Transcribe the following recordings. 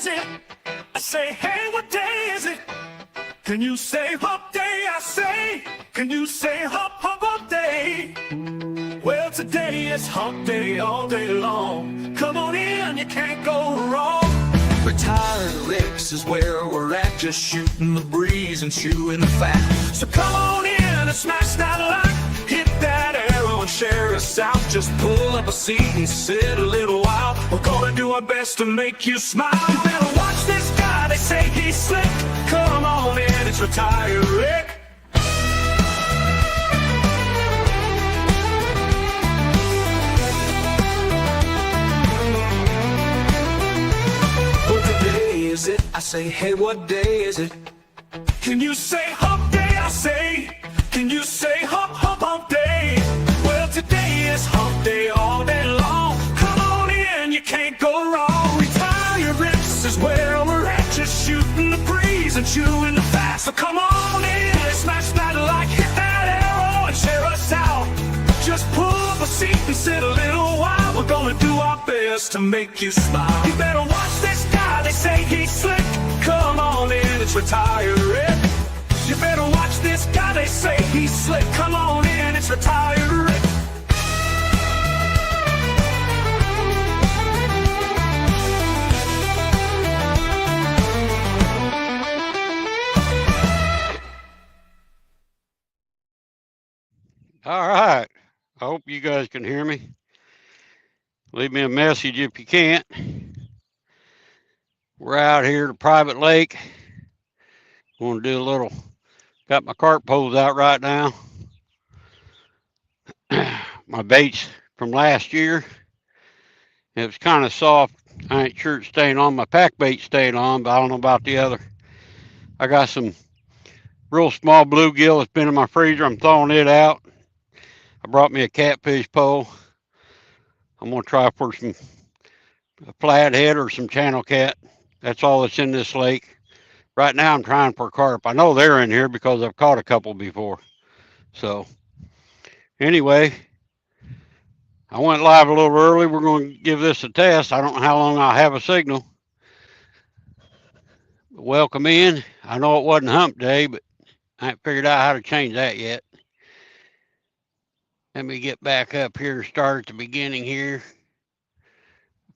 is it? I say, hey, what day is it? Can you say hump day? I say, can you say hump day? Well, today is hump day all day long. Come on in, you can't go wrong. Retired Licks is where we're at, just shooting the breeze and chewing the fat. So come on in and smash that like, hit that arrow and share us out. Just pull up a seat and sit a little while. We're gonna do our best to make you smile. You better watch this guy, they say he's slick. Come on in, it's Retired Rick. Is it? I say, hey, what day is it? Can you say hump day? I say, can you say hump day? Well, today is hump day all day long. Come on in, you can't go wrong. Retired Ricks is where we're at, just shooting the breeze and chewing the fat. So come on in, smash that like, hit that arrow and share us out. Just pull up a seat and sit a little while. We're gonna do our best to make you smile. You better watch this guy, they say he's slick. Come on in, it's Retired Rick. You better watch this guy, they say he's slick. Come on in, it's Retired Rick. All right. I hope you guys can hear me. Leave me a message if you can't. We're out here at a private lake. Want to do a little, got my carp poles out right now. My baits from last year. It was kind of soft. I ain't sure it's staying on. My pack bait stayed on, but I don't know about the other. I got some real small bluegill that's been in my freezer. I'm throwing it out. I brought me a catfish pole. I'm going to try for some flathead or some channel cat. That's all that's in this lake. Right now I'm trying for carp. I know they're in here because I've caught a couple before. So anyway, I went live a little early. We're going to give this a test. I don't know how long I'll have a signal. Welcome in. I know it wasn't hump day, but I haven't figured out how to change that yet. Let me get back up here and start at the beginning here.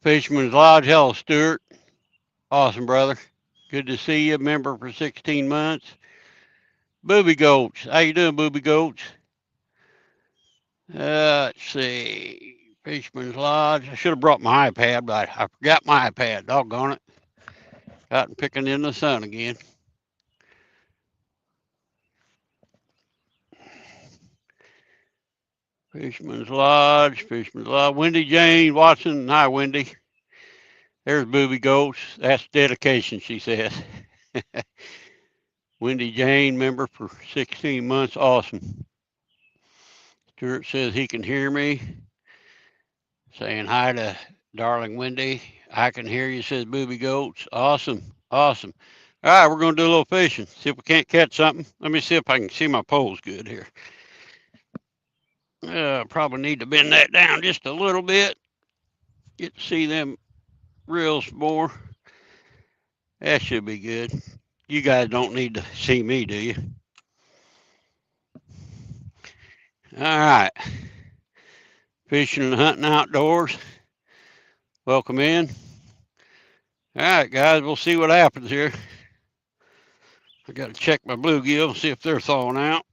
Fisherman's Lodge. Hello, Stuart. Awesome, brother. Good to see you. Member for 16 months. Booby Goats. How you doing, Booby Goats? Let's see. Fisherman's Lodge. I should have brought my iPad, but I forgot my iPad. Doggone it. Got picking in the sun again. Fisherman's Lodge. Wendy Jane Watson. Hi, Wendy. There's Booby Goats. That's dedication, she says. Wendy Jane, member for 16 months. Awesome. Stuart says he can hear me. Saying hi to darling Wendy. I can hear you, says Booby Goats. Awesome. Awesome. All right, we're going to do a little fishing. See if we can't catch something. Let me see if I can see my poles good here. Probably need to bend that down just a little bit. Get to see them reels more. That should be good. You guys don't need to see me, do you? All right. Fishing and hunting outdoors. Welcome in. All right, guys, we'll see what happens here. I got to check my bluegill, see if they're thawing out.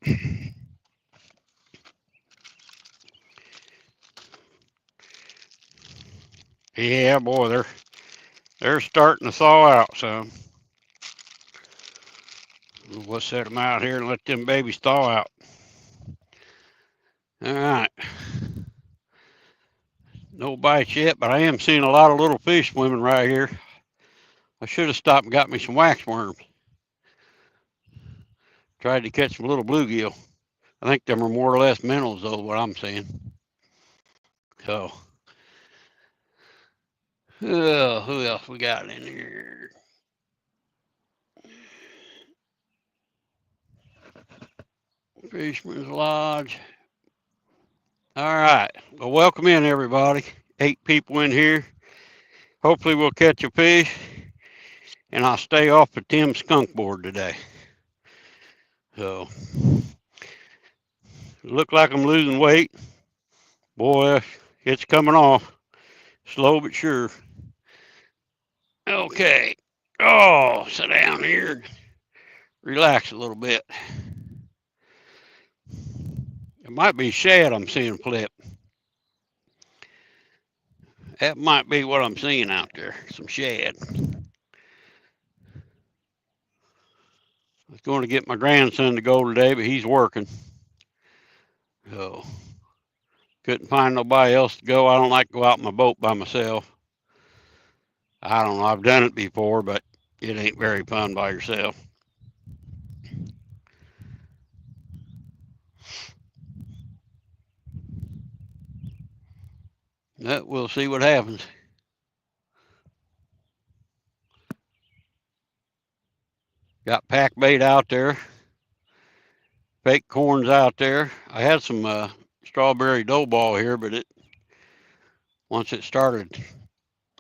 Yeah, boy, they're starting to thaw out some. We'll set them out here and let them babies thaw out. All right. No bites yet, but I am seeing a lot of little fish swimming right here. I should have stopped and got me some wax worms. Tried to catch some little bluegill. I think them are more or less minnows, though, what I'm seeing. So, who else we got in here? Fisherman's Lodge. All right. Well, welcome in, everybody. 8 people in here. Hopefully we'll catch a fish. and I'll stay off of Tim's skunk board today. So, look like I'm losing weight. Boy, it's coming off. Slow but sure. Okay. Oh, sit down here and relax a little bit. It might be shad I'm seeing flip. That might be what I'm seeing out there, some shad. I was going to get my grandson to go today, but he's working. So, couldn't find nobody else to go. I don't like to go out in my boat by myself. I don't know, I've done it before, but it ain't very fun by yourself. But we'll see what happens. Got pack bait out there. Fake corns out there. I had some strawberry dough ball here, but once it started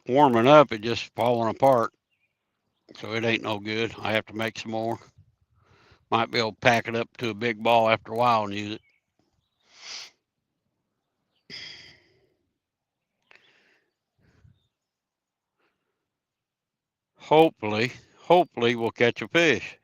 warming up, it just falling apart. So it ain't no good. I have to make some more. Might be able to pack it up to a big ball after a while and use it. Hopefully we'll catch a fish.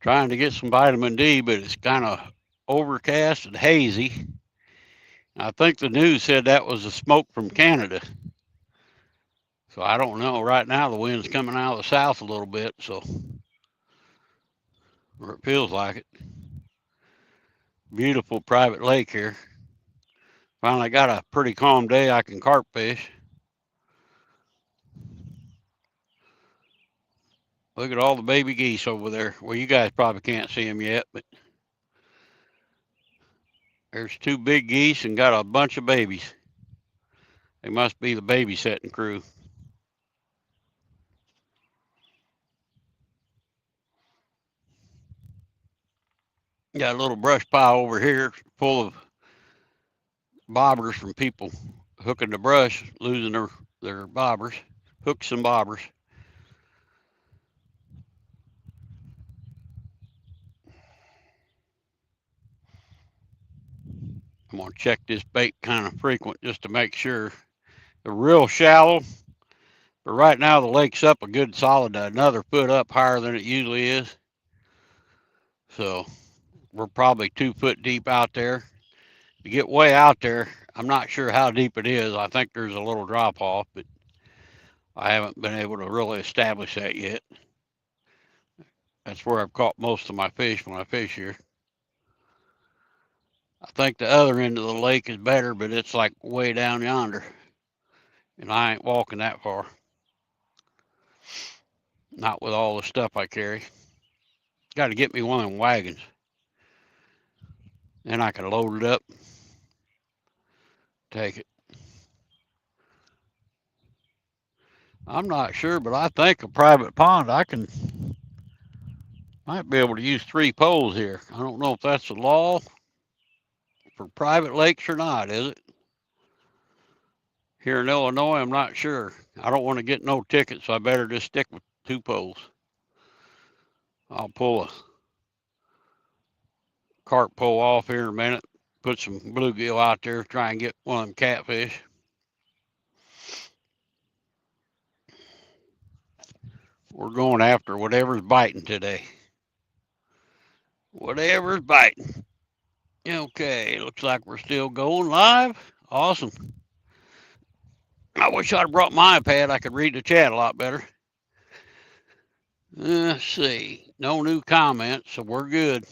Trying to get some vitamin D, but it's kind of overcast and hazy. I think the news said that was the smoke from Canada. So I don't know. Right now the wind's coming out of the south a little bit, so or it feels like it. Beautiful private lake here. Finally got a pretty calm day. I can carp fish. Look at all the baby geese over there. Well, you guys probably can't see them yet, but there's 2 big geese and got a bunch of babies. They must be the babysitting crew. Got a little brush pile over here full of bobbers from people hooking the brush, losing their bobbers, hooks and bobbers. I'm going to check this bait kind of frequent just to make sure. They're real shallow, but right now the lake's up a good solid another foot up higher than it usually is. So we're probably 2 foot deep out there. To get way out there, I'm not sure how deep it is. I think there's a little drop off, but I haven't been able to really establish that yet. That's where I've caught most of my fish when I fish here. I think the other end of the lake is better, but it's like way down yonder. And I ain't walking that far. Not with all the stuff I carry. Got to get me one of them wagons. Then I can load it up. Take it. I'm not sure, but I think a private pond, might be able to use 3 poles here. I don't know if that's the law for private lakes or not, is it? Here in Illinois, I'm not sure. I don't want to get no tickets, so I better just stick with 2 poles. I'll pull a carp pole off here in a minute, put some bluegill out there, try and get one of them catfish. We're going after whatever's biting today. Whatever's biting. Okay, looks like we're still going live. Awesome. I wish I'd brought my iPad. I could read the chat a lot better. Let's see. No new comments, so we're good.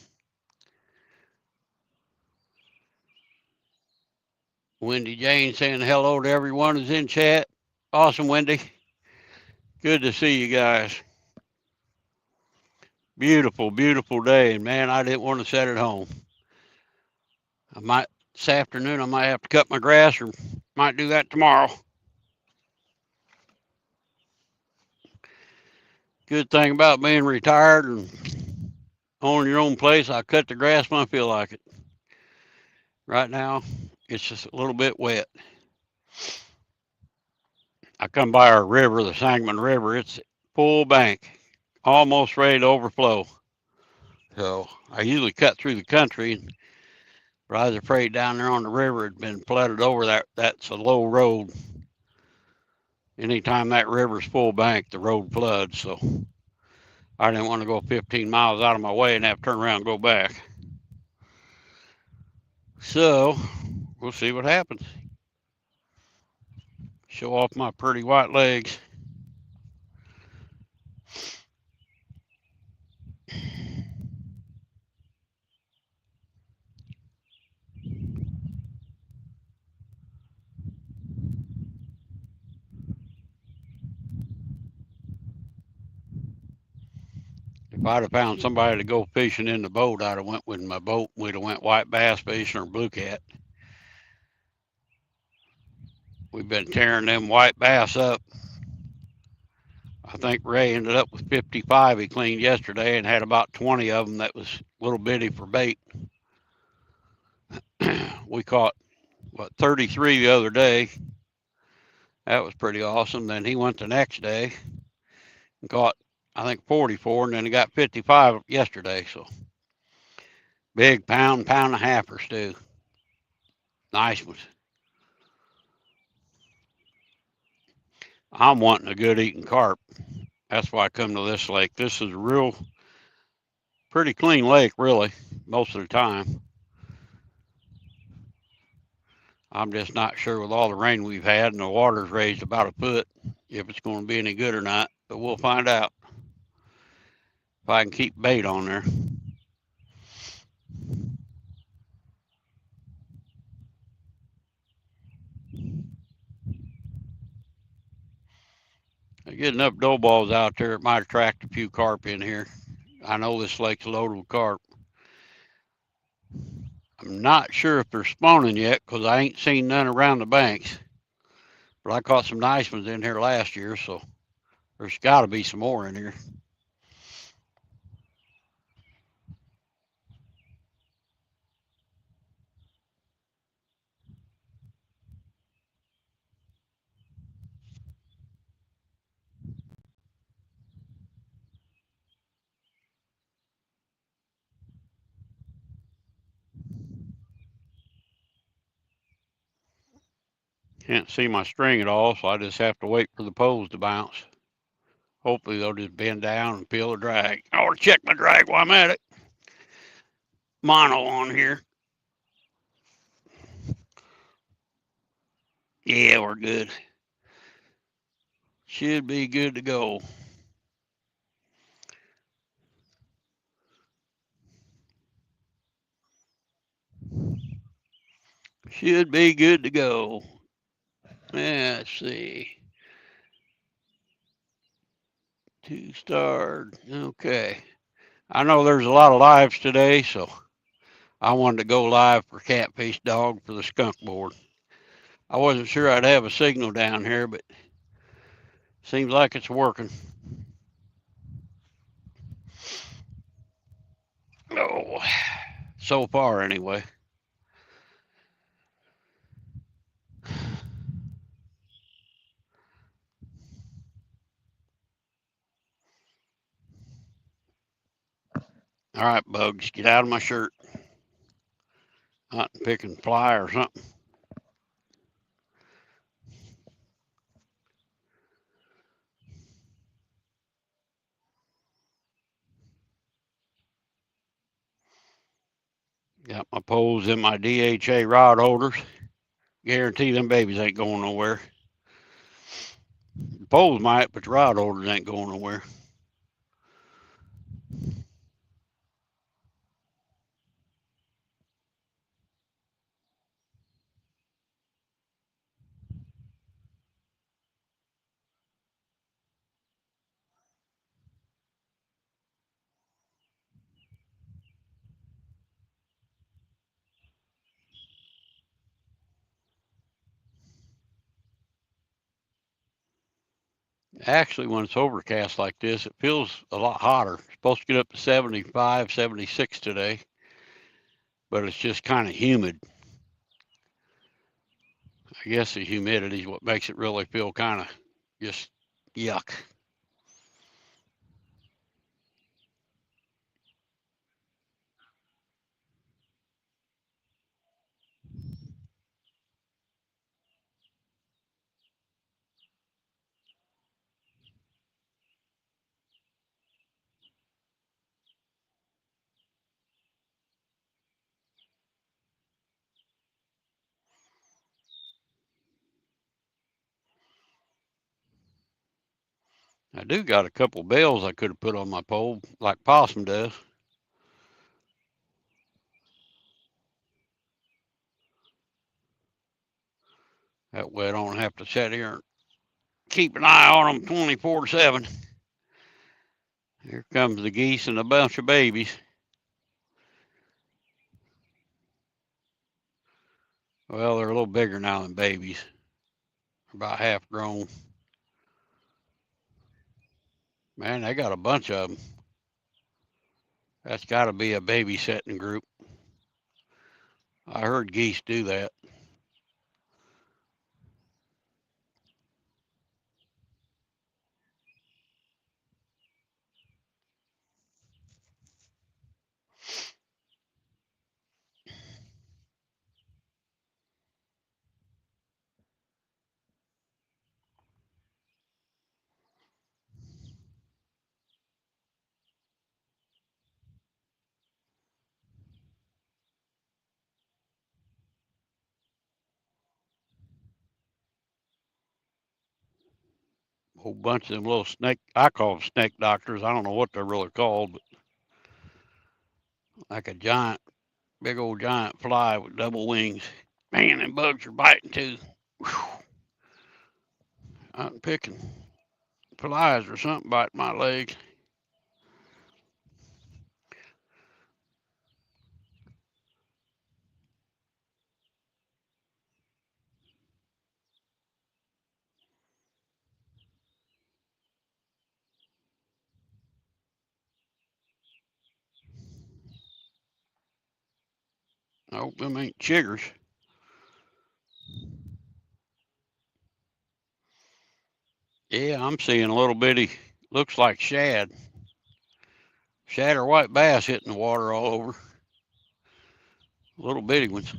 Wendy Jane saying hello to everyone who's in chat. Awesome, Wendy. Good to see you guys. Beautiful, beautiful day. And man, I didn't want to sit at home. This afternoon, I might have to cut my grass or might do that tomorrow. Good thing about being retired and own your own place, I cut the grass when I feel like it. Right now, it's just a little bit wet. I come by our river, the Sangamon River. It's full bank, almost ready to overflow. So I usually cut through the country, but I was afraid down there on the river had been flooded over. That's a low road. Anytime that river's full bank, the road floods. So I didn't want to go 15 miles out of my way and have to turn around and go back. So we'll see what happens. Show off my pretty white legs. If I'd have found somebody to go fishing in the boat, I'd have went with my boat. We'd have went white bass fishing or blue cat. We've been tearing them white bass up. I think Ray ended up with 55 he cleaned yesterday and had about 20 of them that was little bitty for bait. We caught, 33 the other day. That was pretty awesome. Then he went the next day and caught, I think, 44, and then he got 55 yesterday. So big pound and a half or stew. Nice ones. I'm wanting a good eating carp. That's why I come to this lake. This is a real pretty clean lake, really, most of the time. I'm just not sure with all the rain we've had and the water's raised about a foot if it's going to be any good or not, but we'll find out if I can keep bait on there. I get enough dough balls out there, it might attract a few carp in here. I know this lake's loaded with carp. I'm not sure if they're spawning yet because I ain't seen none around the banks. But I caught some nice ones in here last year, so there's got to be some more in here. Can't see my string at all, so I just have to wait for the poles to bounce. Hopefully they'll just bend down and feel the drag. I ought to check my drag while I'm at it. Mono on here. Yeah, we're good. Should be good to go. Should be good to go. Let's see. 2-starred. Okay. I know there's a lot of lives today, so I wanted to go live for Catfish Dog for the skunk board. I wasn't sure I'd have a signal down here, but seems like it's working. Oh, so far anyway. All right, Bugs, get out of my shirt. Hunting, picking fly or something. Got my poles in my DHA rod holders. Guarantee them babies ain't going nowhere. The poles might, but the rod holders ain't going nowhere. Actually, when it's overcast like this, it feels a lot hotter. It's supposed to get up to 75, 76 today, but it's just kind of humid. I guess the humidity is what makes it really feel kind of just yuck. I do got a couple bells I could have put on my pole, like Possum does. That way I don't have to sit here and keep an eye on them 24/7. Here comes the geese and a bunch of babies. Well, they're a little bigger now than babies. About half grown. Man, they got a bunch of them. That's got to be a babysitting group. I heard geese do that. A whole bunch of them little snake, I call them snake doctors. I don't know what they're really called, but like a giant, big old giant fly with double wings. Man, them bugs are biting too. Whew. I'm picking flies or something biting my legs. I hope them ain't chiggers. Yeah, I'm seeing a little bitty, looks like shad. Shad or white bass hitting the water all over. Little bitty ones.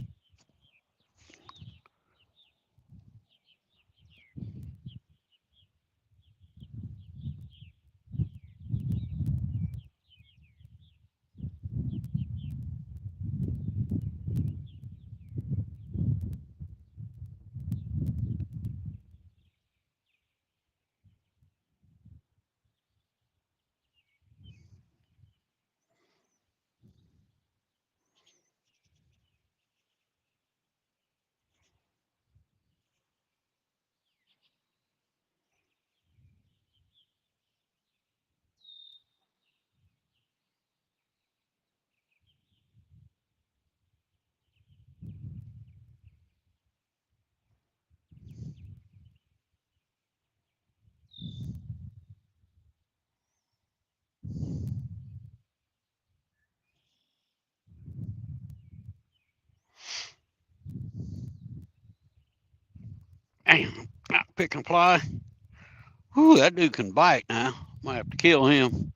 Damn, not picking fly. Whew, that dude can bite now. Might have to kill him.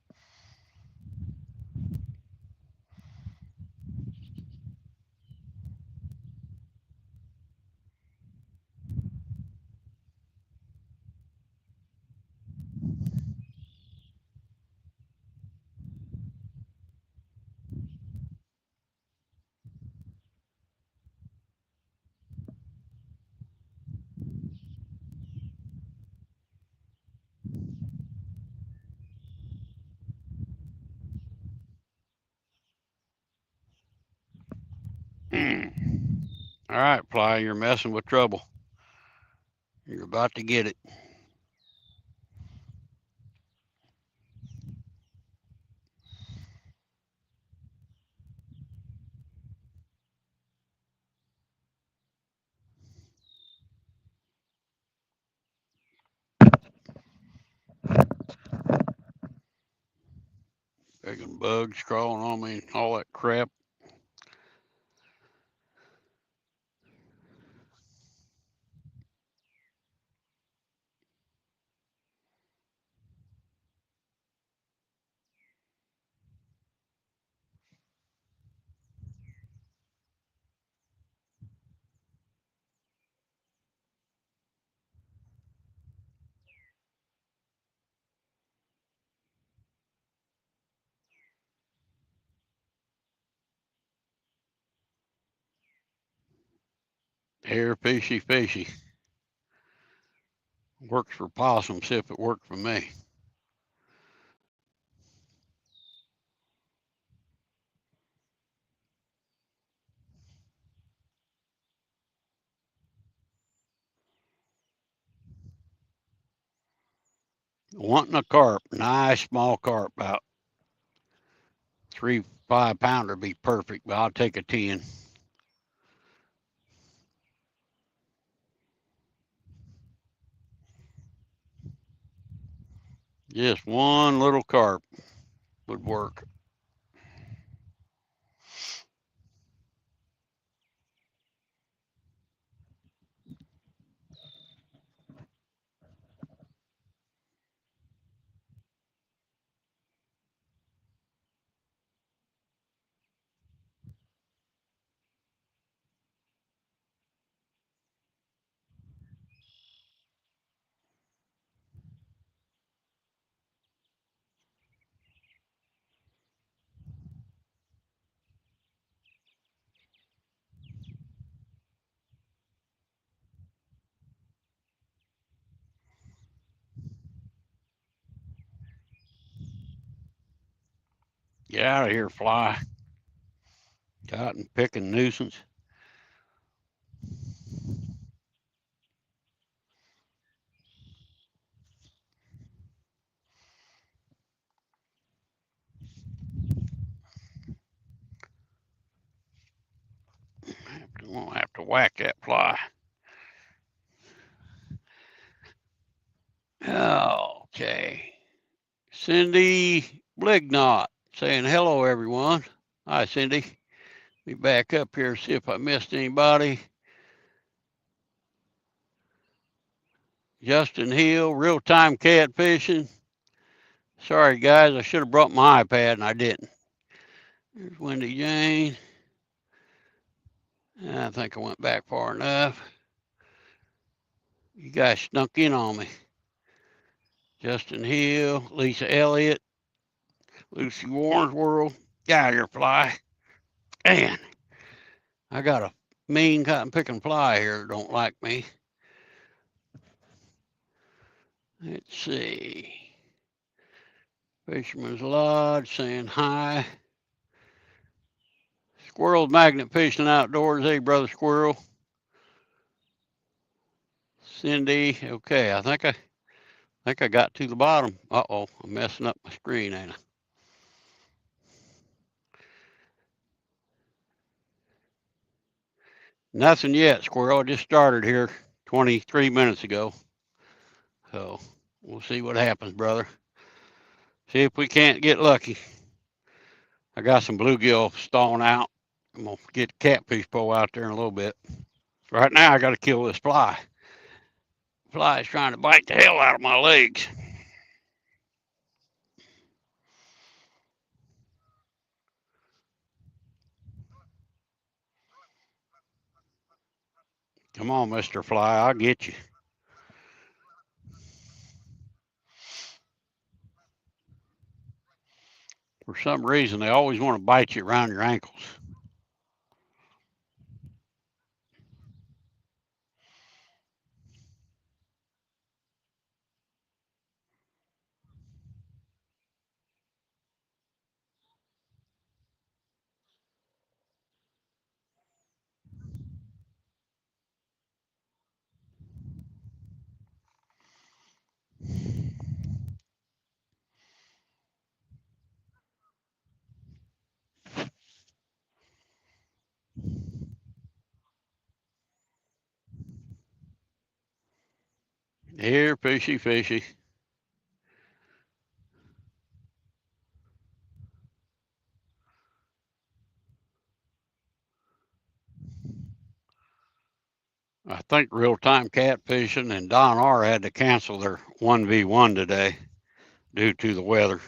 All right, fly, you're messing with trouble. You're about to get it. Friggin' bugs crawling on me, all that crap. Here, fishy, fishy. Works for possums, see if it worked for me. Wanting a carp, nice small carp, about 3 5-pounder be perfect, but I'll take a 10. Just one little carp would work. Get out of here, fly. Cotton picking nuisance. Won't have to whack that fly. Okay. Cindy Blignot saying hello, everyone. Hi, Cindy. Be back up here, see if I missed anybody. Justin Hill, real time catfishing. Sorry, guys, I should have brought my iPad and I didn't. There's Wendy Jane. I think I went back far enough. You guys snuck in on me. Justin Hill, Lisa Elliott, Lucy Warren's World. Get out of here, fly. Man, I got a mean cotton picking fly here that don't like me. Let's see. Fisherman's Lodge saying hi. Squirrel's Magnet Fishing Outdoors. Hey, brother Squirrel. Cindy. Okay, I think I got to the bottom. Uh-oh, I'm messing up my screen, ain't I? Nothing yet, Squirrel. I just started here 23 minutes ago. So we'll see what happens, brother. See if we can't get lucky. I got some bluegill stalling out. I'm going to get the catfish pole out there in a little bit. Right now, I got to kill this fly. Fly is trying to bite the hell out of my legs. Come on, Mr. Fly, I'll get you. For some reason, they always want to bite you around your ankles. Here, fishy, fishy. I think Real Time Catfishing and Don R had to cancel their 1v1 today due to the weather.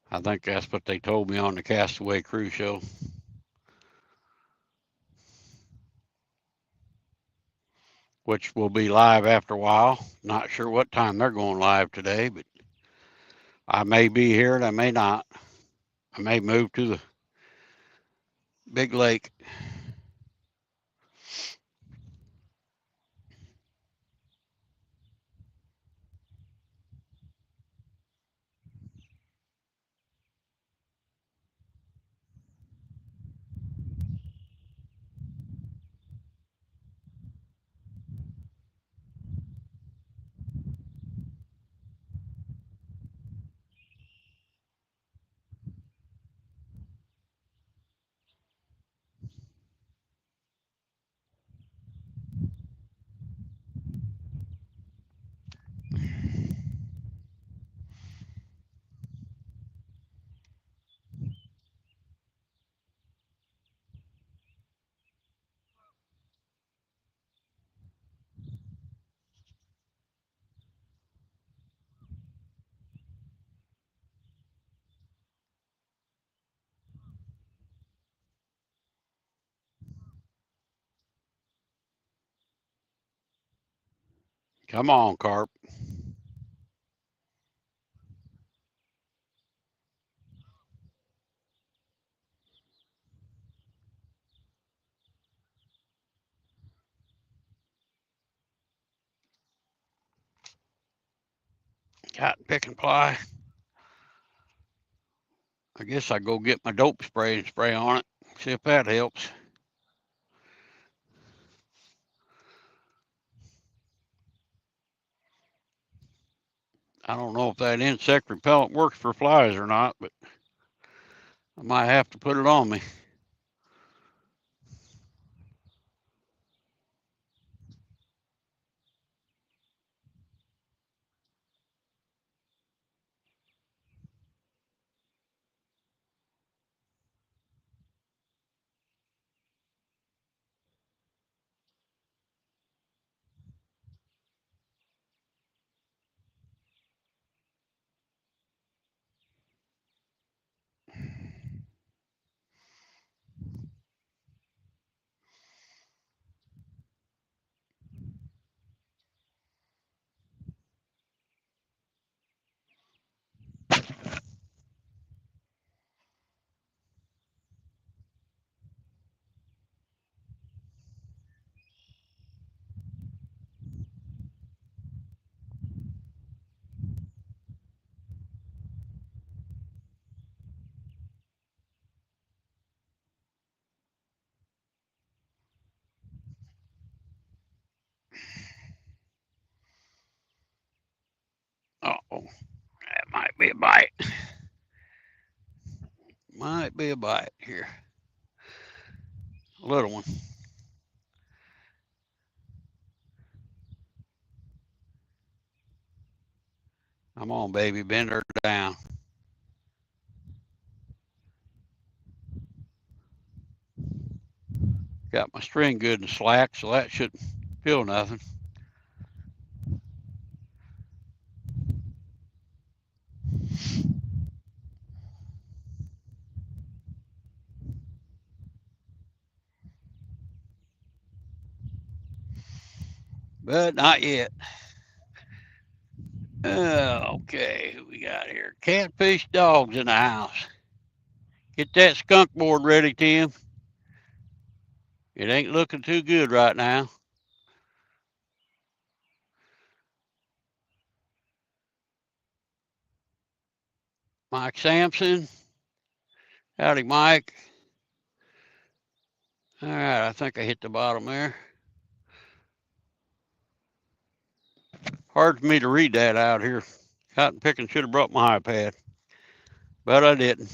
I think that's what they told me on the Castaway Cruise Show. Which will be live after a while. Not sure what time they're going live today, but I may be here and I may not. I may move to the big lake. Come on, carp. Cotton pick and ply. I guess I go get my dope spray and spray on it. See if that helps. I don't know if that insect repellent works for flies or not, but I might have to put it on me. Uh-oh, that might be a bite. Might be a bite here. A little one. Come on, baby, bend her down. Got my string good and slack, so that shouldn't feel nothing. But not yet. Okay, who we got here? Catfish dogs in the house. Get that skunk board ready, Tim. It ain't looking too good right now. Mike Sampson. Howdy, Mike. All right, I think I hit the bottom there. Hard for me to read that out here. Cotton picking should have brought my iPad, but I didn't.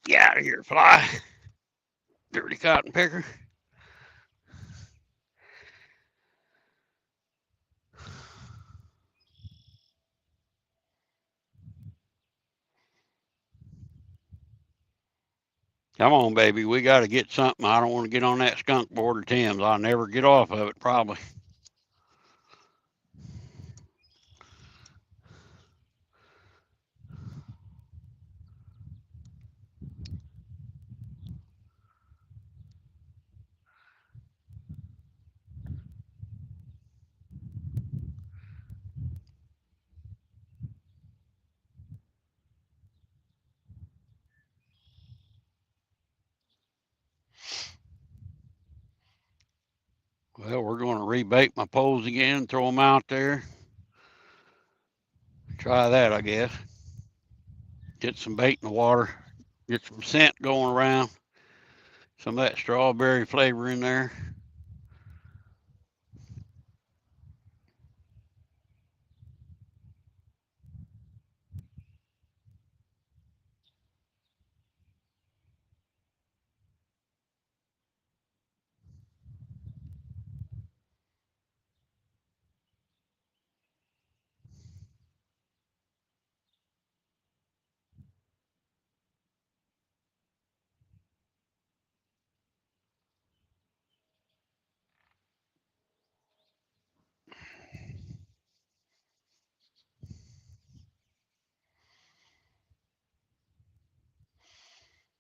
Get out of here, fly. dirty cotton picker. Come on, baby. We got to get something. I don't want to get on that skunk board of Tim's. I'll never get off of it, probably. Well, we're going to rebait my poles again, throw them out there. Try that, I guess. Get some bait in the water, get some scent going around, some of that strawberry flavor in there.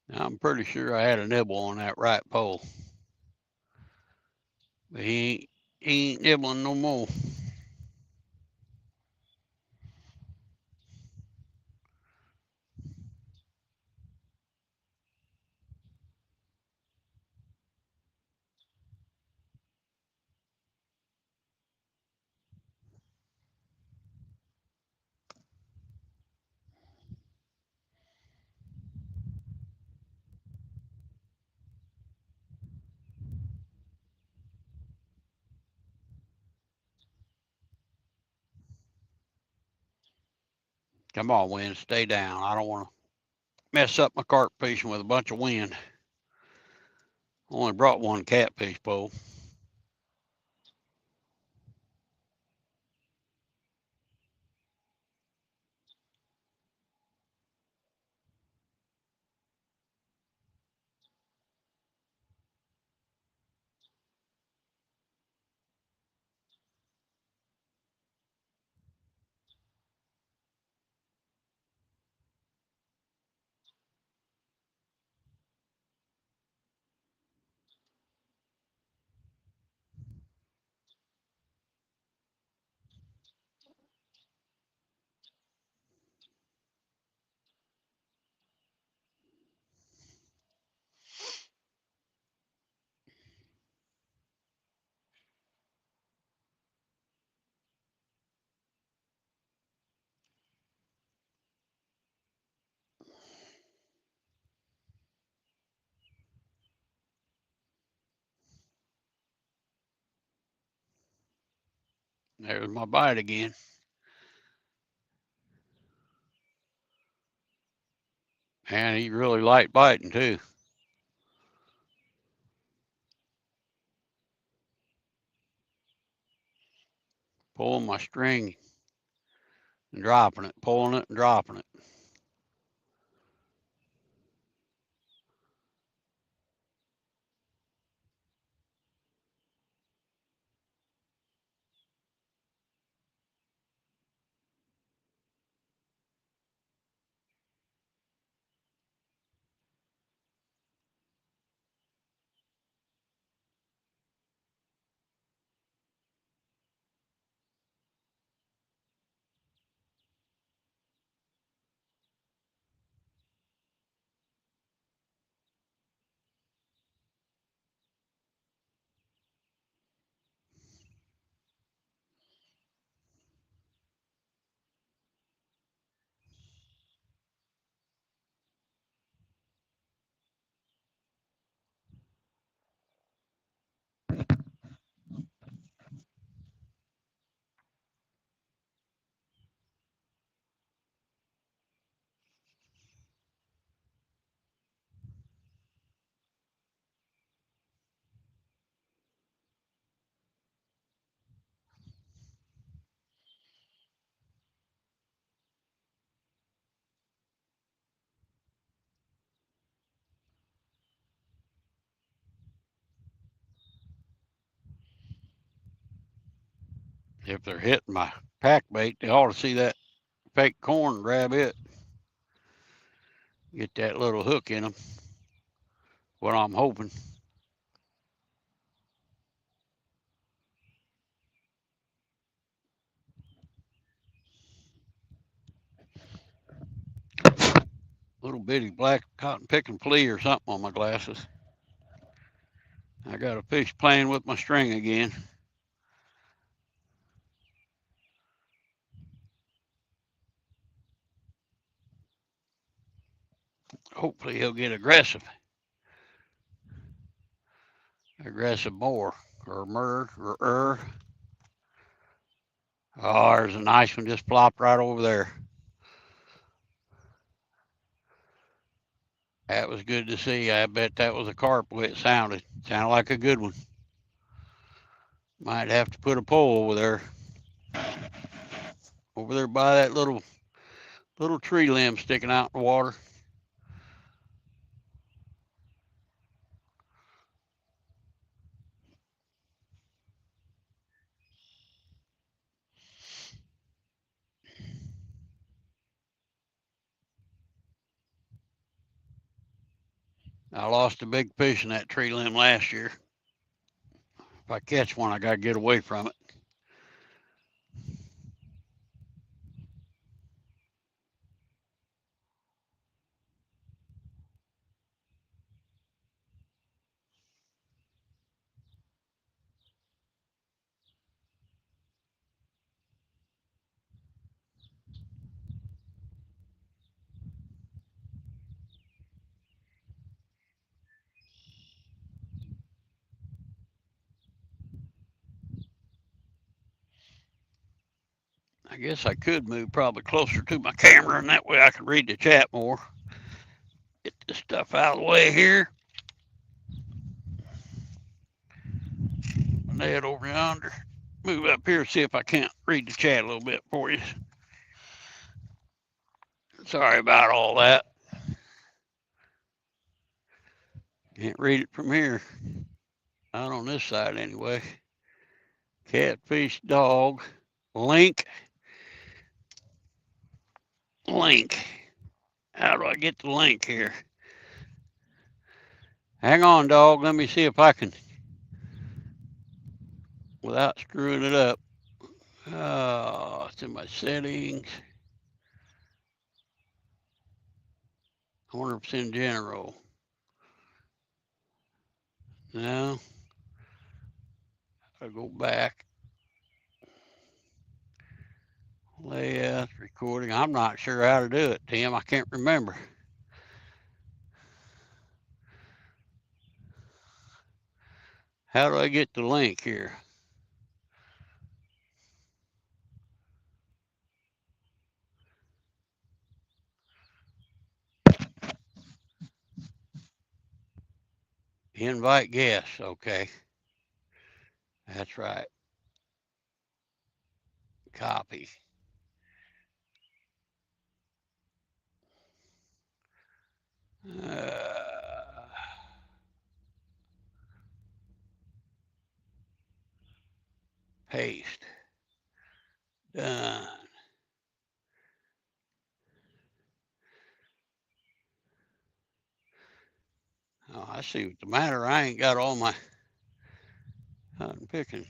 Now, I'm pretty sure I had a nibble on that right pole. But he ain't nibbling no more. Come on, wind, stay down. I don't want to mess up my carp fishing with a bunch of wind. Only brought one catfish pole. There's my bite again. And he's really light biting too. Pulling my string and dropping it, pulling it and dropping it. if they're hitting my pack bait, they ought to see that fake corn and grab it. Get that little hook in them. What I'm hoping. Little bitty black cotton picking flea or something on my glasses. I got a fish playing with my string again. Hopefully he'll get aggressive. Aggressive more or mer or Oh, there's a nice one just plopped right over there. That was good to see. I bet that was a carp the way it sounded. Sounded like a good one. Might have to put a pole over there. Over there by that little tree limb sticking out in the water. I lost a big fish in that tree limb last year. If I catch one, I got to get away from it. I guess I could move probably closer to my camera, and that way I can read the chat more. Get this stuff out of the way here. My net over yonder. Move up here, see if I can't read the chat a little bit for you. Sorry about all that. Can't read it from here. Not on this side anyway. Catfish dog. Link. How do I get the link here? Hang on, dog. Let me see if I can, without screwing it up. Oh, it's in my settings. I wonder if it's in general. No. I'll go back. Layout, recording. I'm not sure how to do it, Tim. I can't remember. How do I get the link here? Invite guests. Okay. That's right. Copy. Paste. Done. Oh, I see what's the matter. I ain't got all my hunting picking.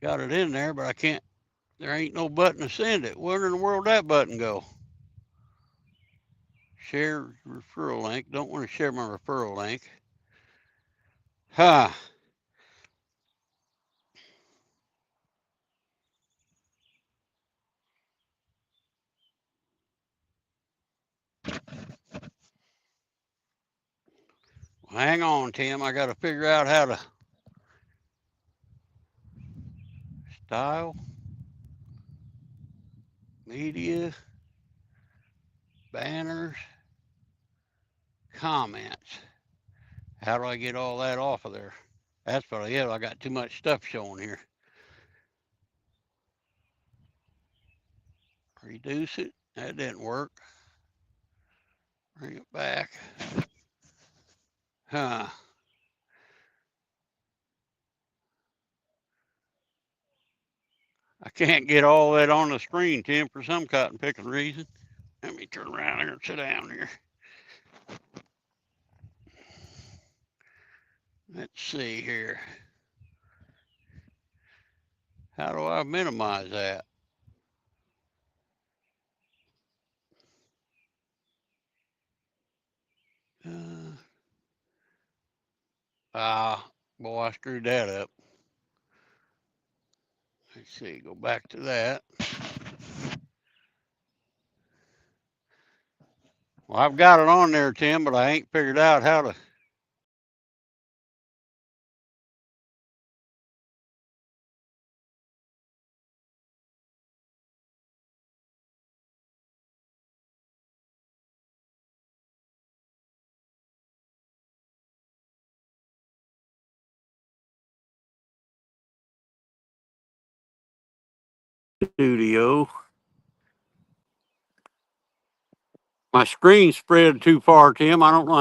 Got it in there, but I can't. There ain't no button to send it. Where in the world that button go? Share referral link. Don't want to share my referral link. Ha. Well, hang on, Tim. I got to figure out how to style, media, banners, comments. How do I get all that off of there? That's what I get. I got too much stuff showing here. Reduce it. That didn't work. Bring it back. Huh. I can't get all that on the screen, Tim, for some cotton picking reason. Let me turn around here and sit down here. Let's see here. How do I minimize that? Boy, I screwed that up. Let's see, go back to that. Well, I've got it on there, Tim, but I ain't figured out how to. Studio. My screen spread too far, Tim. I don't know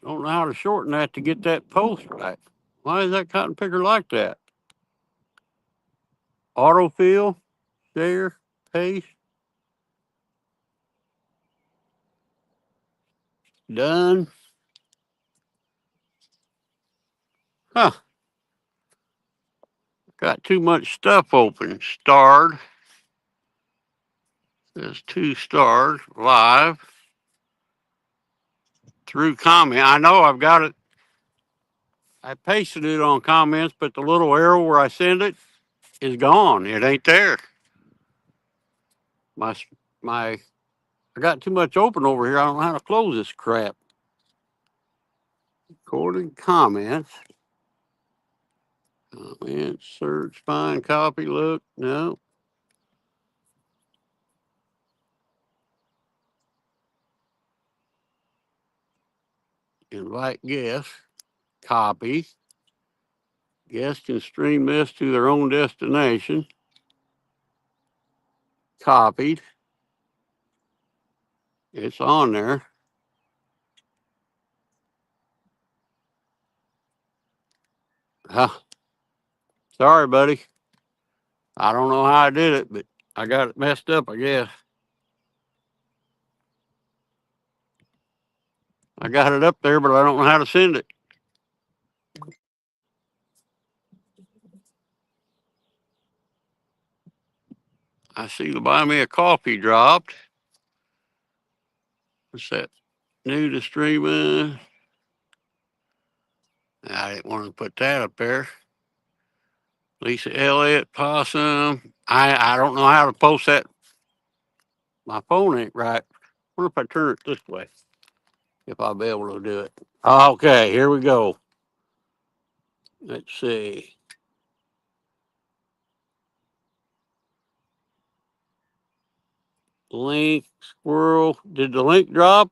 how to shorten that to get that post right. Why is that cotton picker like that? Autofill, share, paste. Done. Huh. Got too much stuff open. Starred. There's 2 stars. Live. Through comment. I know I've got it. I pasted it on comments, but the little arrow where I send it is gone. It ain't there. I got too much open over here. I don't know how to close this crap. Recorded comments. Comments, search, find, copy, look. No. Invite guests. Copy. Guests can stream this to their own destination. Copied. It's on there. Sorry, buddy. I don't know how I did it, but I got it messed up, I guess. I got it up there, but I don't know how to send it. I see the buy me a coffee dropped. What's that? New to streaming. I didn't want to put that up there. Lisa Elliott, Possum. I don't know how to post that. My phone ain't right. I wonder if I turn it this way, if I'll be able to do it. Okay, here we go. Let's see. Link, squirrel. Did the link drop?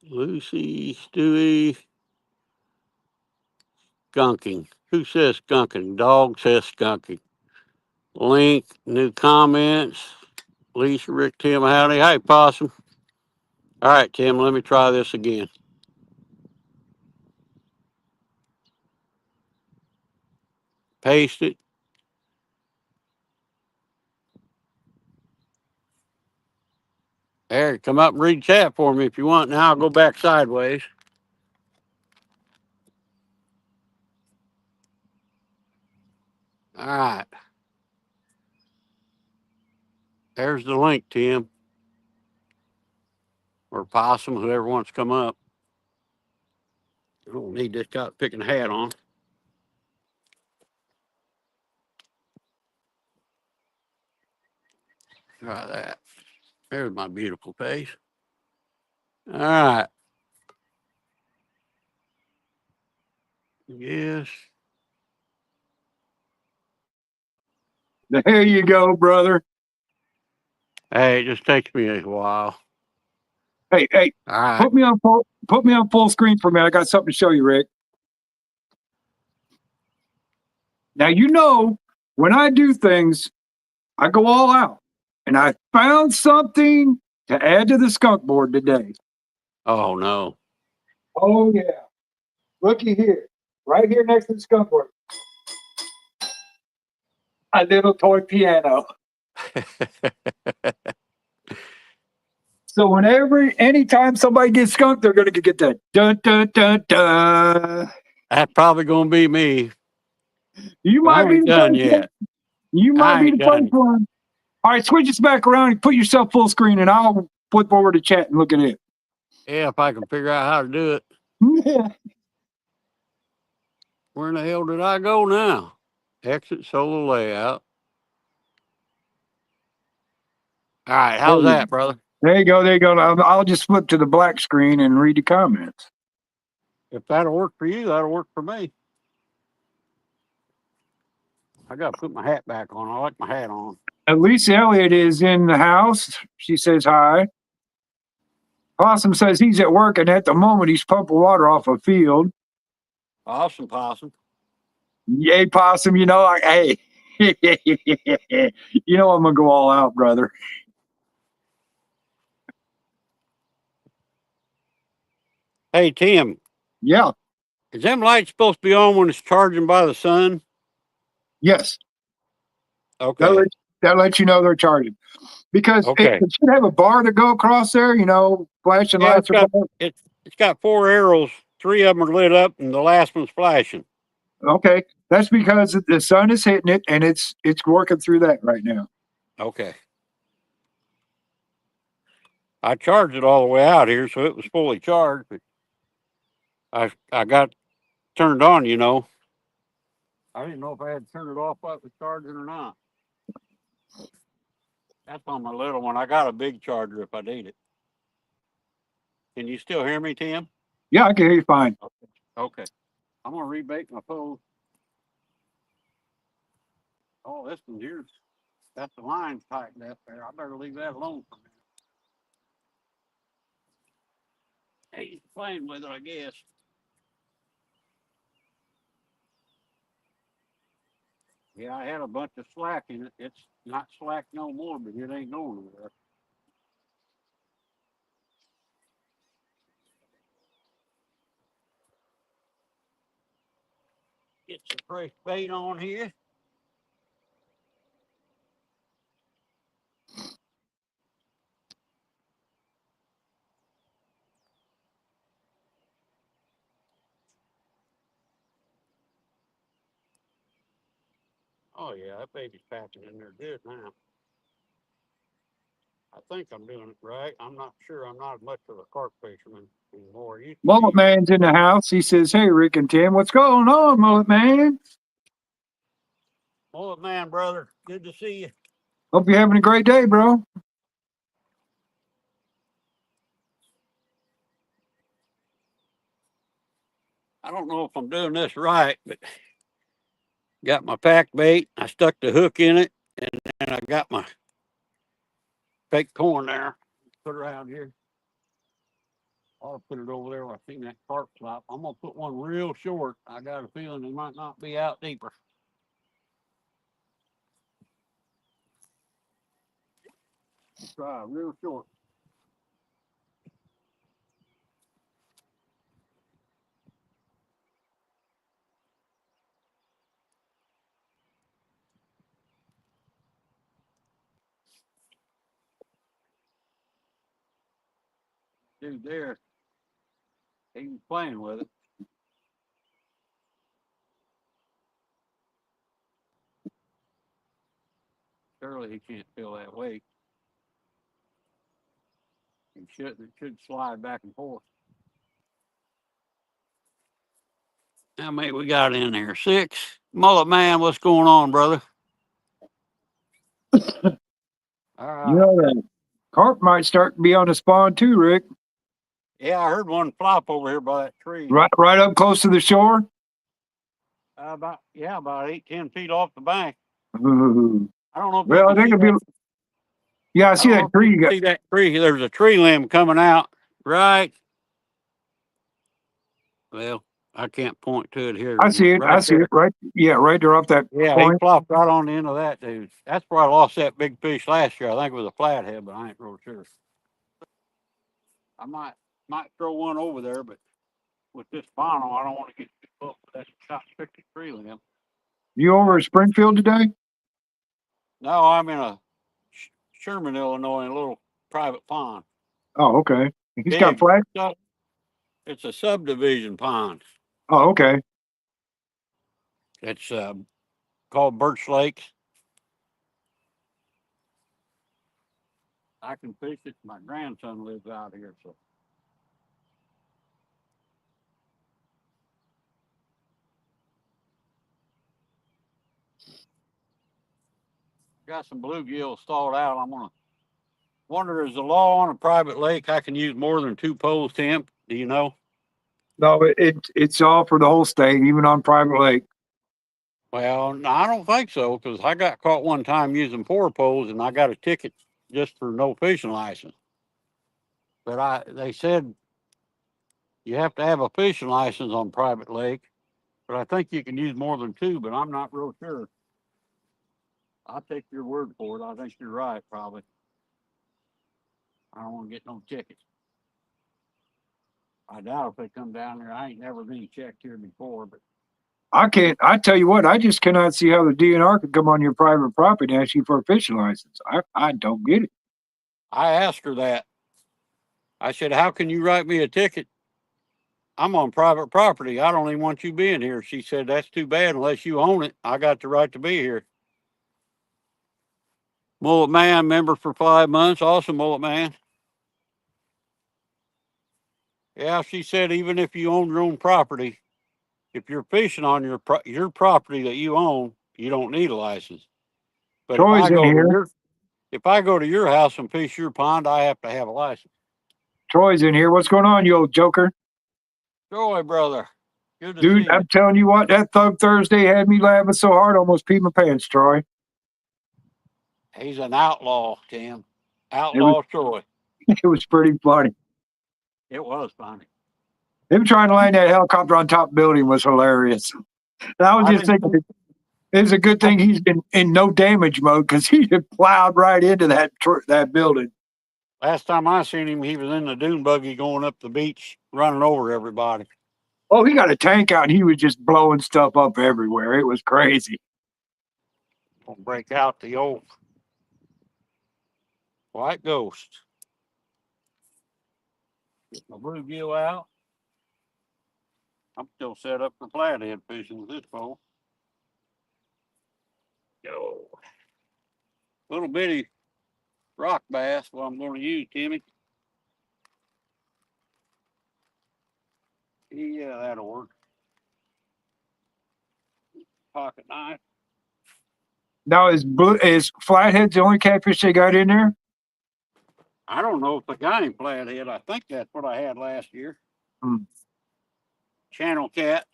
Lucy, Stewie, skunking. Who says skunking? Dog says skunking. Link, new comments. Lisa, Rick, Tim, howdy. Hey, Possum. All right, Tim, let me try this again. Paste it. There, come up and read chat for me if you want. Now I'll go back sideways. All right. There's the link, Tim. Or Possum, whoever wants to come up. I don't need this guy picking a hat on. Try that. There's my beautiful face. All right. Yes. There you go, brother. Hey, it just takes me a while. Hey, All right. put me on full screen for a minute. I got something to show you, Rick. Now you know when I do things, I go all out, and I found something to add to the skunk board today. Oh, no. Oh yeah, looky here. Right here next to the skunk work. A little toy piano. So anytime somebody gets skunked, they're gonna get that dun dun dun dun. That's probably gonna be me. You But I might be ain't the done first one. yet. You might I be ain't the first done. one. All right, switch us back around and put yourself full screen, and I'll flip over to chat and look at it. Yeah, if I can figure out how to do it. Where in the hell did I go now? Exit solo layout. All right, how's that, brother? There you go. There you go. I'll just flip to the black screen and read the comments. If that'll work for you, that'll work for me. I gotta put my hat back on. I like my hat on. Lisa Elliott is in the house. She says hi. Possum says he's at work, and at the moment he's pumping water off a field. Awesome, Possum. Yay, Possum! Hey, you know I'm gonna go all out, brother. Hey, Tim, Yeah. is them lights supposed to be on when it's charging by the sun? Yes. Okay. That lets you know they're charging because Okay. it should have a bar to go across there. Flashing Yeah, lights. it's got 4 arrows. 3 of them are lit up, and the last one's flashing. Okay, that's because the sun is hitting it, and it's working through that right now. Okay. I charged it all the way out here, so it was fully charged. But I got turned on, I didn't know if I had to turn it off while it was charging or not. That's on my little one. I got a big charger if I need it. Can you still hear me, Tim? Yeah, I can hear you fine. Okay. I'm gonna rebake my phone. Oh, this one here, that's the line tightened up there. I better leave that alone for a minute. Hey, he's playing with it, I guess. Yeah, I had a bunch of slack in it. It's not slack no more, but it ain't going anywhere. Get some fresh bait on here. Oh yeah, that baby's packing in there good now. I think I'm doing it right. I'm not sure. I'm not much of a carp fisherman anymore. Mullet Man's in the house. He says, "Hey, Rick and Tim, what's going on, Mullet Man? Mullet Man, brother. Good to see you. Hope you're having a great day, bro." I don't know if I'm doing this right, but got my pack bait. I stuck the hook in it, and then I got my fake corn there. Put it around here. I'll put it over there where I seen that carp flop. I'm gonna put one real short. I got a feeling it might not be out deeper. Try real short. Dude there, he was playing with it. Surely he can't feel that weight. It should slide back and forth. How many we got in there? 6. Mullet Man, what's going on, brother? That carp might start to be on the spawn too, Rick. Yeah, I heard one flop over here by that tree. Right up close to the shore. About 8-10 feet off the bank. Ooh. I don't know if Well, I think it'd be. Yeah, I see that tree. See that tree? There's a tree limb coming out, right? Well, I can't point to it here. I see it. Right I see there. it. Right. Yeah, right there off that Yeah, point. he flopped right on the end of that, dude. That's where I lost that big fish last year. I think it was a flathead, but I ain't real sure. I might throw one over there, but with this vinyl, I don't want to get too close to that shot 53 limb. You over at Springfield today? No, I'm in a Sherman, Illinois, a little private pond. Oh, okay. He's got Big. flag. It's a subdivision pond. Oh, okay. It's called Birch Lake. I can fish it. My grandson lives out here, so. Got some bluegill stalled out. I'm gonna wonder, is the law on a private lake I can use more than 2 poles, Tim? Do you know? No, it's all for the whole state, even on private lake. Well, no, I don't think so, because I got caught one time using 4 poles and I got a ticket just for no fishing license. But they said you have to have a fishing license on private lake, but I think you can use more than 2, but I'm not real sure. I'll take your word for it. I think you're right, probably. I don't want to get no tickets. I doubt if they come down there. I ain't never been checked here before, but I tell you what, I just cannot see how the DNR could come on your private property and ask you for a fishing license. I don't get it. I asked her that. I said, how can you write me a ticket? I'm on private property. I don't even want you being here. She said, that's too bad unless you own it. I got the right to be here. Mullet Man, member for 5 months. Awesome, Mullet Man. Yeah, she said, even if you own your own property, if you're fishing on your property that you own, you don't need a license. But Troy's in here. if I go to your house and fish your pond, I have to have a license. Troy's in here. What's going on, you old joker? Troy, brother. Good to Dude, see you. I'm telling you what, that Thug Thursday had me laughing so hard, I almost peed my pants, Troy. He's an outlaw, Tim. Outlaw Troy. It was pretty funny. It was funny. Him trying to land that helicopter on top building was hilarious. And I was just thinking, it's a good thing he's in no damage mode because he had plowed right into that building. Last time I seen him, he was in the dune buggy going up the beach, running over everybody. Oh, he got a tank out and he was just blowing stuff up everywhere. It was crazy. Gonna break out the old white ghost. Get my bluegill out. I'm still set up for flathead fishing with this pole. Go. Little bitty rock bass, what I'm going to use, Timmy. Yeah, that'll work. Pocket knife. Now is flatheads the only catfish they got in there? I don't know if I got him flathead. I think that's what I had last year. Channel cat.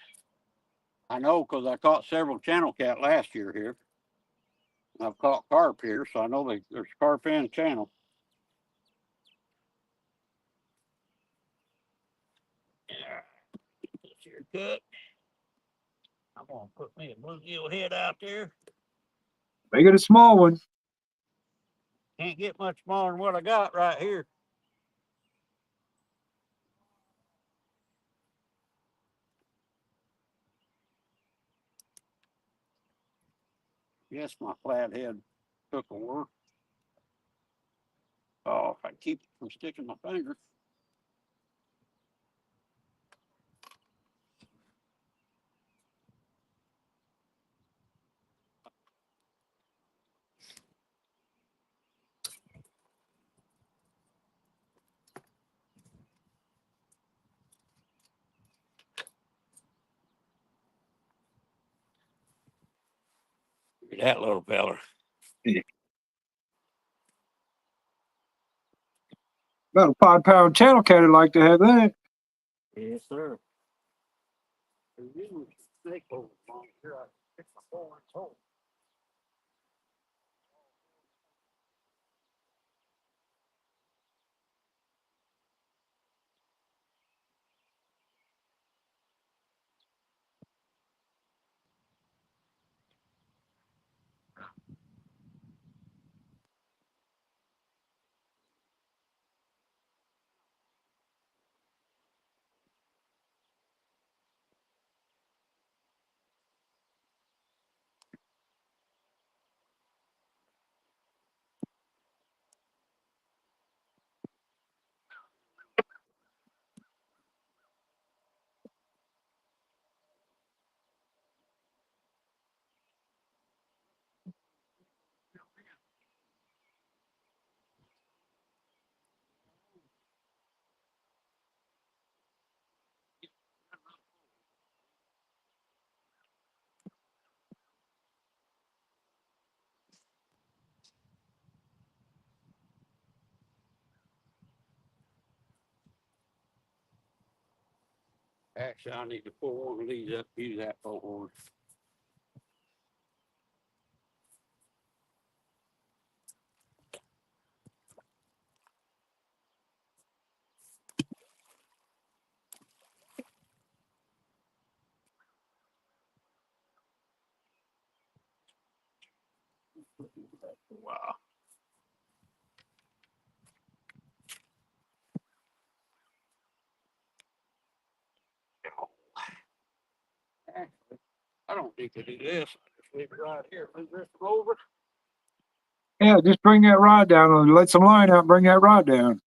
I know because I caught several channel cat last year here. I've caught carp here, so I know there's carp and channel. This here cut. I'm gonna put me a bluegill head out there. Make it a small one. Can't get much smaller than what I got right here. Yes, my flathead took a work. Oh, if I keep it from sticking my finger. Look at that little feller. About a 5-pound channel cat would like to have that. Yes, sir. Snake hole here. I picked my 4-inch hole. Actually, I need to pull one of these up, use that boat horn. Wow. Actually, I don't need to do this. I just leave it right here. Move this one over. Yeah, just bring that rod down and let some line out. And bring that rod down.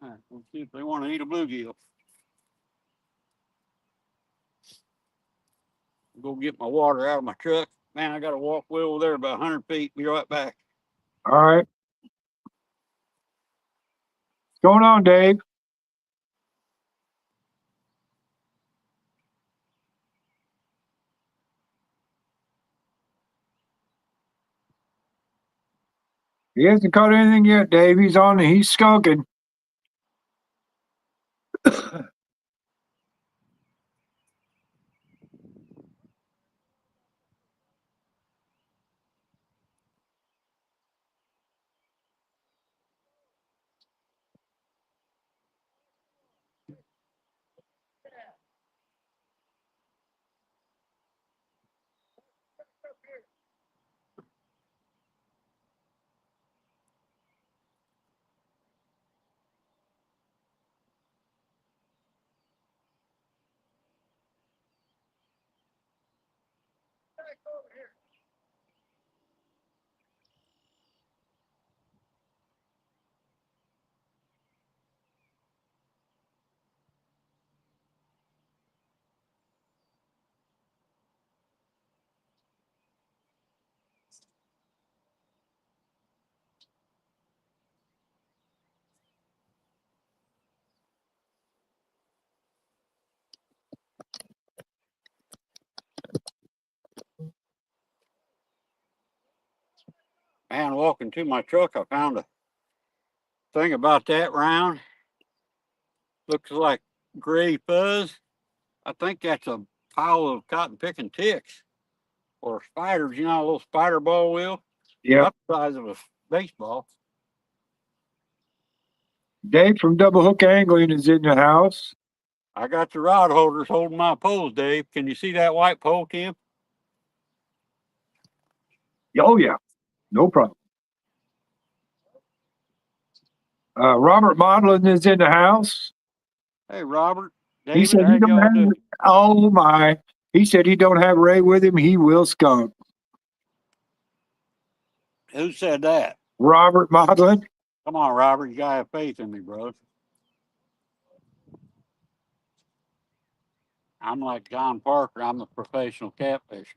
All right, we'll see if they want to eat a bluegill. Go get my water out of my truck. Man, I got to walk way over there about 100 feet. Be right back. All right. What's going on, Dave? He hasn't caught anything yet, Dave. He's on. He's skunking. Man, walking to my truck, I found a thing about that round. Looks like gray fuzz. I think that's a pile of cotton picking ticks or spiders. You know, a little spider ball wheel. Yeah. About the size of a baseball. Dave from Double Hook Angling is in the house. I got the rod holders holding my poles, Dave. Can you see that white pole, Tim? Oh, yeah. No problem. Robert Modlin is in the house. Hey, Robert, He David, said he how don't y'all have. doing? Oh my! He said he don't have Ray with him. He will skunk. Who said that? Robert Modlin. Come on, Robert. You gotta have faith in me, bro. I'm like John Parker. I'm the professional catfisher.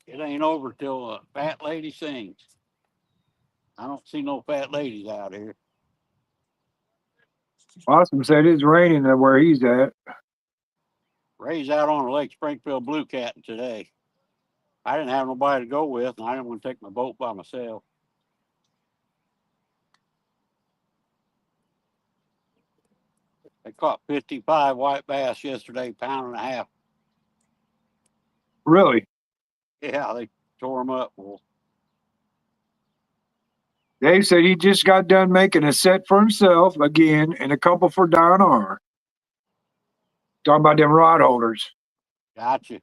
It ain't over till a fat lady sings. I don't see no fat ladies out here. Awesome said it's raining where he's at. Ray's out on the Lake Springfield blue cat today. I didn't have nobody to go with, and I didn't want to take my boat by myself. They caught 55 white bass yesterday, pound and a half. Really? Yeah, they tore them up. Well, Dave said he just got done making a set for himself again and a couple for Don R. Talking about them rod holders. gotcha.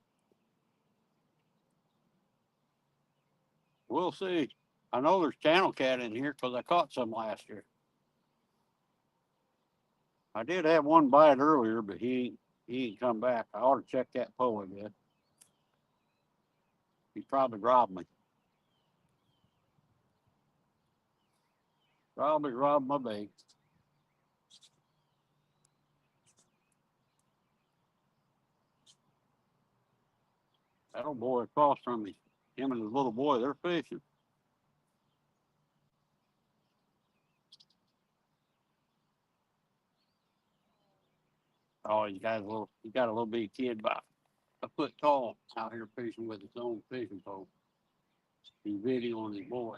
We'll see. I know there's channel cat in here because I caught some last year. I did have one bite earlier, but he ain't come back. I ought to check that pole again. He probably robbed me. Probably robbed my bait. That old boy across from me, him and his little boy, they're fishing. Oh, you got a little bitty kid about a foot tall out here fishing with his own fishing pole. He's videoing his boy.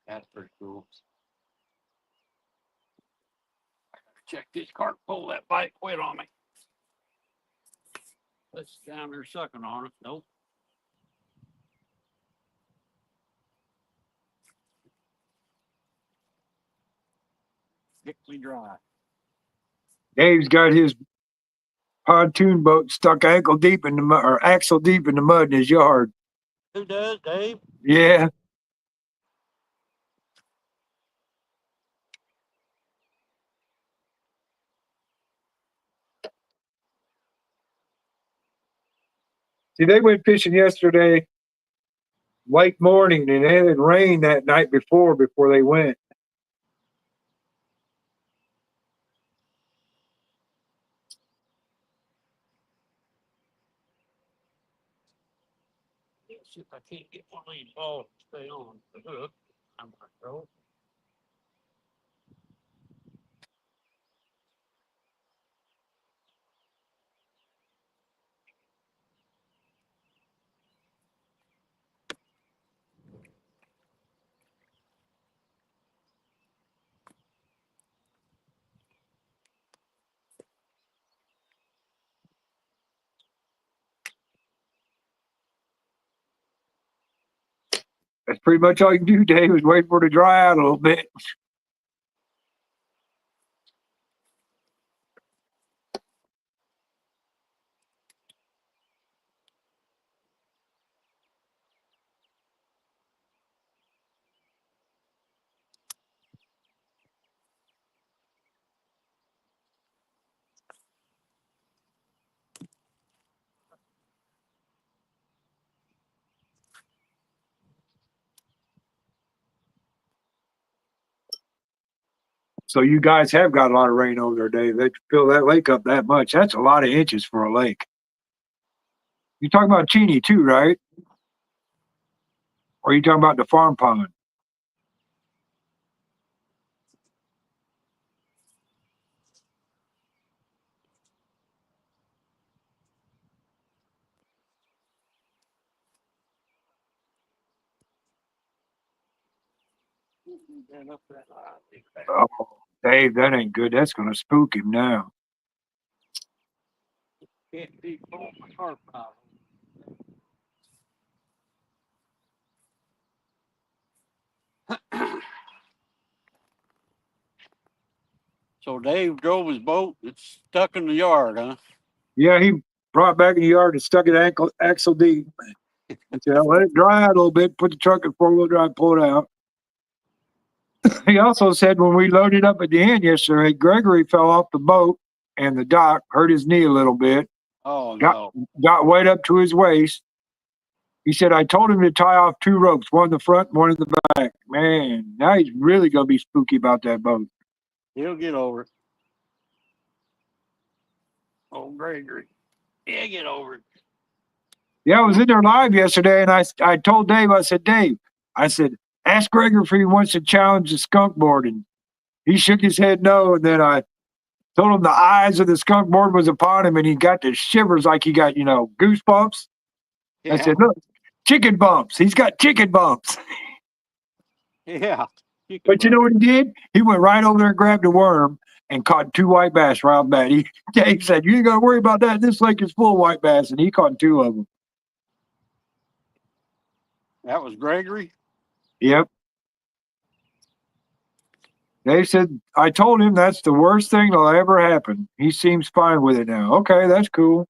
That's pretty cool. I gotta check this cart, pull that bite quit on me. Let's down there sucking on it. Nope. Strictly dry. Dave's got his pontoon boat stuck ankle deep in the mud, or axle deep in the mud in his yard. Who does, Dave? Yeah. See, they went fishing yesterday, late morning, and it had rained that night before they went. Let's see if I can't get one of these balls to stay on the hook. I'm gonna throw it. That's pretty much all you can do, Dave, is wait for it to dry out a little bit. So you guys have got a lot of rain over there, Dave. They fill that lake up that much. That's a lot of inches for a lake. You're talking about Cheney too, right? Or are you talking about the farm pond? Oh, Dave, that ain't good. That's gonna spook him now. Can't be pulling my carp out. So Dave drove his boat. It's stuck in the yard, huh? Yeah, he brought it back in the yard and stuck it axle deep. He said, "I'll let it dry out a little bit, put the truck in four-wheel drive, pull it out." He also said when we loaded up at the end yesterday, Gregory fell off the boat and the dock, hurt his knee a little bit, Oh got no. got weight up to his waist. He said, I told him to tie off two ropes, one in the front, one in the back. Man, now he's really gonna be spooky about that boat. He'll get over it. Oh, Gregory. He'll get over it. Yeah, I was in there live yesterday, and I told Dave, I said, Dave, I said, ask Gregory if he wants to challenge the skunk board. And he shook his head no. And then I told him the eyes of the skunk board was upon him, and he got the shivers like he got, goosebumps. Yeah. I said, look, chicken bumps. He's got chicken bumps. Yeah. But you know what he did? He went right over there and grabbed a worm and caught two white bass right off the bat. Dave said, you ain't got to worry about that. This lake is full of white bass. And he caught two of them. That was Gregory? Yep. Dave said, I told him that's the worst thing that'll ever happen. He seems fine with it now. Okay, that's cool.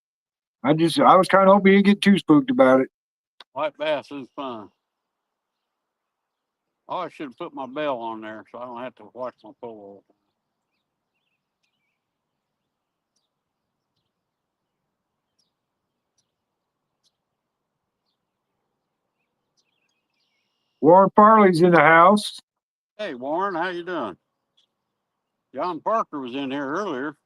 I was kind of hoping he'd get too spooked about it. White bass is fun. Oh, I should have put my bell on there so I don't have to watch my pole. Warren Farley's in the house. Hey, Warren, how you doing? John Parker was in here earlier.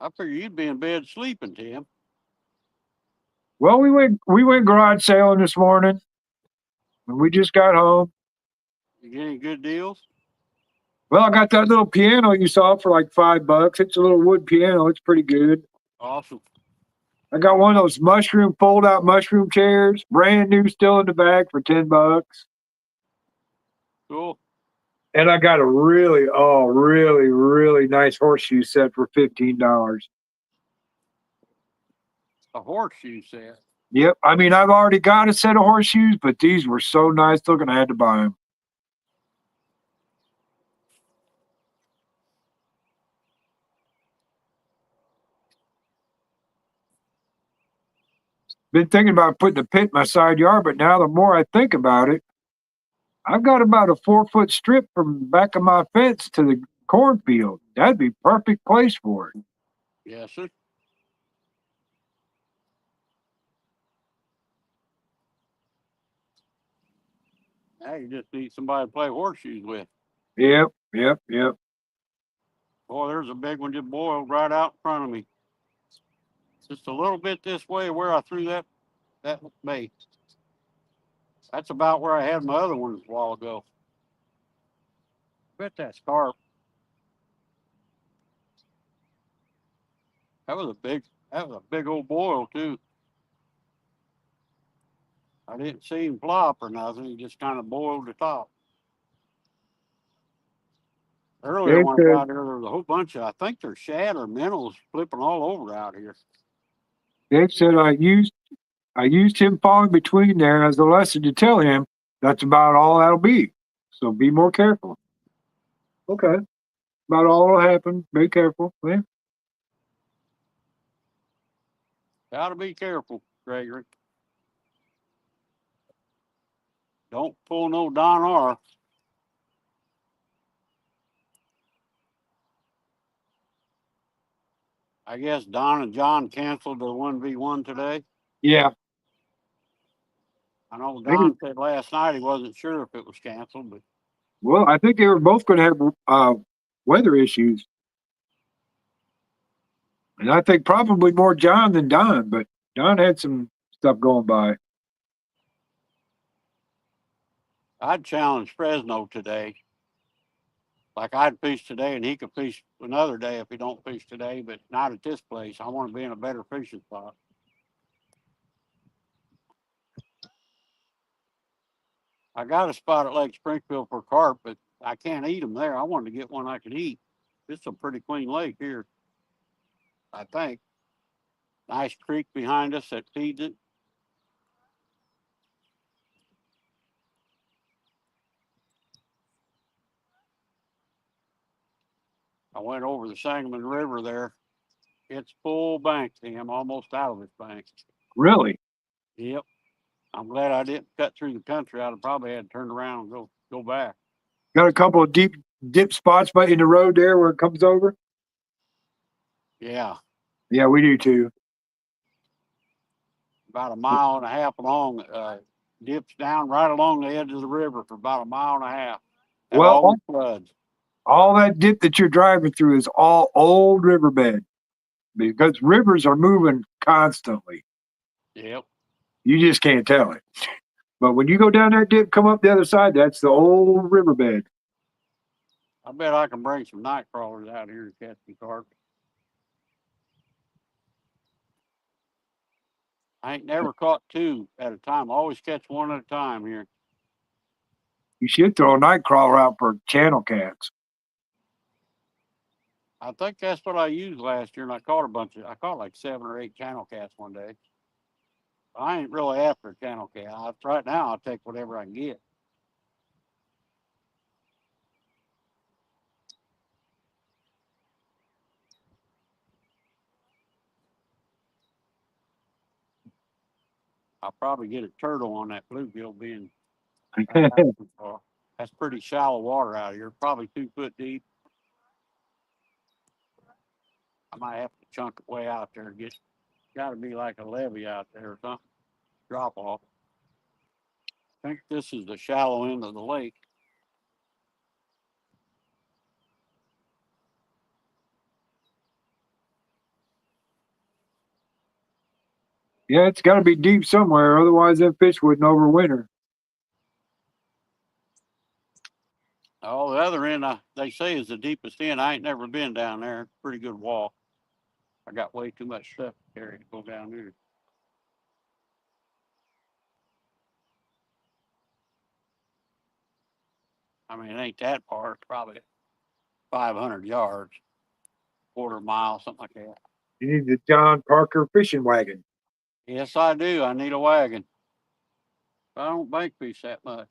I figure you'd be in bed sleeping, Tim. Well, we went garage sailing this morning, and we just got home. You get any good deals? Well, I got that little piano you saw for like $5. It's a little wood piano. It's pretty good. Awesome. I got one of those fold out mushroom chairs, brand new, still in the bag for $10. Cool. And I got a really nice horseshoe set for $15. A horseshoe set. Yep. I mean, I've already got a set of horseshoes, but these were so nice looking, I had to buy them. Been thinking about putting a pit in my side yard, but now the more I think about it, I've got about a 4-foot strip from the back of my fence to the cornfield. That'd be perfect place for it. Yes, sir. Now you just need somebody to play horseshoes with. Yep. Boy, there's a big one just boiled right out in front of me. Just a little bit this way where I threw that bait. That's about where I had my other ones a while ago. Bet that's carp. That was a big old boil too. I didn't see him flop or nothing. He just kind of boiled the top. Earlier Dave when I said, got here, there was a whole bunch of, I think they're shad or minnows flipping all over out here. Dave said I used him falling between there as a lesson to tell him that's about all that'll be. So be more careful. Okay. About all will happen. Be careful. Yeah. Gotta be careful, Gregory. Don't pull no Don R. I guess Don and John canceled the 1v1 today. Yeah. I know They Don said last night he wasn't sure if it was canceled, but Well, I think they were both going to have weather issues. And I think probably more John than Don, but Don had some stuff going by. I'd challenge Fresno today. Like I'd fish today and he could fish another day if he don't fish today, but not at this place. I want to be in a better fishing spot. I got a spot at Lake Springfield for carp, but I can't eat them there. I wanted to get one I could eat. It's a pretty clean lake here, I think. Nice creek behind us that feeds it. I went over the Sangamon River there. It's full bank, Tim, almost out of its bank. Really? Yep. I'm glad I didn't cut through the country. I'd have probably had to turn around and go back. Got a couple of deep dip spots in the road there where it comes over? Yeah. Yeah, we do too. About a mile and a half long, dips down right along the edge of the river for about a mile and a half. And Well, always floods. all that dip that you're driving through is all old riverbed because rivers are moving constantly. Yep. You just can't tell it. But when you go down that dip, come up the other side, that's the old riverbed. I bet I can bring some night crawlers out here to catch some carp. I ain't never caught two at a time. I always catch one at a time here. You should throw a night crawler out for channel cats. I think that's what I used last year, and I caught I caught like 7 or 8 channel cats one day. I ain't really after a channel cat. Right now, I'll take whatever I can get. I'll probably get a turtle on that bluegill being. That's pretty shallow water out here, probably 2 foot deep. I might have to chunk it way out there. Got to be like a levee out there or something. Drop off. I think this is the shallow end of the lake. Yeah, it's got to be deep somewhere. Otherwise, that fish wouldn't overwinter. Oh, the other end, they say is the deepest end. I ain't never been down there. Pretty good walk. I got way too much stuff to carry to go down there. I mean, it ain't that far. It's probably 500 yards, quarter mile, something like that. You need the John Parker fishing wagon. Yes, I do. I need a wagon. I don't bank fish that much.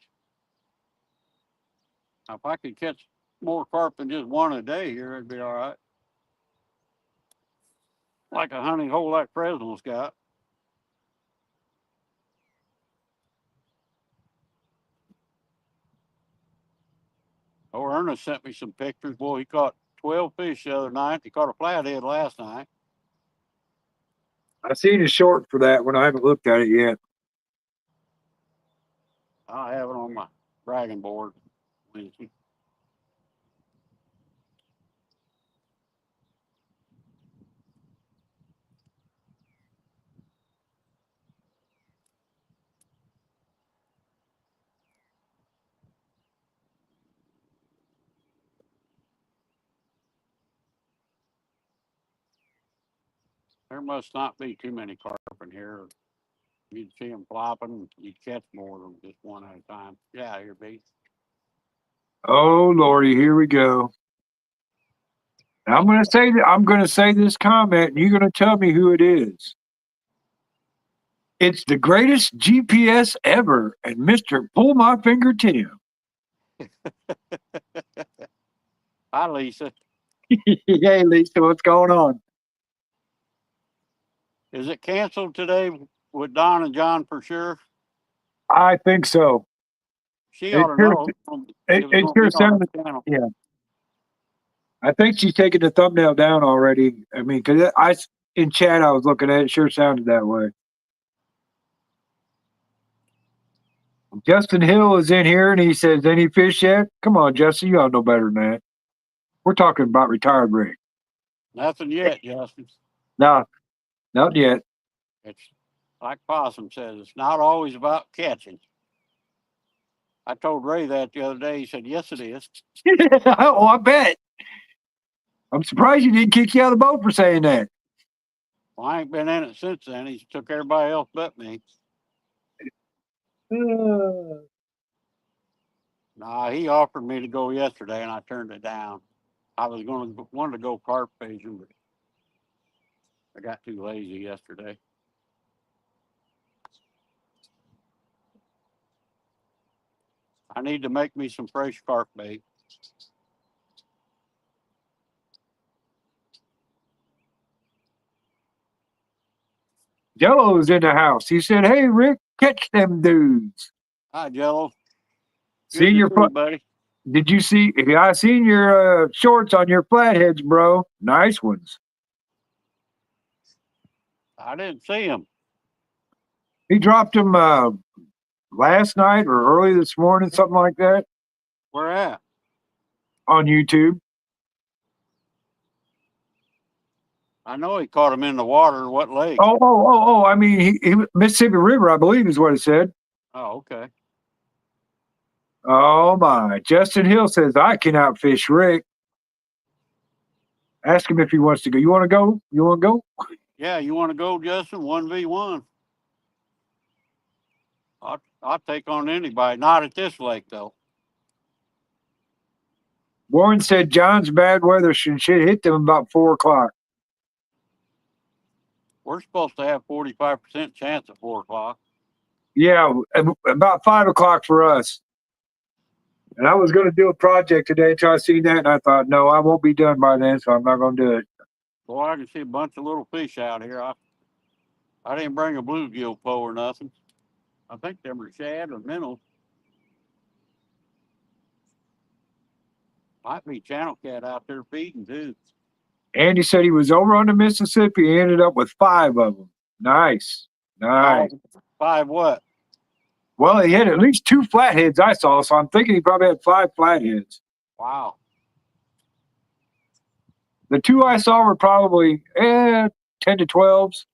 Now, if I could catch more carp than just one a day here, it'd be all right. Like a hunting hole like Fresno's got. Oh, Ernest sent me some pictures. Boy, he caught 12 fish the other night. He caught a flathead last night. I seen a short for that one. I haven't looked at it yet. I have it on my bragging board. Wednesday. There must not be too many carp in here. You'd see them flopping. You'd catch more than just one at a time. Yeah, here, B. Oh Lordy, here we go. Now, I'm gonna say this comment, and you're gonna tell me who it is. It's the greatest GPS ever, and Mr. Pull My Finger Tim. Hi, Lisa. Hey Lisa, what's going on? Is it canceled today with Don and John for sure? I think so. She It ought to sure, know. it, It was it going to sure be on sounded. her channel. Yeah, I think she's taking the thumbnail down already. I mean, because in chat I was looking at it, sure sounded that way. Justin Hill is in here and he says, "Any fish yet?" Come on, Justin, you ought to know better than that. We're talking about retired rig. Nothing yet, Justin. No, not yet. It's like Possum says, it's not always about catching. I told Ray that the other day. He said, yes, it is. Oh, I bet. I'm surprised you didn't kick you out of the boat for saying that. Well, I ain't been in it since then. He's took everybody else but me. Nah, he offered me to go yesterday and I turned it down. I was wanted to go carp fishing, but I got too lazy yesterday. I need to make me some fresh carp bait. Jello's in the house. He said, "Hey, Rick, catch them dudes." Hi, Jello. Good Seen to your see you, buddy. Did you see? Yeah, I seen your shorts on your flatheads, bro. Nice ones. I didn't see him. He dropped them last night or early this morning, something like that, Where at? on YouTube. I know he caught him in the water. What lake? Oh! I mean, he Mississippi River, I believe, is what it said. Oh, okay. Oh my! Justin Hill says I can outfish Rick. Ask him if he wants to go. You want to go? You want to go? Yeah, you want to go, Justin? 1v1. I'll take on anybody. Not at this lake, though. Warren said John's bad weather should hit them about 4 o'clock. We're supposed to have 45% chance at 4 o'clock. Yeah, about 5 o'clock for us. And I was going to do a project today until I seen that, and I thought, no, I won't be done by then, so I'm not going to do it. Boy, I can see a bunch of little fish out here. I didn't bring a bluegill pole or nothing. I think them are shad or minnows. Might be channel cat out there feeding too. Andy said he was over on the Mississippi. He ended up with 5 of them. Nice. Five what? Well, he had at least 2 flatheads I saw, so I'm thinking he probably had 5 flatheads. Wow. The 2 I saw were probably 10 to 12s.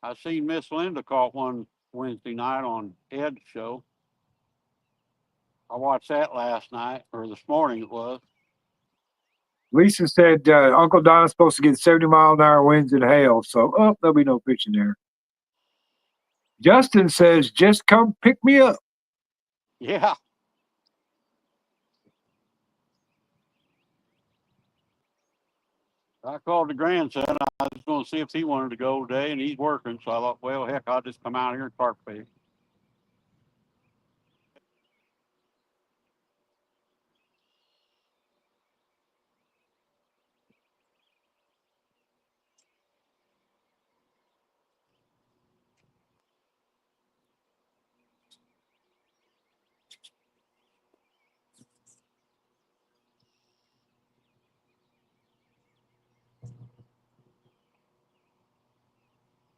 I seen Miss Linda caught one Wednesday night on Ed's show. I watched that last night, or this morning it was. Lisa said Uncle Don's supposed to get 70-mile-an-hour winds and hail, so there'll be no fishing there. Justin says, just come pick me up. Yeah. I called the grandson. I was going to see if he wanted to go today, and he's working. So I thought, well, heck, I'll just come out here and carp fish.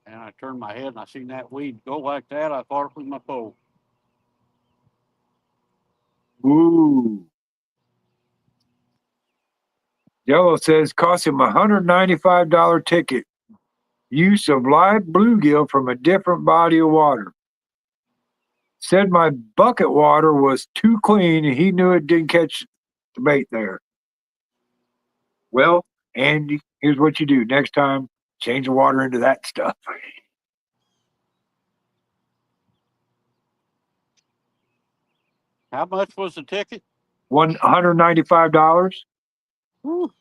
And I turned my head and I seen that weed go like that. I thought it was my pole. Ooh. Yellow says cost him $195 ticket. Use of live bluegill from a different body of water. Said my bucket water was too clean and he knew it didn't catch the bait there. Well, Andy, here's what you do. Next time, change the water into that stuff. How much was the ticket? $195. Whew.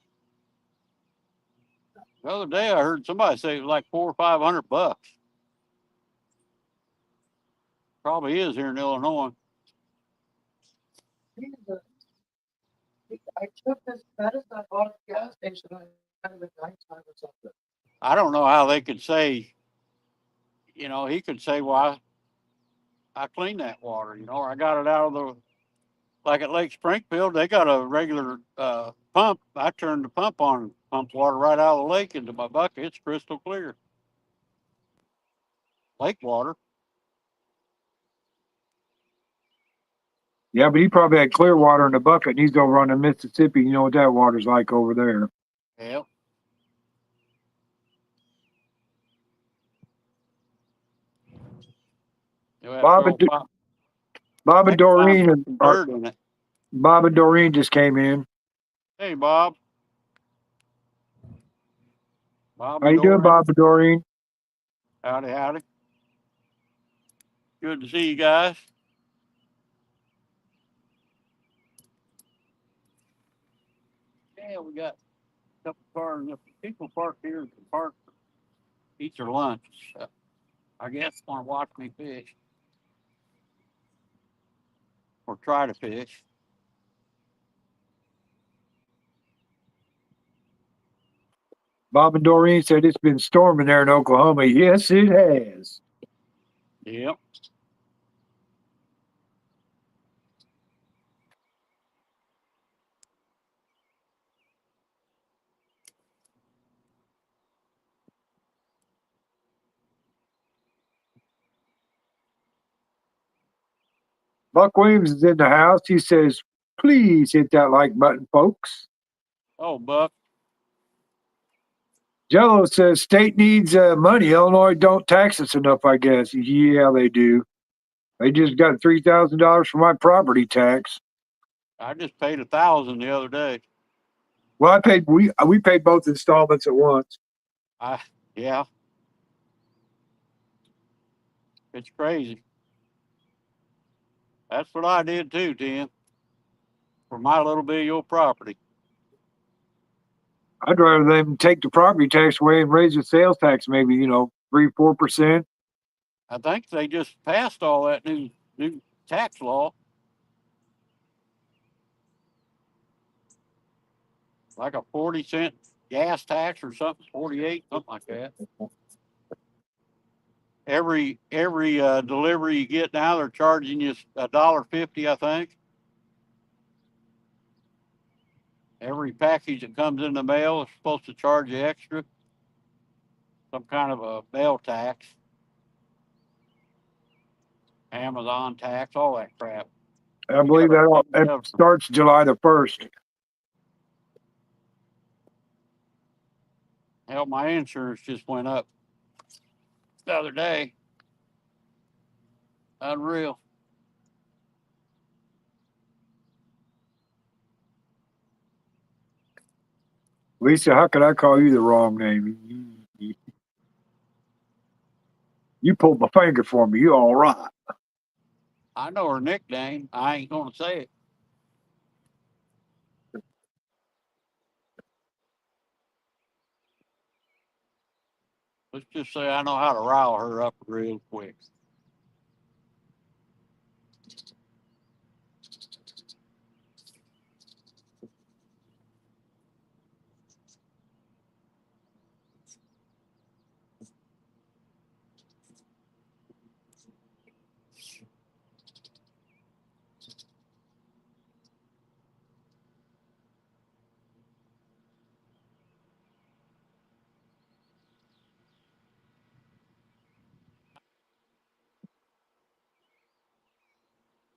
The other day I heard somebody say it was like $400 or $500. Probably is here in Illinois. I took this medicine I bought at the gas station at nighttime or something. I don't know how they could say, you know, he could say, well, I cleaned that water, you know, or I got it out of the, like at Lake Springfield, they got a regular pump. I turned the pump on and pumped water right out of the lake into my bucket. It's crystal clear. Lake water. Yeah, but he probably had clear water in the bucket and he's over on the Mississippi. You know what that water's like over there. Yep. Bob and Doreen Bob and Doreen just came in. Hey, Bob. Bob. How you doing, Bob and Doreen? Howdy, howdy. Good to see you guys. Yeah, we got a couple cars. People park here and park, eat their lunch. I guess want to watch me fish or try to fish. Bob and Doreen said it's been storming there in Oklahoma. Yes, it has. Yep. Buck Williams is in the house. He says, please hit that like button, folks. Oh, Buck. Jello says state needs money. Illinois don't tax us enough, I guess. Yeah, they do. They just got $3,000 for my property tax. I just paid $1,000 the other day. Well, we paid both installments at once. Yeah. It's crazy. That's what I did too, Tim. For my little bit of your property. I'd rather them take the property tax away and raise the sales tax, maybe 3-4%. I think they just passed all that new tax law. Like a 40-cent gas tax or something, 48, something like that. Every delivery you get now, they're charging you $1.50, I think. Every package that comes in the mail is supposed to charge you extra. Some kind of a mail tax. Amazon tax, all that crap. I believe that starts July the 1st. Hell, my insurance just went up the other day. Unreal. Lisa, how could I call you the wrong name? You pulled my finger for me. You all right? I know her nickname. I ain't gonna say it. Let's just say I know how to rile her up real quick.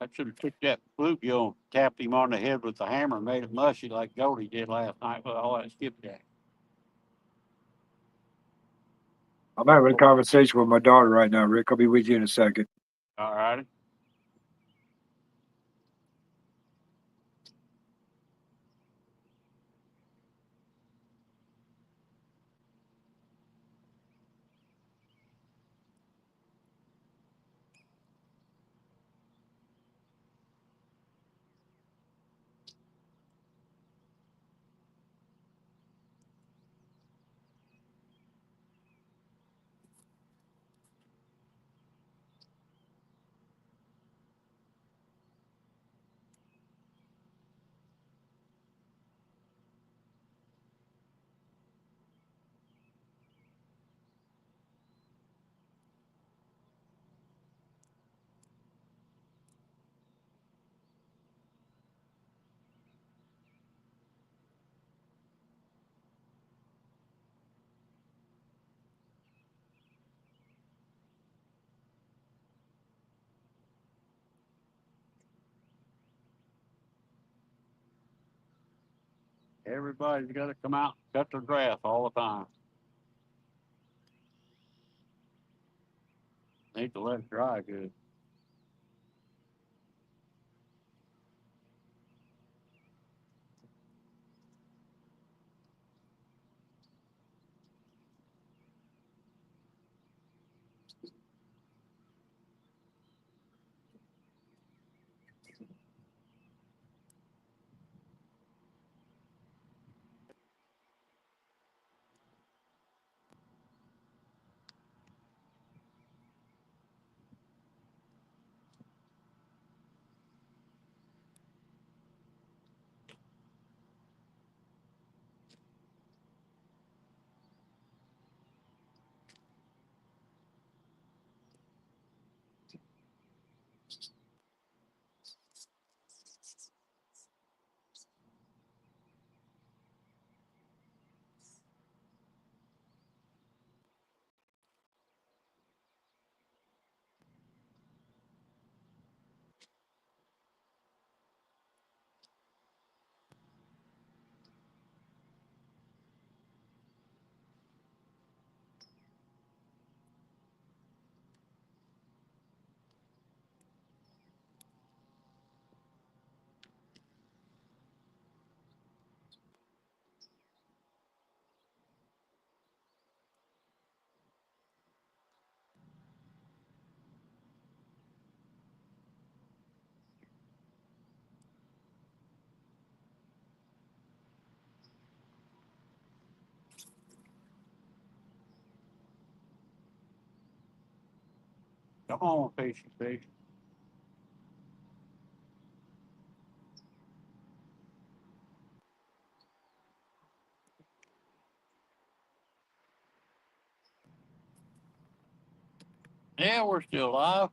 I should have took that bluegill and tapped him on the head with the hammer and made it mushy like Goldie did last night with all that skipjack. I'm having a conversation with my daughter right now, Rick. I'll be with you in a second. All righty. Everybody's got to come out and cut their grass all the time. Need to let it dry good. Come on, patient, patient. Yeah, we're still alive.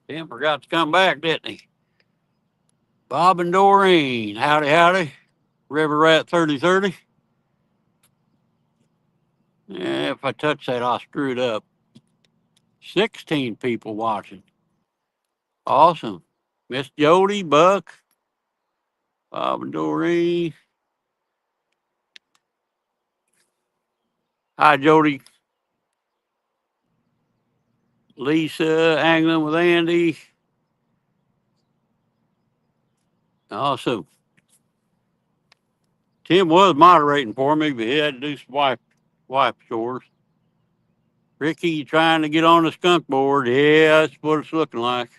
Tim forgot to come back, didn't he? Bob and Doreen, howdy, howdy. River Rat 3030. Yeah, if I touch that, I'll screw it up. 16 people watching. Awesome. Miss Jody, Buck, Bob and Doreen. Hi, Jody. Lisa, angling with Andy. Awesome. Tim was moderating for me, but he had to do some wife chores. Ricky, you trying to get on the skunk board? Yeah, that's what it's looking like.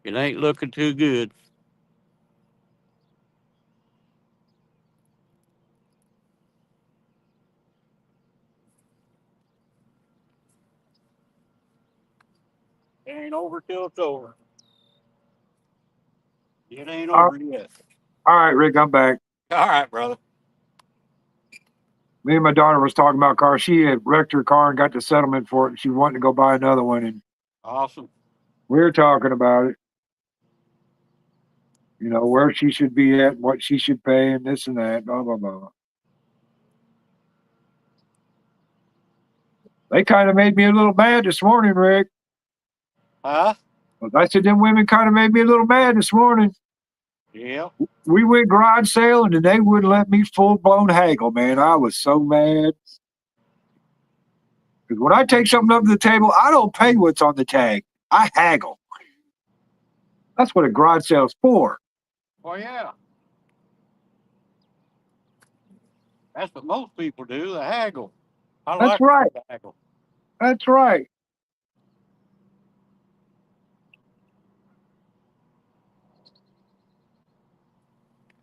It ain't looking too good. It ain't over till it's over. It ain't over yet. All right, Rick, I'm back. All right, brother. Me and my daughter was talking about cars. She had wrecked her car and got the settlement for it, and she wanted to go buy another one. And Awesome. we were talking about it. You know, where she should be at, what she should pay, and this and that, blah, blah, blah. They kind of made me a little mad this morning, Rick. Huh? I said, them women kind of made me a little mad this morning. Yeah. We went garage sailing, and they wouldn't let me full-blown haggle, man. I was so mad. Because when I take something up to the table, I don't pay what's on the tag. I haggle. That's what a garage sale's for. Well, yeah. That's what most people do. They haggle. I That's like right. to haggle. That's right.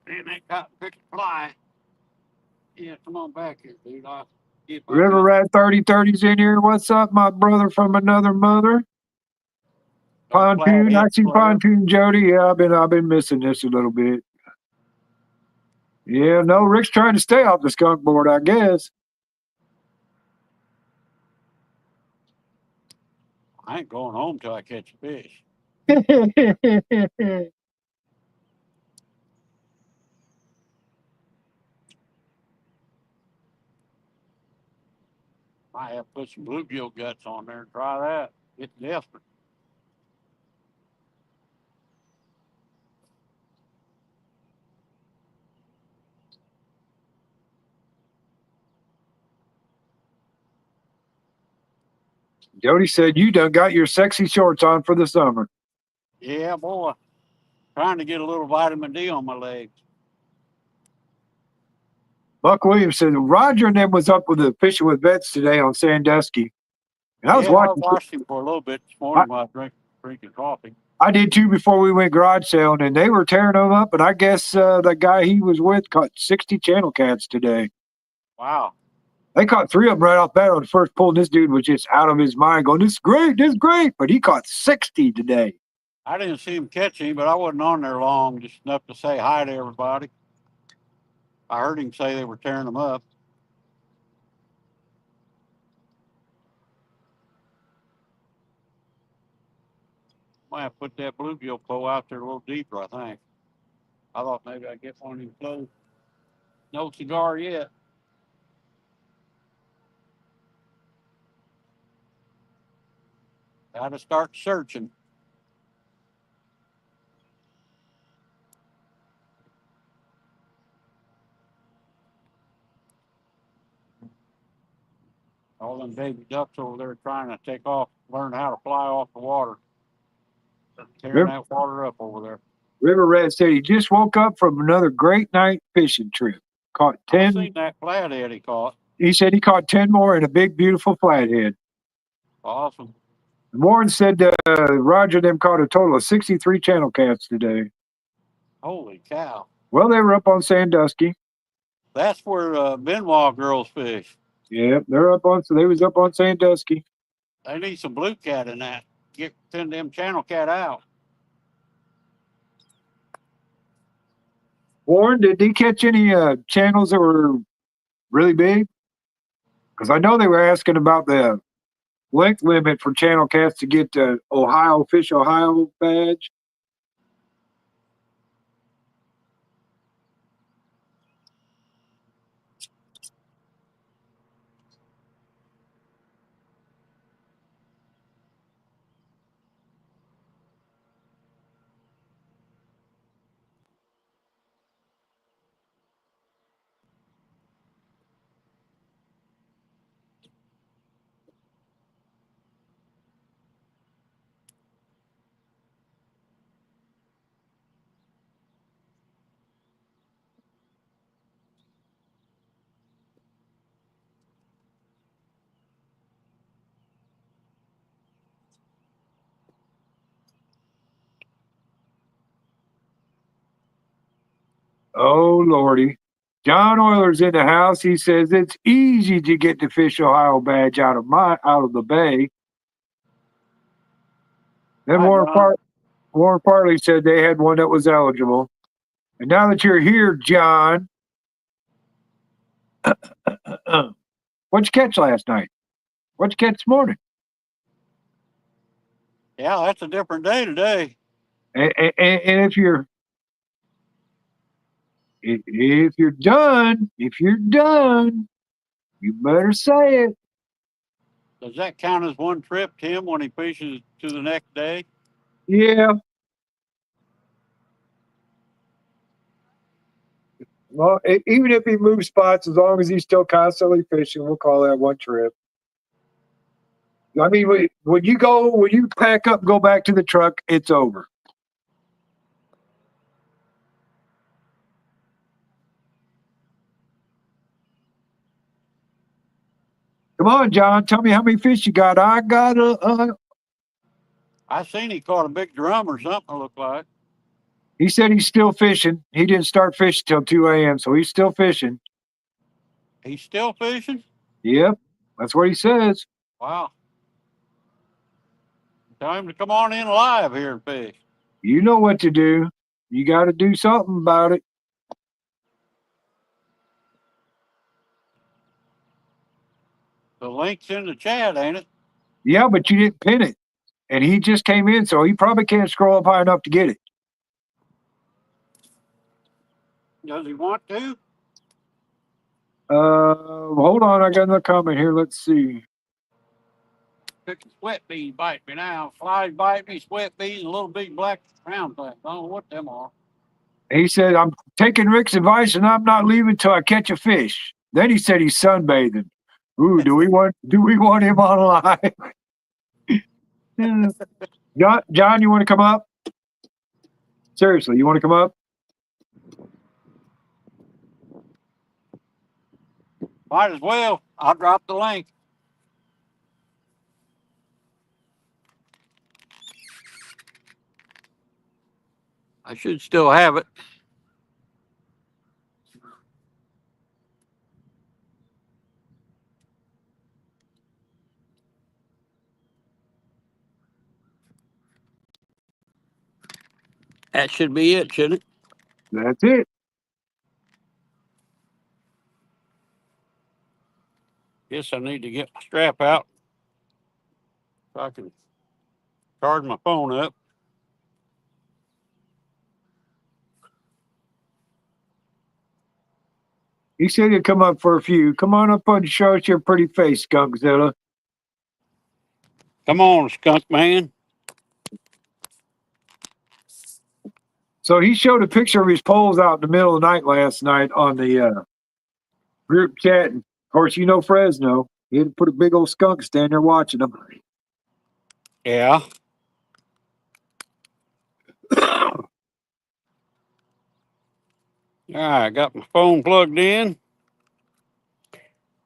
Man, that cotton picked a fly. Yeah, come on back here, dude. I'll get my River Rat 3030's in here. What's up, my brother from another mother? Pontoon. I see Pontoon Jody. Yeah, I've been missing this a little bit. Yeah, no, Rick's trying to stay off the skunk board, I guess. I ain't going home till I catch a fish. I have to put some bluegill guts on there and try that. It's desperate. Jody said you done got your sexy shorts on for the summer. Yeah, boy. Trying to get a little vitamin D on my legs. Buck Williams said Roger and them was up with the fishing with vets today on Sandusky. And I was watching. I watched him for a little bit this morning while I was drinking coffee. I did too before we went garage sailing, and they were tearing them up. And I guess the guy he was with caught 60 channel cats today. Wow. They caught 3 of them right off the bat on the first pull. And this dude was just out of his mind going, this is great, this is great. But he caught 60 today. I didn't see him catch any, but I wasn't on there long, just enough to say hi to everybody. I heard him say they were tearing them up. Might have to put that bluegill pole out there a little deeper, I think. I thought maybe I'd get one of them close. No cigar yet. Gotta start searching. All them baby ducks over there trying to take off, learn how to fly off the water. Tearing that water up over there. River Rat said he just woke up from another great night fishing trip. Caught 10. I've seen that flathead he caught. He said he caught 10 more in a big, beautiful flathead. Awesome. Warren said Roger and them caught a total of 63 channel cats today. Holy cow. Well, they were up on Sandusky. That's where Benoit girls fish. Yeah, they was up on Sandusky. They need some blue cat in that. Send them channel cat out. Warren, did he catch any channels that were really big? Because I know they were asking about length limit for channel cats to get the Fish Ohio badge. Oh Lordy. John Euler's in the house. He says it's easy to get the Fish Ohio badge out of the bay. Then Warren Farley said they had one that was eligible. And now that you're here, John, what'd you catch last night? What'd you catch this morning? Yeah, that's a different day today. And if you're done, you better say it. Does that count as one trip, Tim, when he fishes to the next day? Yeah. Well, even if he moves spots, as long as he's still constantly fishing, we'll call that one trip. I mean, when you pack up, go back to the truck, it's over. Come on, John. Tell me how many fish you got. I got I seen he caught a big drum or something, it looked like. He said he's still fishing. He didn't start fishing till 2 a.m., so he's still fishing. He's still fishing? Yep, that's what he says. Wow. Tell him to come on in live here and fish. You know what to do. You got to do something about it. The link's in the chat, ain't it? Yeah, but you didn't pin it. And he just came in, so he probably can't scroll up high enough to get it. Does he want to? Hold on. I got another comment here. Let's see. Sweat bees bite me now. Flies bite me, sweat bees, and little big black round things. I don't know what them are. He said, I'm taking Rick's advice and I'm not leaving till I catch a fish. Then he said he's sunbathing. Ooh, do we want him on live? John, you want to come up? Seriously, you want to come up? Might as well. I'll drop the link. I should still have it. That should be it, shouldn't it? That's it. Guess I need to get my strap out so I can charge my phone up. He said he'd come up for a few. Come on up and show us your pretty face, Skunkzilla. Come on, skunk man. So he showed a picture of his poles out in the middle of the night last night on the group chat. And of course, you know Fresno. He had to put a big old skunk stand there watching them. Yeah. All right, I got my phone plugged in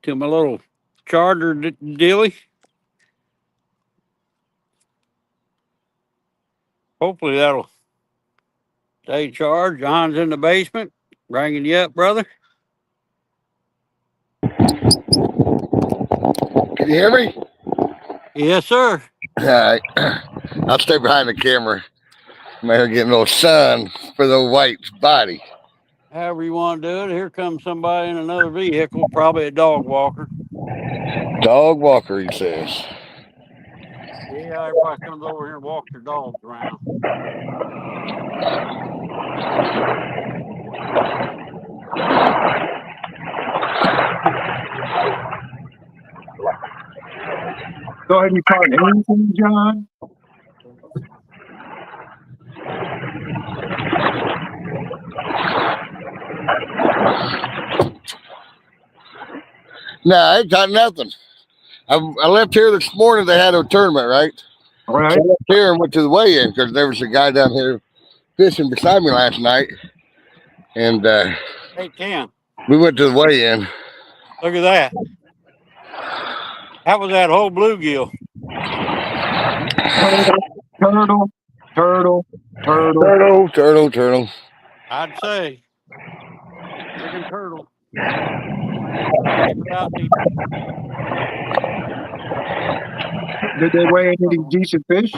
to my little charger dilly. Hopefully that'll stay charged. John's in the basement, bringing you up, brother. Can you hear me? Yes, sir. All right. I'll stay behind the camera. Maybe get a little sun for the white's body. However you want to do it. Here comes somebody in another vehicle, probably a dog walker. Dog walker, he says. how everybody comes over here and walks their dogs around. So have you caught anything, John? No, I ain't got nothing. I left here this morning. They had a tournament, right? All right. So I left here and went to the weigh-in because there was a guy down here fishing beside me last night. And Hey, Ken, we went to the weigh-in. look at that. That was that whole bluegill. Turtle, turtle, turtle. Turtle, turtle, turtle. I'd say. Friggin' turtle. Without deep. Did they weigh any decent fish?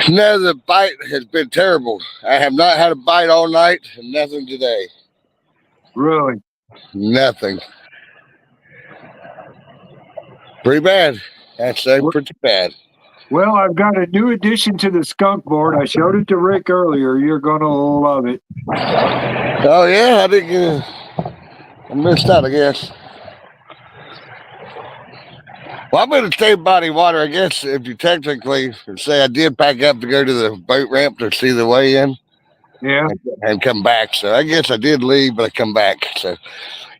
No, the bite has been terrible. I have not had a bite all night and nothing today. Really? Nothing. Pretty bad. I'd say pretty bad. Well, I've got a new addition to the skunk board. I showed it to Rick earlier. You're gonna love it. Oh yeah, I didn't. I missed out, I guess. Well, I'm in a state body of water. I guess if you technically say I did pack up to go to the boat ramp to see the weigh-in Yeah. and come back, so I guess I did leave, but I come back. So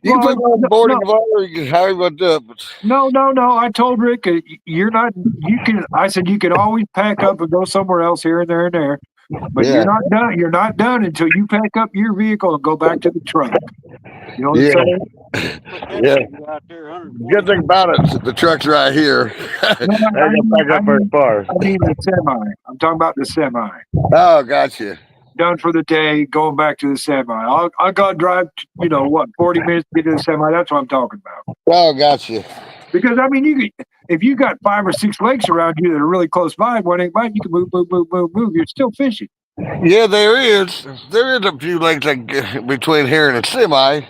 you Well, can put me on board in the water. You can however you want to do it. But No. I told Rick you're not. You can. I said you can always pack up and go somewhere else here and there and there. But Yeah. you're not done. You're not done until you pack up your vehicle and go back to the truck. You know what Yeah. I'm saying? Yeah. Out there, 120. Good thing about it, the truck's right here. I No, ain't gonna back up very far. I mean the semi. I'm talking about the semi. Oh, gotcha. Done for the day, going back to the semi. I got to drive, 40 minutes to get to the semi. That's what I'm talking about. Oh, gotcha. Because I mean, if you got 5 or 6 lakes around you that are really close by, one ain't by, you can move. You're still fishing. Yeah, there is. There is a few lakes like between here and a semi.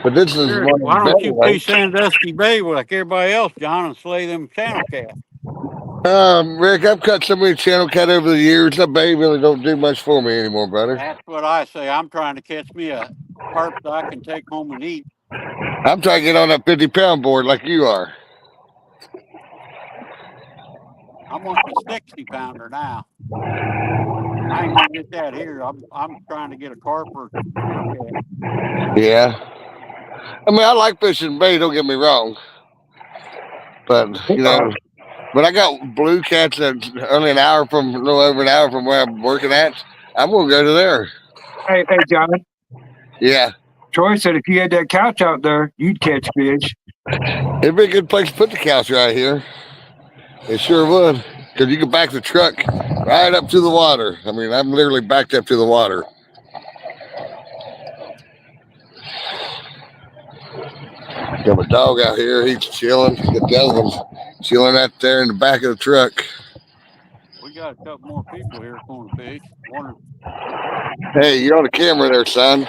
But this is Sure, one why of the don't you better fish Sandusky Bay like everybody else, John, and slay them channel cats? Rick, I've cut so many channel cat over the years. That bay really don't do much for me anymore, brother. That's what I say. I'm trying to catch me a carp that I can take home and eat. I'm trying to get on that 50-pound board like you are. I'm on the 60-pounder now. I ain't gonna get that here. I'm trying to get a carp or channel cat. Yeah. I mean, I like fishing bay, don't get me wrong. But, but I got blue cats that's only a little over an hour from where I'm working at. I'm going to go to there. Hey, John. Yeah. Troy said if you had that couch out there, you'd catch fish. It'd be a good place to put the couch right here. It sure would. Because you can back the truck right up to the water. I mean, I'm literally backed up to the water. Got my dog out here. He's chilling. Got the other one's chilling out there in the back of the truck. We got a couple more people here going to fish. Hey, you're on the camera there, son.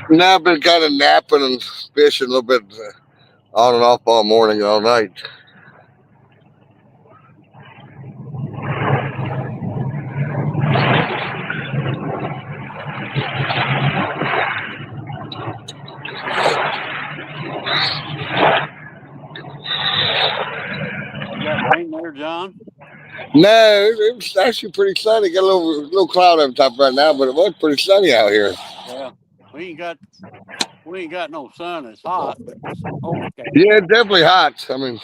Now I've been kind of napping and fishing a little bit on and off all morning, all night. You got rain there, John? No, it was actually pretty sunny. Got a little cloud over top right now, but it was pretty sunny out here. Yeah. We ain't got no sun. It's hot, but it's okay. Yeah, it's definitely hot. I mean,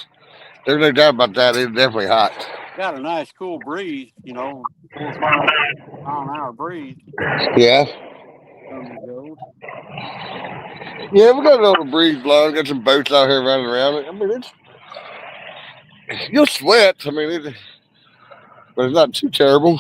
there's no doubt about that. It's definitely hot. Got a nice cool breeze, 4 or 5 mile an hour breeze. Yeah. Come and go. Yeah, we got a little breeze blowing. Got some boats out here running around. I mean, you'll sweat. I mean, but it's not too terrible.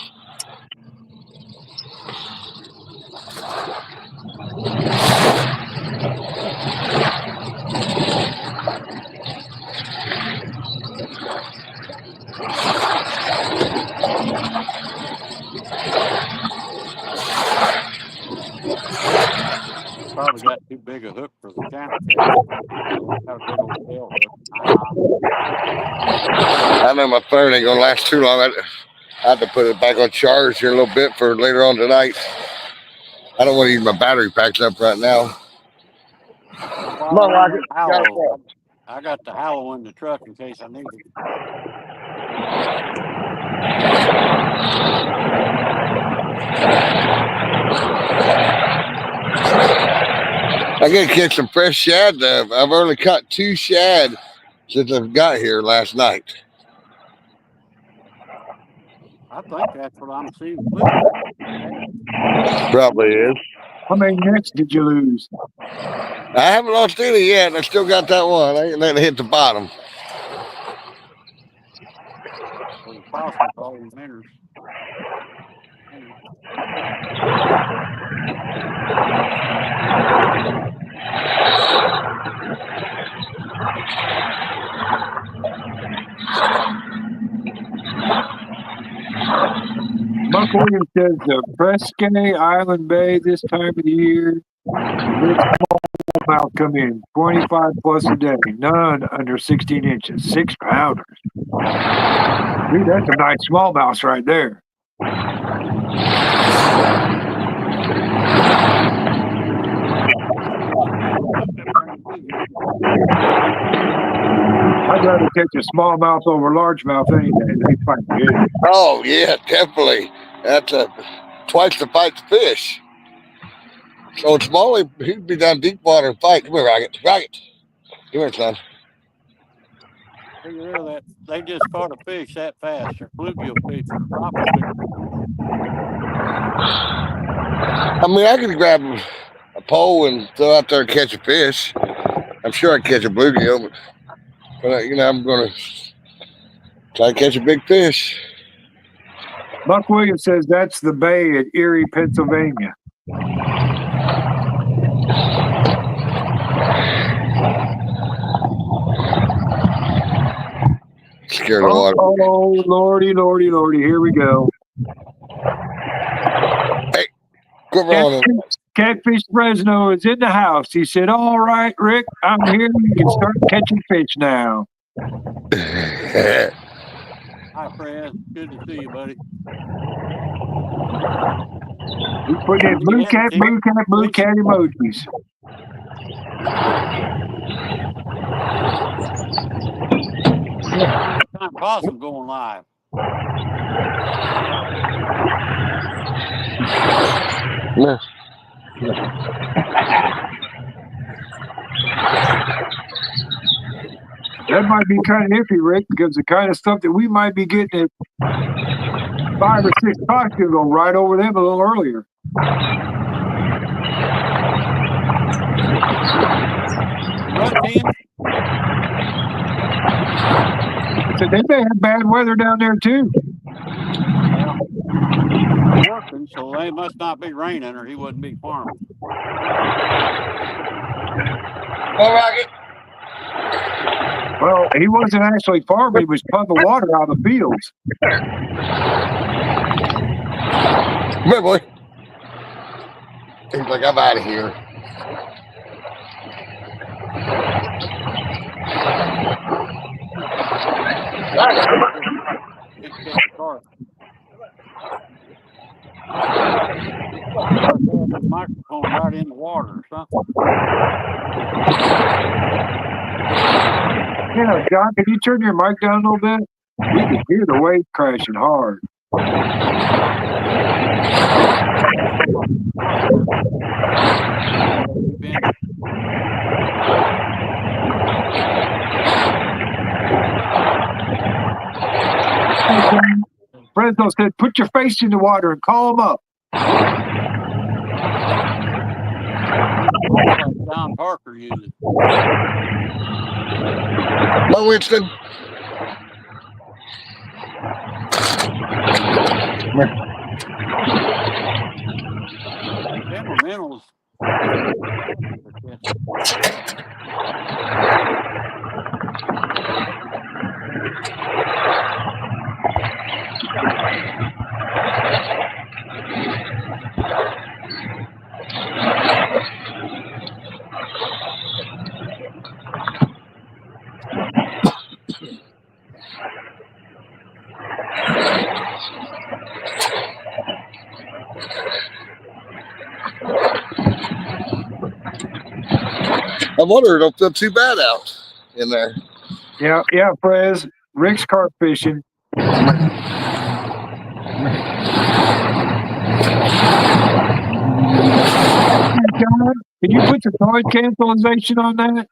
Probably got too big a hook for the counterfeit. Got a big old tail hook. I know my phone ain't gonna last too long. I have to put it back on charge here a little bit for later on tonight. I don't want to use my battery packs up right now. Come on, Rocket. I got the Hallow in the truck in case I need it. I gotta catch some fresh shad. I've only caught 2 shad since I've got here last night. I think that's what I'm seeing. Probably is. How many nets did you lose? I haven't lost any yet. I still got that one. I ain't letting it hit the bottom. Buck Williams says Presque Island Bay this time of the year. Big smallmouth come in 25 plus a day. None under 16 inches. 6 pounders. Dude, that's a nice smallmouth right there. I'd rather catch a smallmouth over largemouth any day. They fight good. Oh yeah, definitely. That's twice the fight the fish. So Smalley, he'd be down deep water and fight. Come here, Rocket. Rocket. Come here, son. Figure out that they just caught a fish that fast. They're bluegill fish. I mean, I could grab a pole and throw out there and catch a fish. I'm sure I'd catch a bluegill, but you know, I'm gonna try to catch a big fish. Buck Williams says that's the bay at Erie, Pennsylvania. Scared of water. Oh, lordy, lordy, lordy. Here we go. Hey, quit rolling. Catfish Fresno is in the house. He said, all right, Rick, I'm here. You can start catching fish now. Hi, Fred. Good to see you, buddy. He's putting in blue cat emojis. Time possum going live. Yeah. That might be kind of iffy, Rick, because the kind of stuff that we might be getting at 5 or 6 o'clock could go right over them a little earlier. What, Tim? So they may have bad weather down there too. Yeah. Working, so they must not be raining, or he wouldn't be farming. Go, Rocket. Well, he wasn't actually farming; he was pumping water out of the fields. Come here, boy. He's like, I'm out of here. Microphone right in the water or something. You know, John, can you turn your mic down a little bit? We can hear the waves crashing hard. Fresno said, put your face in the water and call them up. Don Parker uses. Hello, Winston. General Minerals I wonder it don't feel too bad out in there. Yeah, Prez. Rick's carp fishing. John, can you put the noise cancellation on that?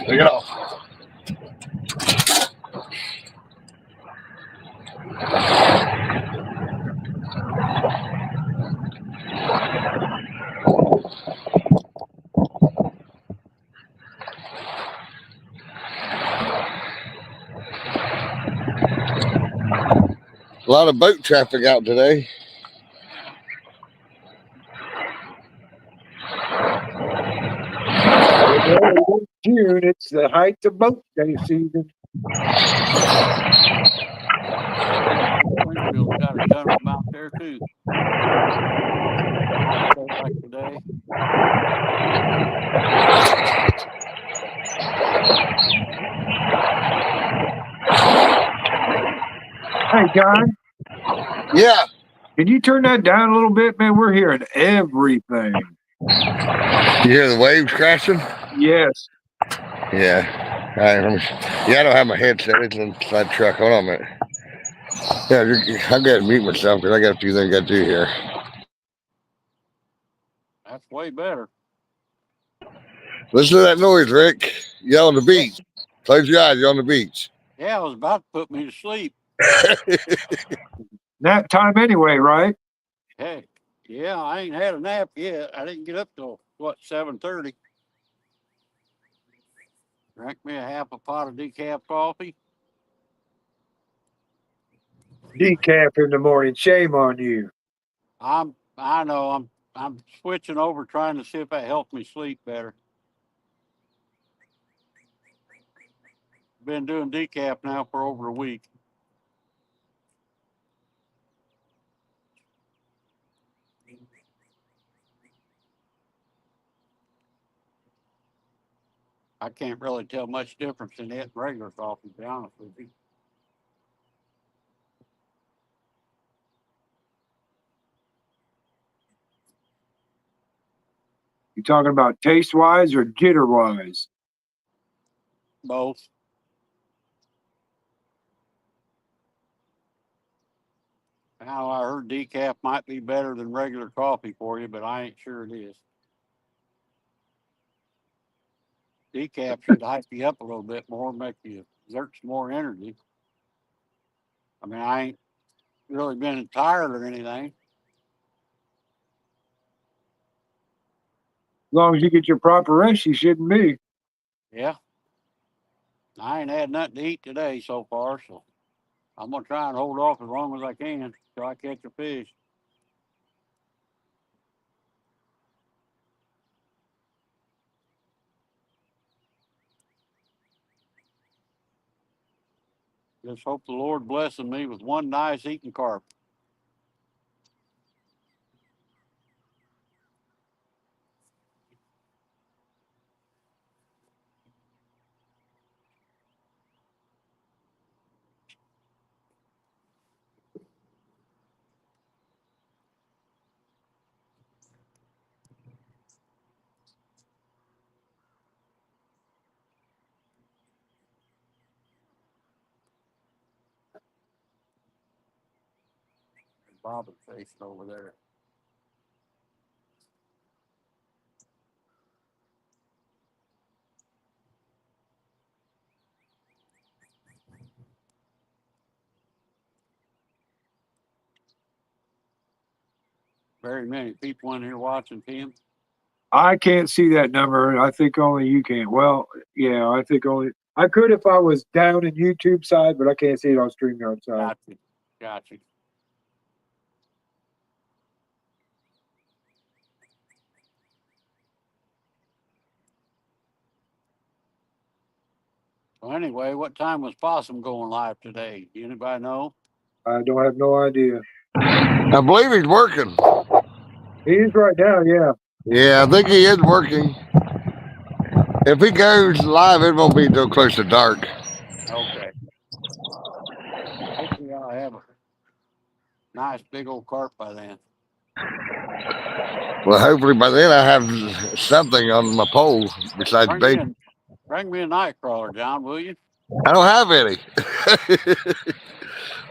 Take it off. A lot of boat traffic out today. June, it's the height of boat day season. Springfield's got a ton of them out there too. Like today. Hey, John, Yeah. can you turn that down a little bit, man? We're hearing everything. You hear the waves crashing? Yes. Yeah. All right, I don't have my headset. It's inside the truck. Hold on a minute. Yeah, I got to mute myself because I got a few things I got to do here. That's way better. Listen to that noise, Rick. You're on the beach. Close your eyes. You're on the beach. Yeah, it was about to put me to sleep. Nap time anyway, right? Heck, yeah, I ain't had a nap yet. I didn't get up till what, 7:30. Drank me a half a pot of decaf coffee. Decaf in the morning. Shame on you. I know I'm switching over, trying to see if that helps me sleep better. Been doing decaf now for over a week. I can't really tell much difference in it and regular coffee, to be honest with you. You talking about taste wise or jitter wise? Both. Now I heard decaf might be better than regular coffee for you, but I ain't sure it is. Decaf should hype you up a little bit more, make you exert some more energy. I mean, I ain't really been tired or anything. As long as you get your proper rest, you shouldn't be. Yeah. I ain't had nothing to eat today so far, so I'm gonna try and hold off as long as I can till I catch a fish. Just hope the Lord blesses me with one nice eating carp. Bobbin fishing over there. Very many people in here watching, Tim. I can't see that number. I think only you can. Well, yeah, I think only I could if I was down in YouTube side, but I can't see it on StreamYard side. Gotcha. Well, anyway, what time was Possum going live today? Anybody know? I don't have no idea. I believe he's working. He is right now, yeah. Yeah, I think he is working. If he goes live, it won't be till close to dark. Okay. Hopefully I'll have a nice big old carp by then. Well, hopefully by then I have something on my pole besides bait. Bring me a night crawler, John, will you? I don't have any.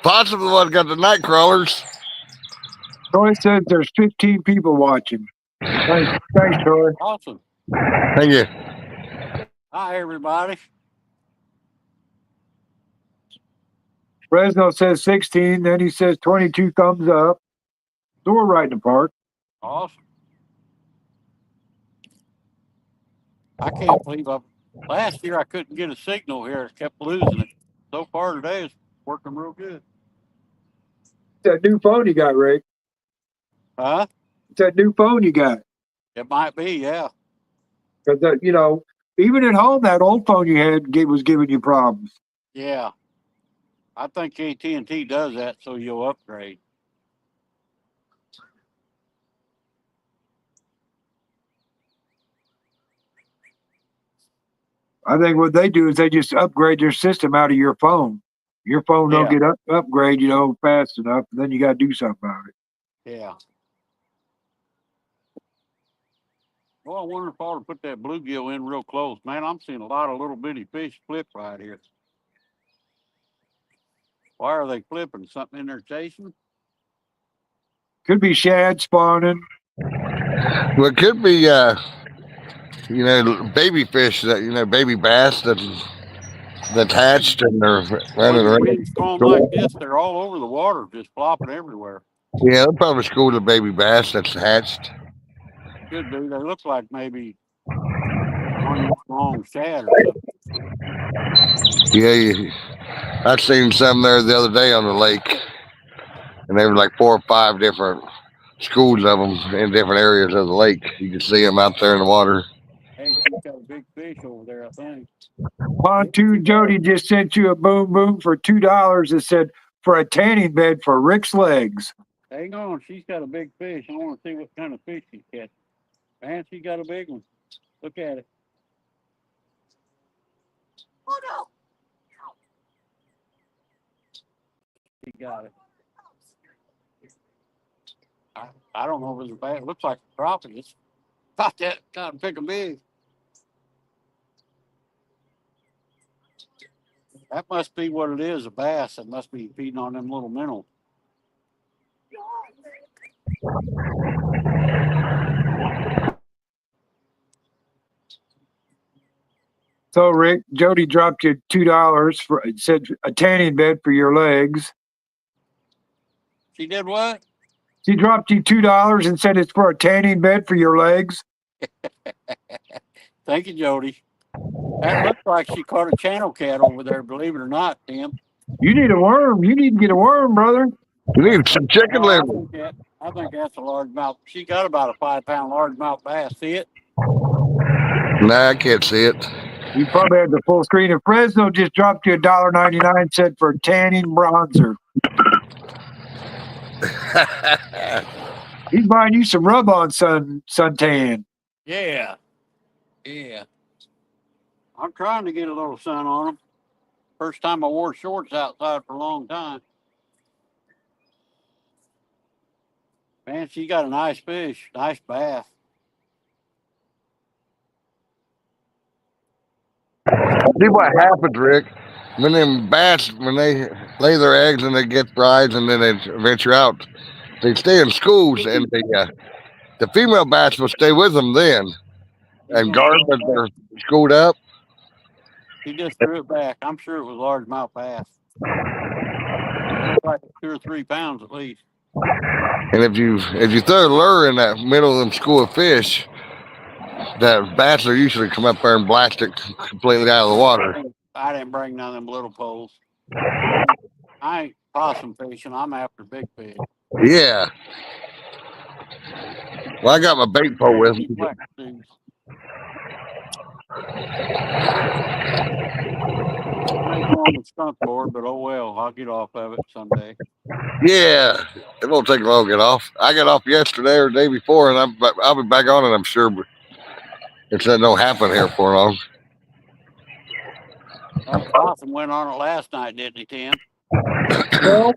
Possum the one got the night crawlers. Troy says there's 15 people watching. Thanks, Troy. Awesome. Thank you. Hi, everybody. Fresno says 16, then he says 22 thumbs up. So we're right in the park. Awesome. I can't believe last year I couldn't get a signal here. I kept losing it. So far today it's working real good. That new phone you got, Rick. Huh? It's that new phone you got. It might be, yeah. Because, even at home, that old phone you had was giving you problems. Yeah. I think AT&T does that so you'll upgrade. I think what they do is they just upgrade their system out of your phone. Your phone don't get upgrade, fast enough, and then you got to do something about it. Yeah. Well, I wonder if I ought to put that bluegill in real close. Man, I'm seeing a lot of little bitty fish flip right here. Why are they flipping? Something in there chasing? Could be shad spawning. Well, it could be, baby fish that, baby bass that's hatched and they're running around. When storm like this, they're all over the water, just flopping everywhere. Yeah, they'll probably school the baby bass that's hatched. Could be. They look like maybe long shad or something. Yeah, I seen some there the other day on the lake, and there were like 4 or 5 different schools of them in different areas of the lake. You can see them out there in the water. Hey, she's got a big fish over there, I think. Pontoon Jody just sent you a boom boom for $2. It said for a tanning bed for Rick's legs. Hang on, she's got a big fish. I want to see what kind of fish she's catching. Man, she got a big one. Look at it. Oh no! She got it. I don't know if it's a bad. It looks like a crappie. It's about that kind of big and big. That must be what it is, a bass. That must be feeding on them little minnows. So Rick, Jody dropped you $2 for it said a tanning bed for your legs. She did what? She dropped you $2 and said it's for a tanning bed for your legs. Thank you, Jody. That looks like she caught a channel cat over there, believe it or not, Tim. You need a worm. You need to get a worm, brother. You need some chicken liver. I think that's a largemouth. She got about a 5-pound largemouth bass. See it? Nah, I can't see it. You probably had the full screen. And Fresno just dropped you $1.99 said for tanning bronzer. He's buying you some rub-on suntan. Yeah. Yeah. I'm trying to get a little sun on them. First time I wore shorts outside for a long time. Man, she got a nice fish, nice bass. See what happens, Rick, when them bats, when they lay their eggs and they get brides and then they venture out, they stay in schools, and the female bass will stay with them then He's and gonna guard throw it when back. they're schooled up. He just threw it back. I'm sure it was largemouth bass. Looked like 2 or 3 pounds at least. And if you throw a lure in that middle of them school of fish, that bass will usually come up there and blast it completely out of the water. I didn't bring none of them little poles. I ain't possum fishing. I'm after big fish. Yeah. Well, I got my bait pole with me. Black dudes. May go on the skunk board, but oh well, I'll get off of it someday. Yeah, it won't take long to get off. I got off yesterday or the day before, and I'll be back on it, I'm sure. But it don't happen here for long. Possum went on it last night, didn't he, Tim? Well,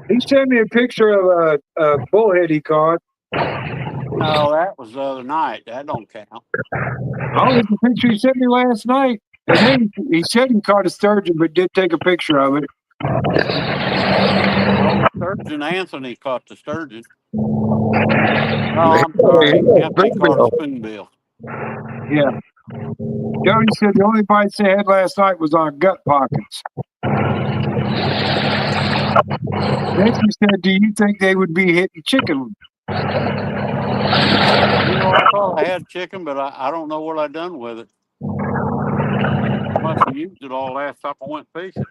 he sent me a picture of a bullhead he caught. No, that was the other night. That don't count. Oh, it's the picture he sent me last night. And then he said he caught a sturgeon, but did take a picture of it. Oh, Sturgeon Anthony caught the sturgeon. No, I'm sorry. Anthony caught a spoonbill. Yeah. Jody said the only bites they had last night was on gut pockets. Then she said, do you think they would be hitting chicken? You know, I thought I had chicken, but I don't know what I done with it. I must have used it all last time I went fishing.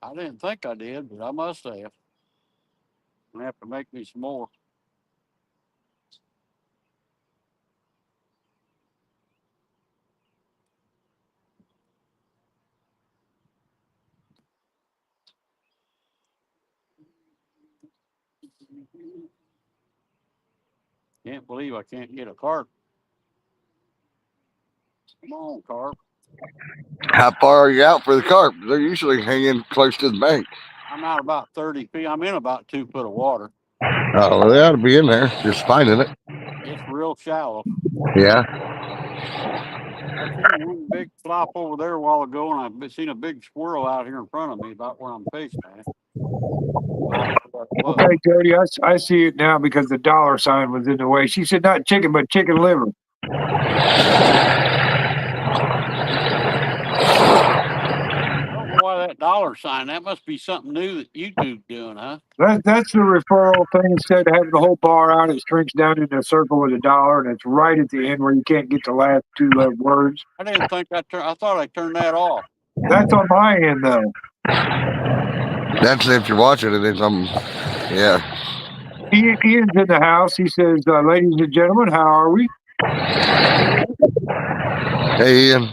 I didn't think I did, but I must have. I'm gonna have to make me some more. Can't believe I can't get a carp. Come on, carp. How far are you out for the carp? They're usually hanging close to the bank. I'm out about 30 feet. I'm in about 2 foot of water. Oh, they ought to be in there, just finding it. It's real shallow. Yeah. I seen one big flop over there a while ago, and I've seen a big squirrel out here in front of me, about where I'm fishing at. Okay, Jody, I see it now because the dollar sign was in the way. She said not chicken, but chicken liver. I don't know why that dollar sign. That must be something new that YouTube's doing, huh? That's the referral thing. Instead of having the whole bar out, it shrinks down into a circle with a dollar, and it's right at the end where you can't get the last 2 words. I didn't think I thought I turned that off. That's on my end, though. That's if you're watching it. It's yeah. Ian's in the house. He says, ladies and gentlemen, how are we? Hey, Ian.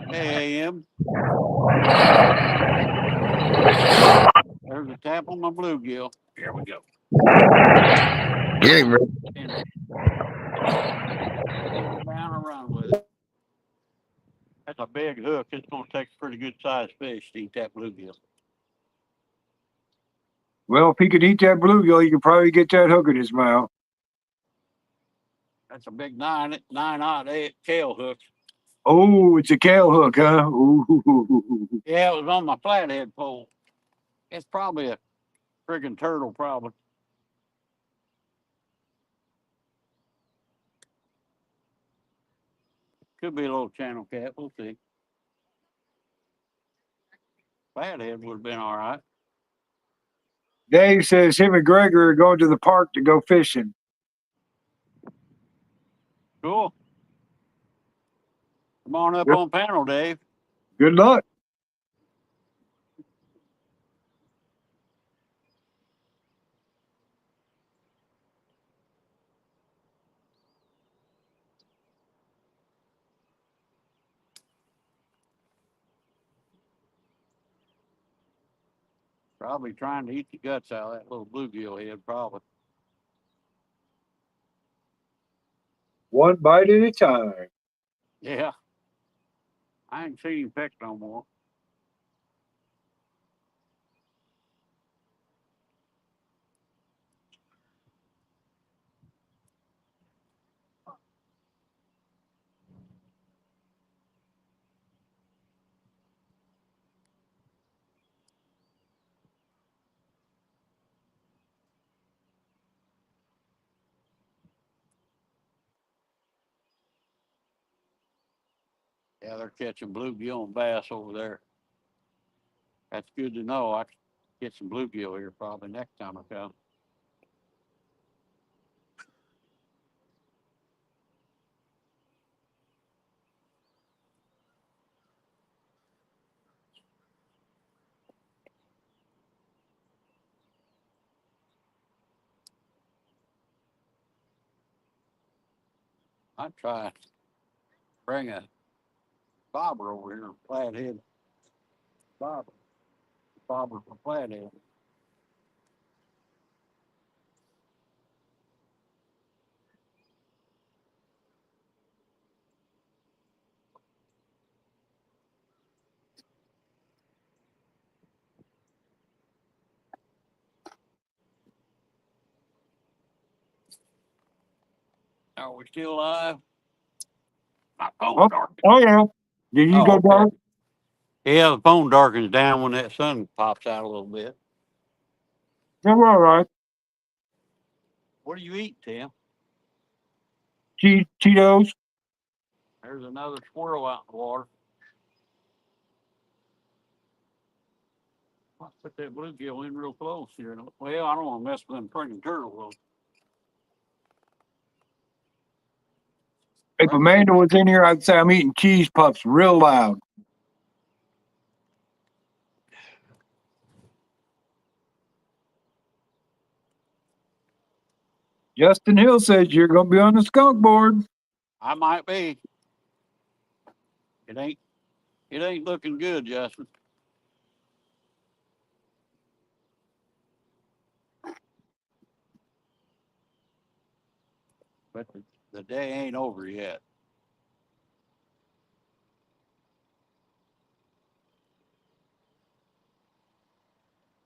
Hey, AM. There's a tap on my bluegill. Here we go. Get him, Rick. Down and run with it. That's a big hook. It's going to take a pretty good sized fish to eat that bluegill. Well, if he could eat that bluegill, he could probably get that hook in his mouth. That's a big 9/8 kale hook. Oh, it's a kale hook, huh? Ooh. Yeah, it was on my flathead pole. It's probably a friggin' turtle, probably. Could be a little channel cat. We'll see. Flathead would have been all right. Dave says him and Gregory are going to the park to go fishing. Cool. Come on up Yep. on panel, Dave. Good luck. Probably trying to eat the guts out of that little bluegill head, probably. One bite at a time. Yeah. I ain't seen him peck no more. Yeah, they're catching bluegill and bass over there. That's good to know. I could get some bluegill here probably next time I come. I'd try bring a bobber over here, flathead bobber, bobber for flathead. Are we still live? My phone Oh, dark. oh yeah. Did you Oh, go okay. dark? Yeah, the phone darkens down when that sun pops out a little bit. Yeah, we're all right. What do you eat, Tim? Cheetos. There's another squirrel out in the water. Let's put that bluegill in real close here. Well, I don't want to mess with them freaking turtles. If Amanda was in here, I'd say I'm eating cheese puffs real loud. Justin Hill says you're going to be on the skunk board. I might be. It ain't looking good, Justin. But the day ain't over yet.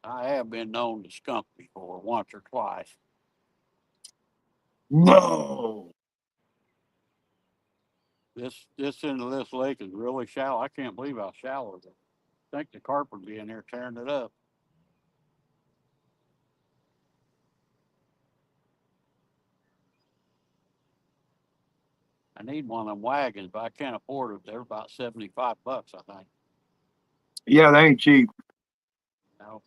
I have been known to skunk before, once or twice. No. This end of this lake is really shallow. I can't believe how shallow it is. I think the carp would be in there tearing it up. I need one of them wagons, but I can't afford it. They're about $75, I think. Yeah, they ain't cheap. No.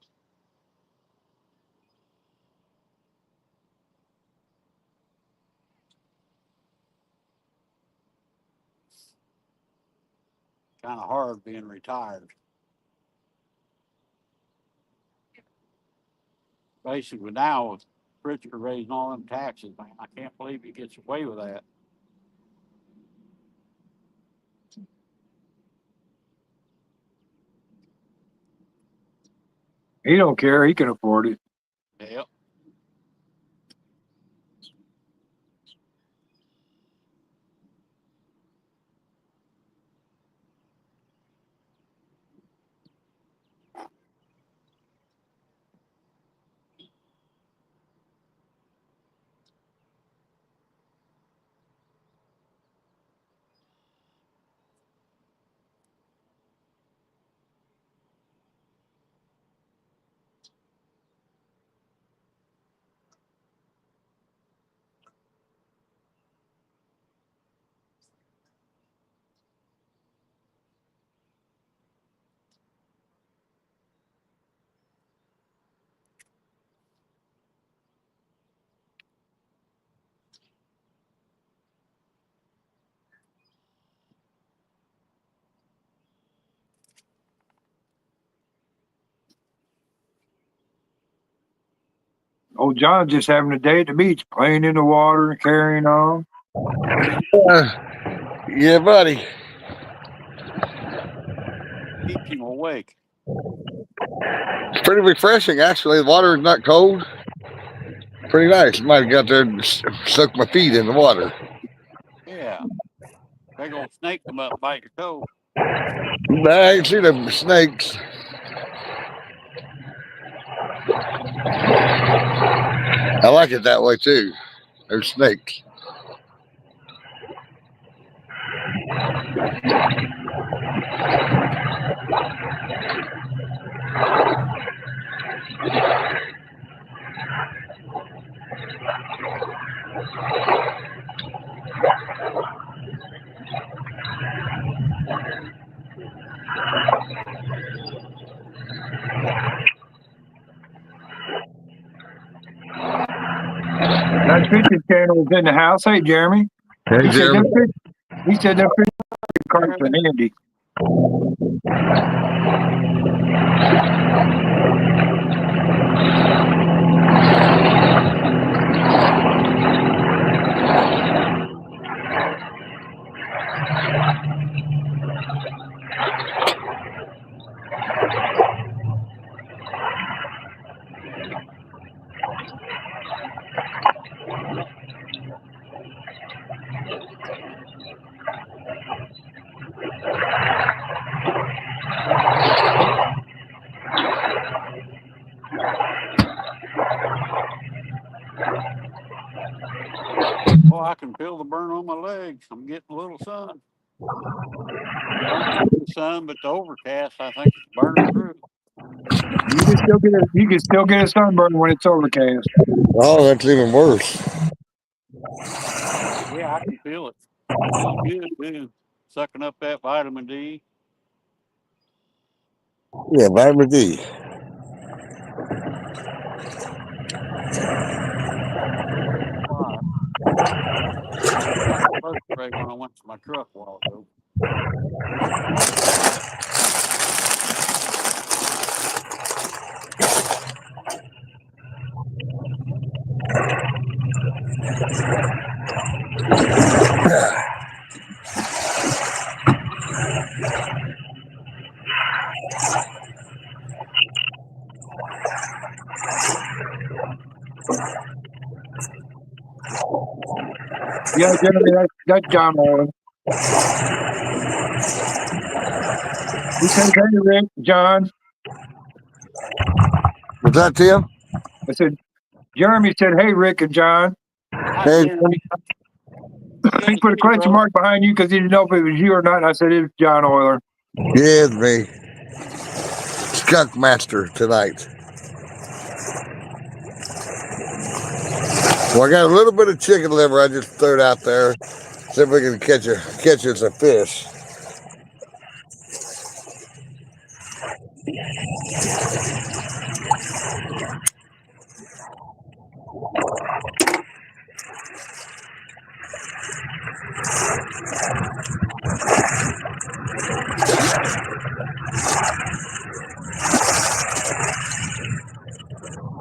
Kind of hard being retired. Basically, now with Pritzker raising all them taxes, man, I can't believe he gets away with that. He don't care. He can afford it. Yep. Old John's just having a day at the beach, playing in the water and carrying on. Yeah, buddy. Keeps him awake. It's pretty refreshing, actually. The water is not cold. Pretty nice. Might have got there and stuck my feet in the water. Yeah. Big old snake come up and bite your toe. I ain't seen them snakes. I like it that way too. There's snakes. That fishing channel was in the house. Hey, Jeremy. Hey, He said Jeremy. he said them fishing carts are handy. Oh, I can feel the burn on my legs. I'm getting a little sun. Don't see the sun, but the overcast, I think it's burning through. You can still get a sunburn when it's overcast. Oh, that's even worse. Yeah, I can feel it. Feels good, too. Sucking up that vitamin D. Yeah, vitamin D. Why? I was afraid when I went to my truck a while ago. Yeah, Jeremy, that's John Oil. He says, hey, Rick, John. Was that Tim? I said, Jeremy said, hey, Rick and John. Hi, Hey, Jeremy. He put a question mark behind you because he didn't know if it was you or not. And I said, it's John Oiler. yeah, it's me. Skunk Master tonight. Well, I got a little bit of chicken liver I just threw it out there. See if we can catch us a fish.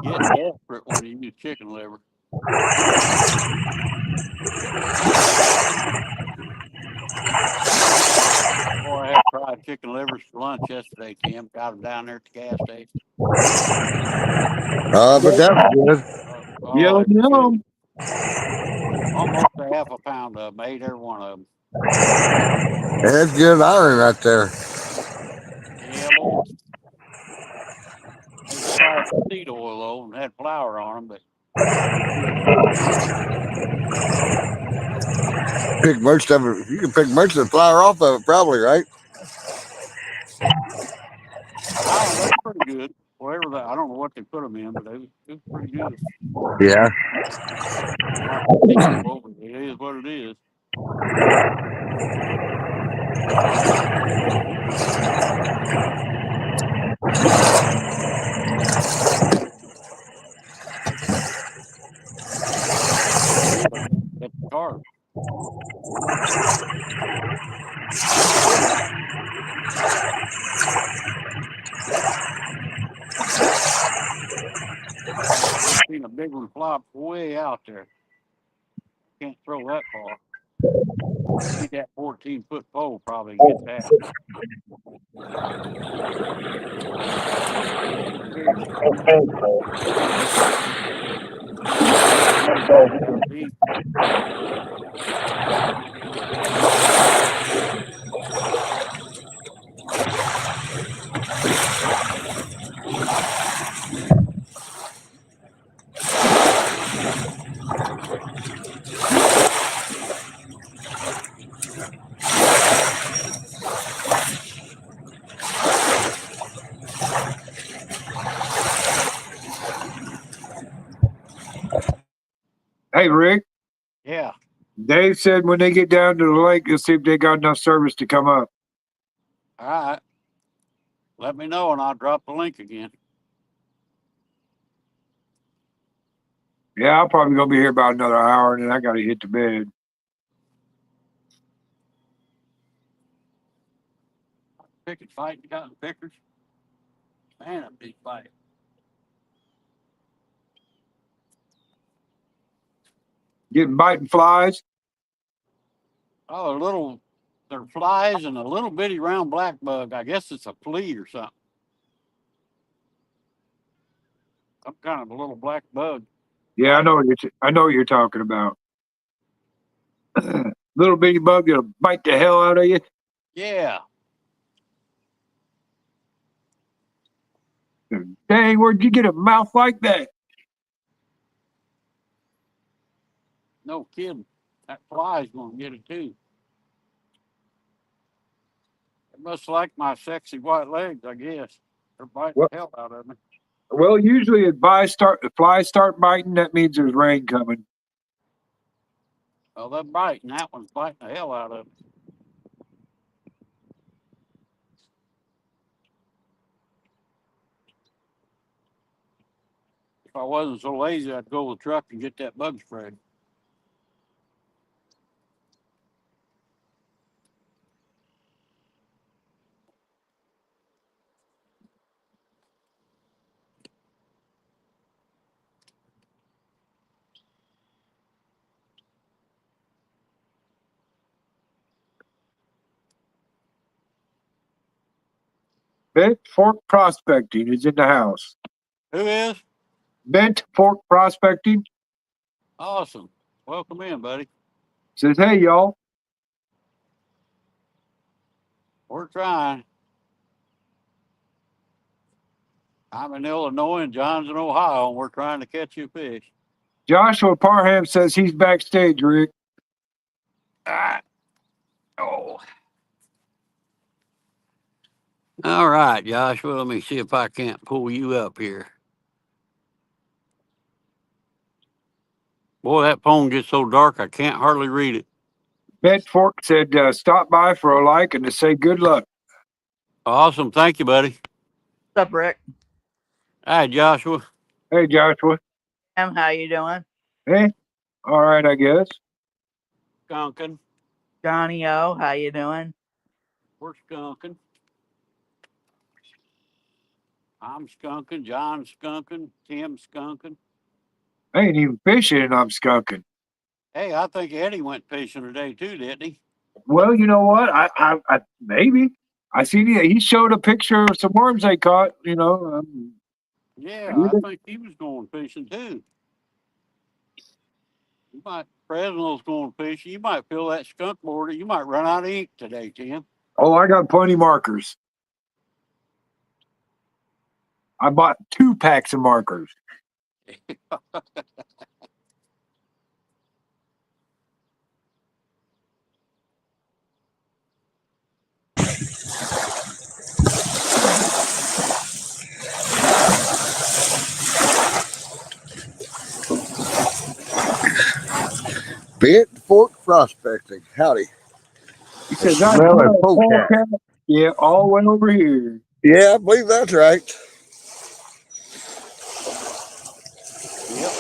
Get desperate when you use chicken liver. Boy, I had fried chicken livers for lunch yesterday, Tim. Got them down there at the gas station. But that was good. Oh, Yeah, it was no. good. Almost a half a pound of them. Ate every one of them. That's good iron right there. Yeah, boy. They was fried seed oil though and had flour on them, but Pick most of it. You can pick most of the flour off of it, probably, right? that's pretty good. Whatever that, I don't know what they put them in, but it was pretty good. Yeah. It is what it is. That's the carb. I've seen a big one flop way out there. Can't throw that far. Need that 14-foot pole probably get that. Hey, Rick. Yeah. Dave said when they get down to the lake, they'll see if they got enough service to come up. All right. let me know and I'll drop the link again. Yeah, I'll probably gonna be here about another hour, and then I got to hit the bed. Picket fight you got in Pickers? Man, a big fight. Getting biting flies. Oh, they're flies and a little bitty round black bug. I guess it's a flea or something. Some kind of a little black bug. Yeah, I know what you're talking about. Little bitty bug gonna bite the hell out of you. Yeah. Dang, where'd you get a mouth like that? No kidding. That fly's gonna get it too. It must like my sexy white legs, I guess. They're biting What? the hell out of me. Well, usually if flies start biting, that means there's rain coming. Well, they're biting. That one's biting the hell out of me. If I wasn't so lazy, I'd go to the truck and get that bug spray. Bent Fork Prospecting is in the house. Who is? Bent Fork Prospecting Awesome. Welcome in, buddy. says, "Hey, y'all. We're trying. I'm in Illinois and John's in Ohio, and we're trying to catch you fish. Joshua Parham says he's backstage, Rick. Ah. Oh. All right, Joshua. Let me see if I can't pull you up here. Boy, that phone gets so dark I can't hardly read it. Bent Fork said, stop by for a like and to say good luck." Awesome. Thank you, buddy. What's up, Rick? Hi, Joshua. Hey, Joshua. How you doing? Hey, all right, I guess. Skunking. Johnny O, how you doing? We're skunking. I'm skunking. John's skunking. Tim's skunking. I ain't even fishing and I'm skunking. Hey, I think Eddie went fishing today too, didn't he? Well, you know what? I maybe I seen he showed a picture of some worms they caught. Yeah, I think he was going fishing too. Fresno's going fishing. You might fill that skunk border. You might run out of ink today, Tim. Oh, I got plenty markers. I bought 2 packs of markers. Bent Fork Prospecting. Howdy. He says, Smell a polecat. Yeah, all the way over here. Yeah, I believe that's right. Yep.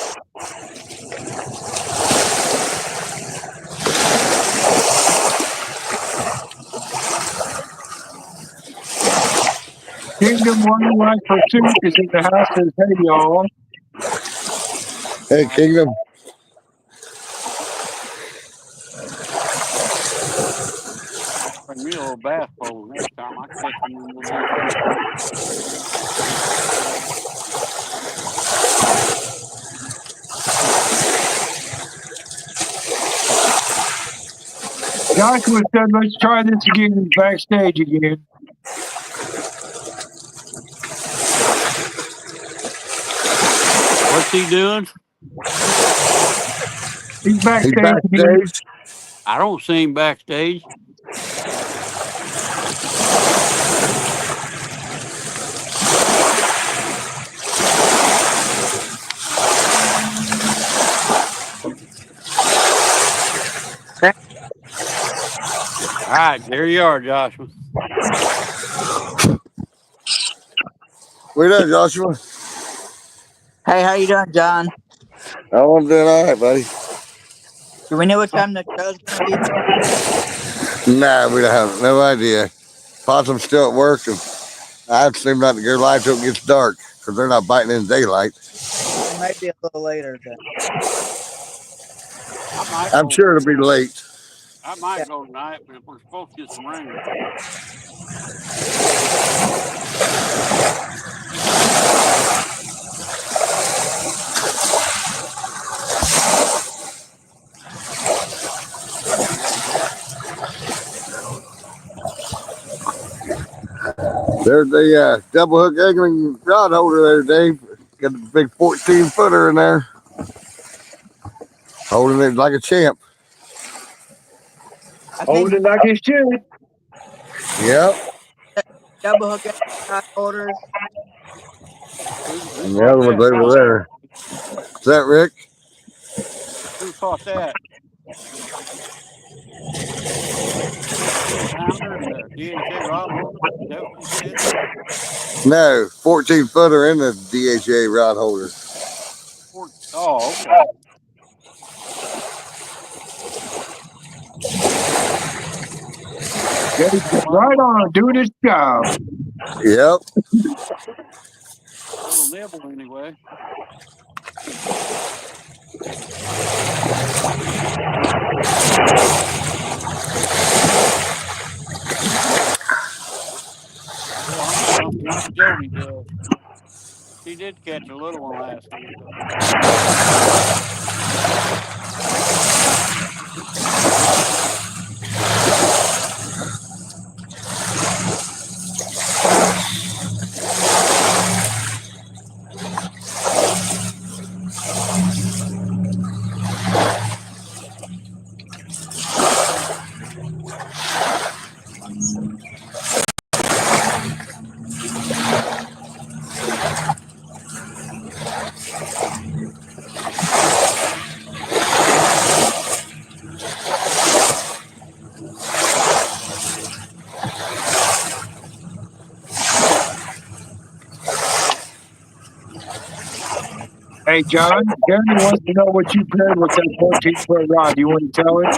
Kingdom One Life Pursuit is in the house. Says, hey, y'all. Hey, Kingdom. Bring me a little bass pole next time. I catch them in the Joshua said, let's try this again backstage again. What's he doing? He's backstage. He's backstage. I don't see him backstage. All right, there you are, Joshua. What you doing, Joshua? Hey, how you doing, John? Oh, I'm doing all right, buddy. Do we know what time the show's gonna be? Nah, we don't have no idea. Possum's still at work, and I seem not to go live till it gets dark because they're not biting in daylight. It might be a little later then. I'm sure it'll be late. I might go tonight, but if we're supposed to get some rain. There's the double hook angling rod holder there, Dave. Got a big 14-footer in there. Holding it like a champ. I Hold think it like it should. Yep. double hook rod holders. And the other one's over there. Is that Rick? Who caught that? DHA rod holder? Is that what you said? No, 14-footer in the DHA rod holder. Oh, okay. Get right on, doing his job. Yep. A little nibble anyway. Jody did. He did catch a little one last week. Hey, John, Jeremy wants to know what you paired with that 14-foot rod. You want to tell him?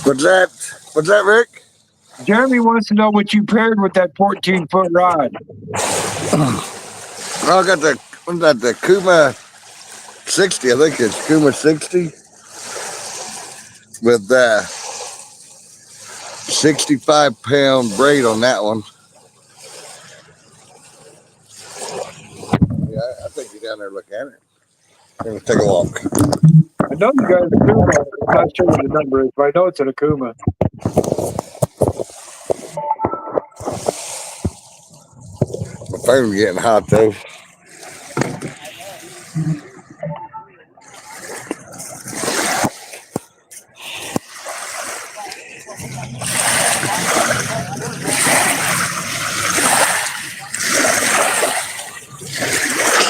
What's that, Rick? Jeremy wants to know what you paired with that 14-foot rod. I got the Kuma 60. I think it's Kuma 60 with 65-pound braid on that one. Yeah, I think you're down there looking at it. We're gonna take a walk. I know you got an Akuma. I'm not sure what the number is, but I know it's an Akuma. My phone's getting hot though.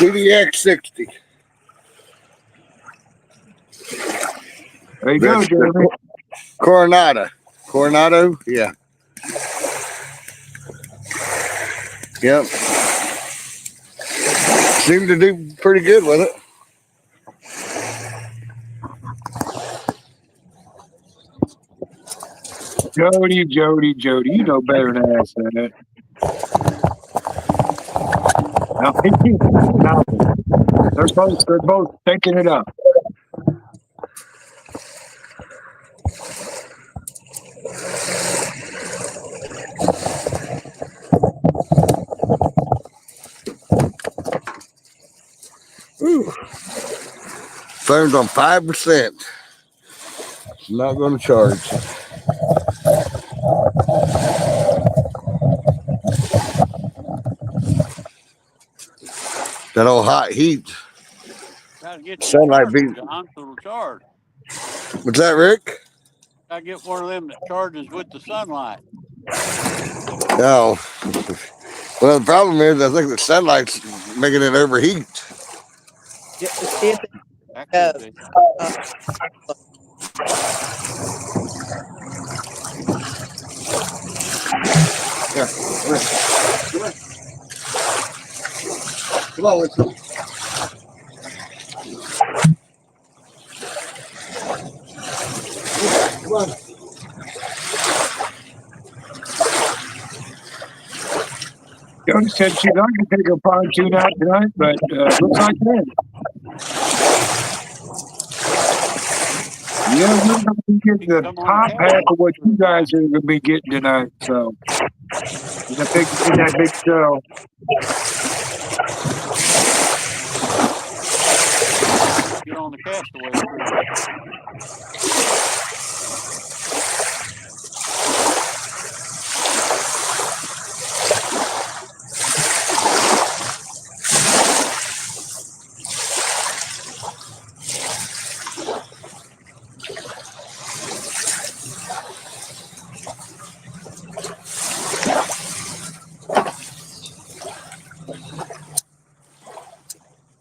CDX 60. There you go, Jeremy. Coronado, yeah. Yep. Seemed to do pretty good with it. Jody, you know better than ask that. No, they're both taking it up. Ooh. Phone's on 5%. It's not going to charge. That old hot heat. Gotta get Sunlight beat. John, so it'll charge. What's that, Rick? Gotta get one of them that charges with the sunlight. No. Well, the problem is, I think the sunlight's making it overheat. See if That could be. Yeah. Come on, Winston. Come on. Jody said she'd like to take a pontoon out tonight, but looks like that. Yeah, we're going to be getting the top half of what you guys are going to be getting tonight. So, in that big show. Get on the castaway cruise.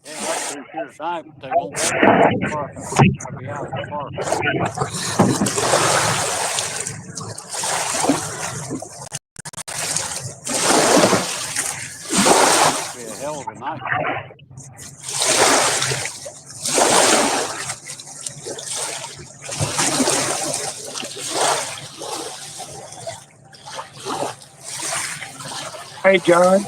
Yeah, I like to here tonight, but they won't let me in the park. I'll be out of the park. Be a hell of a night. Hey, John.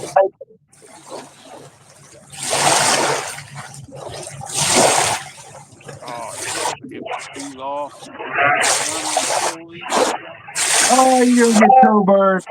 Oh, get my shoes off. Oh, you're going to get so burned.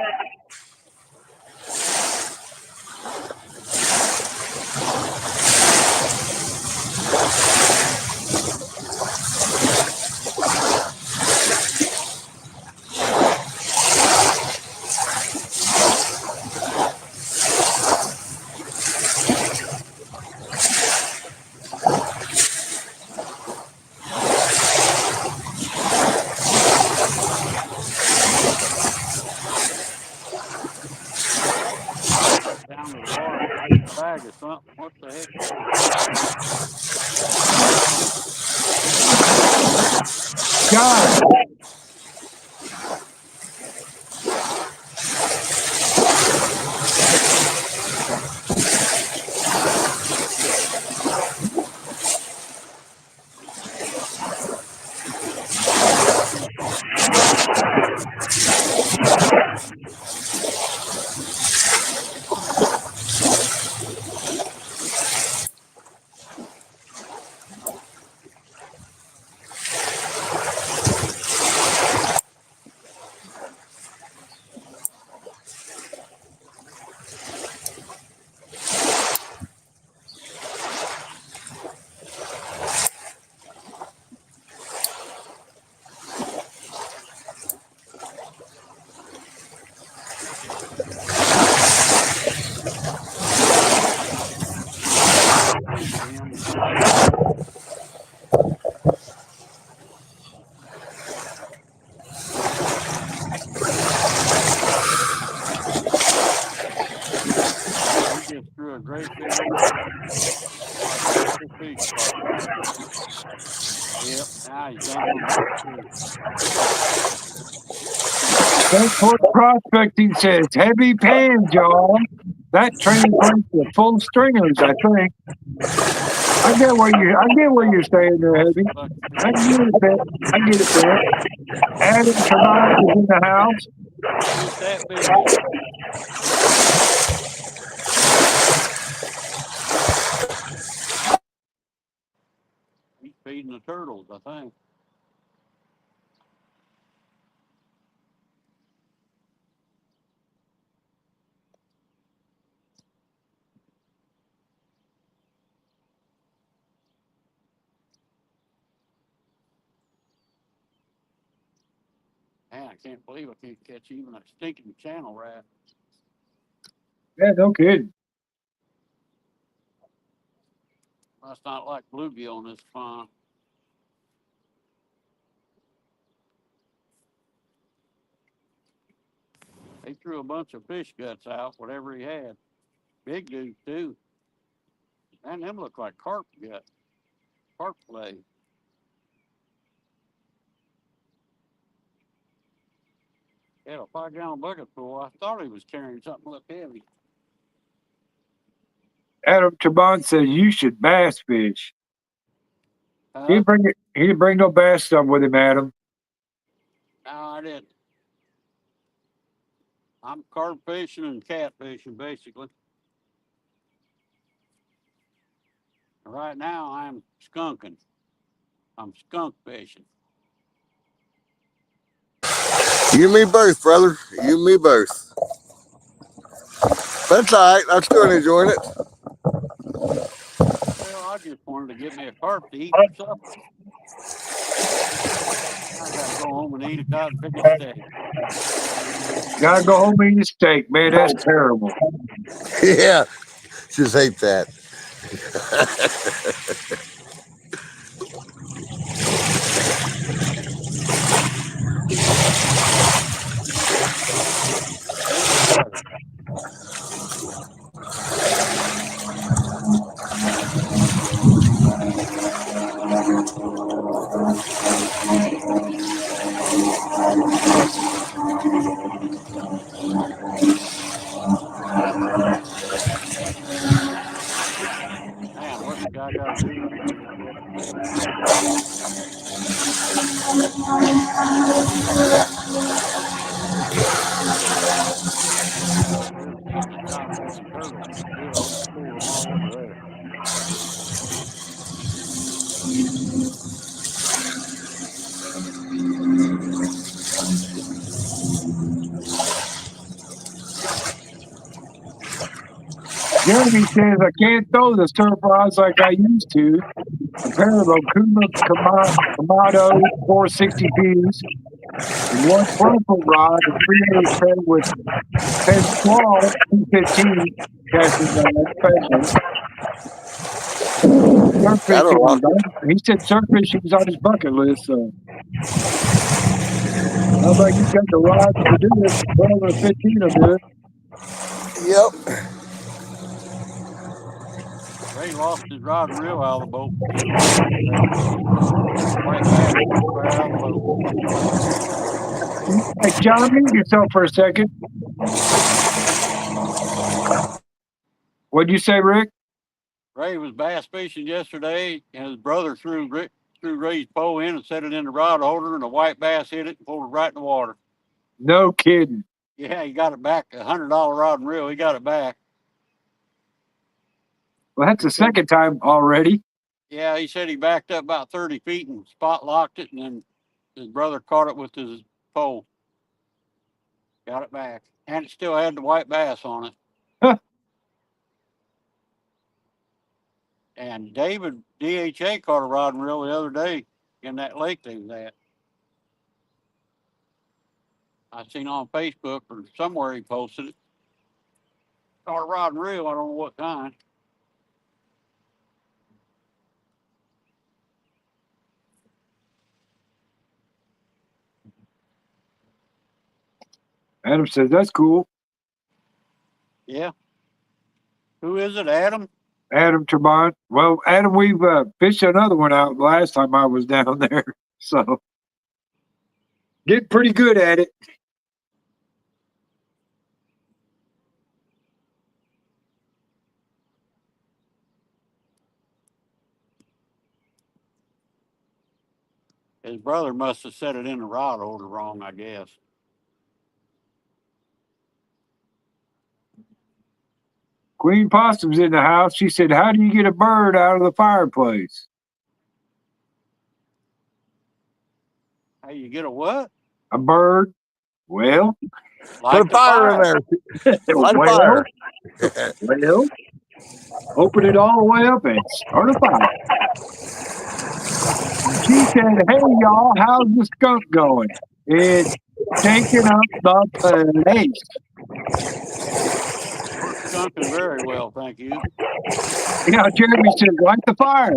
Down to the bar, get a bag or something. What the heck? John. He just threw a great big fish. Yep, now he's done one. Transport Prospecting says heavy pans, y'all. That translates to full stringers, I think. I get where you're saying there, Heavy. I get it, Ben. I get it, Ben. Adam Tremont is in the house. That big. He's feeding the turtles, I think. Man, I can't believe I can't catch even a stinking channel rat. Yeah, no kidding. Must not like bluegill on this pond. He threw a bunch of fish guts out, whatever he had. Big dudes too. Man, them look like carp guts. Carp fillet. Had a 5-gallon bucket full. I thought he was carrying something up heavy. Adam Trabant says you should bass fish. He Huh? didn't bring it. He didn't bring no bass stuff with him, Adam. No, I didn't. I'm carp fishing and cat fishing, basically. Right now, I'm skunking. I'm skunk fishing. You and me both, brother. You and me both. That's all right. I'm still enjoying it. Well, I just wanted to get me a carp to eat for supper. I gotta go home and eat a cotton picker steak. Gotta go home and eat a steak, man. That's terrible. Yeah. Just hate that. Man, what's the guy got to do? Jeremy says I can't throw the surf rods like I used to. A pair of Okuma Kamado 460 Ps and one 12-foot rod and 3/8 pair with Penn Squall 215 casting special. Surf fishing was on, he said surf fishing was on his bucket list. So how about you got the rods to do it? 12 or 15 will do it. Yep. Ray lost his rod and reel out of the boat. Hey, John, mute yourself for a second. What'd you say, Rick? Ray was bass fishing yesterday, and his brother threw Ray's pole in and set it in the rod holder, and a white bass hit it and pulled it right in the water. No kidding. Yeah, he got it back. $100 rod and reel. He got it back. Well, that's the second time already. Yeah, he said he backed up about 30 feet and spot locked it, and then his brother caught it with his pole. Got it back. And it still had the white bass on it. Huh. And David, DHA, caught a rod and reel the other day in that lake they was at. I seen on Facebook or somewhere he posted it. Caught a rod and reel, I don't know what kind. Adam says, that's cool. Yeah. Who is it, Adam? Adam Trabant. Well, Adam, we've fished another one out last time I was down there. So, get pretty good at it. His brother must have set it in the rod holder wrong, I guess. Queen Possum's in the house. She said, how do you get a bird out of the fireplace? How you get a what? A bird? Well, Like Put a fire in there. Light a fire. well, open it all the way up and start a fire. She said, hey, y'all, how's the skunk going? It's taking up the place. Skunking very well, thank you. Yeah, Jeremy said, light the fire.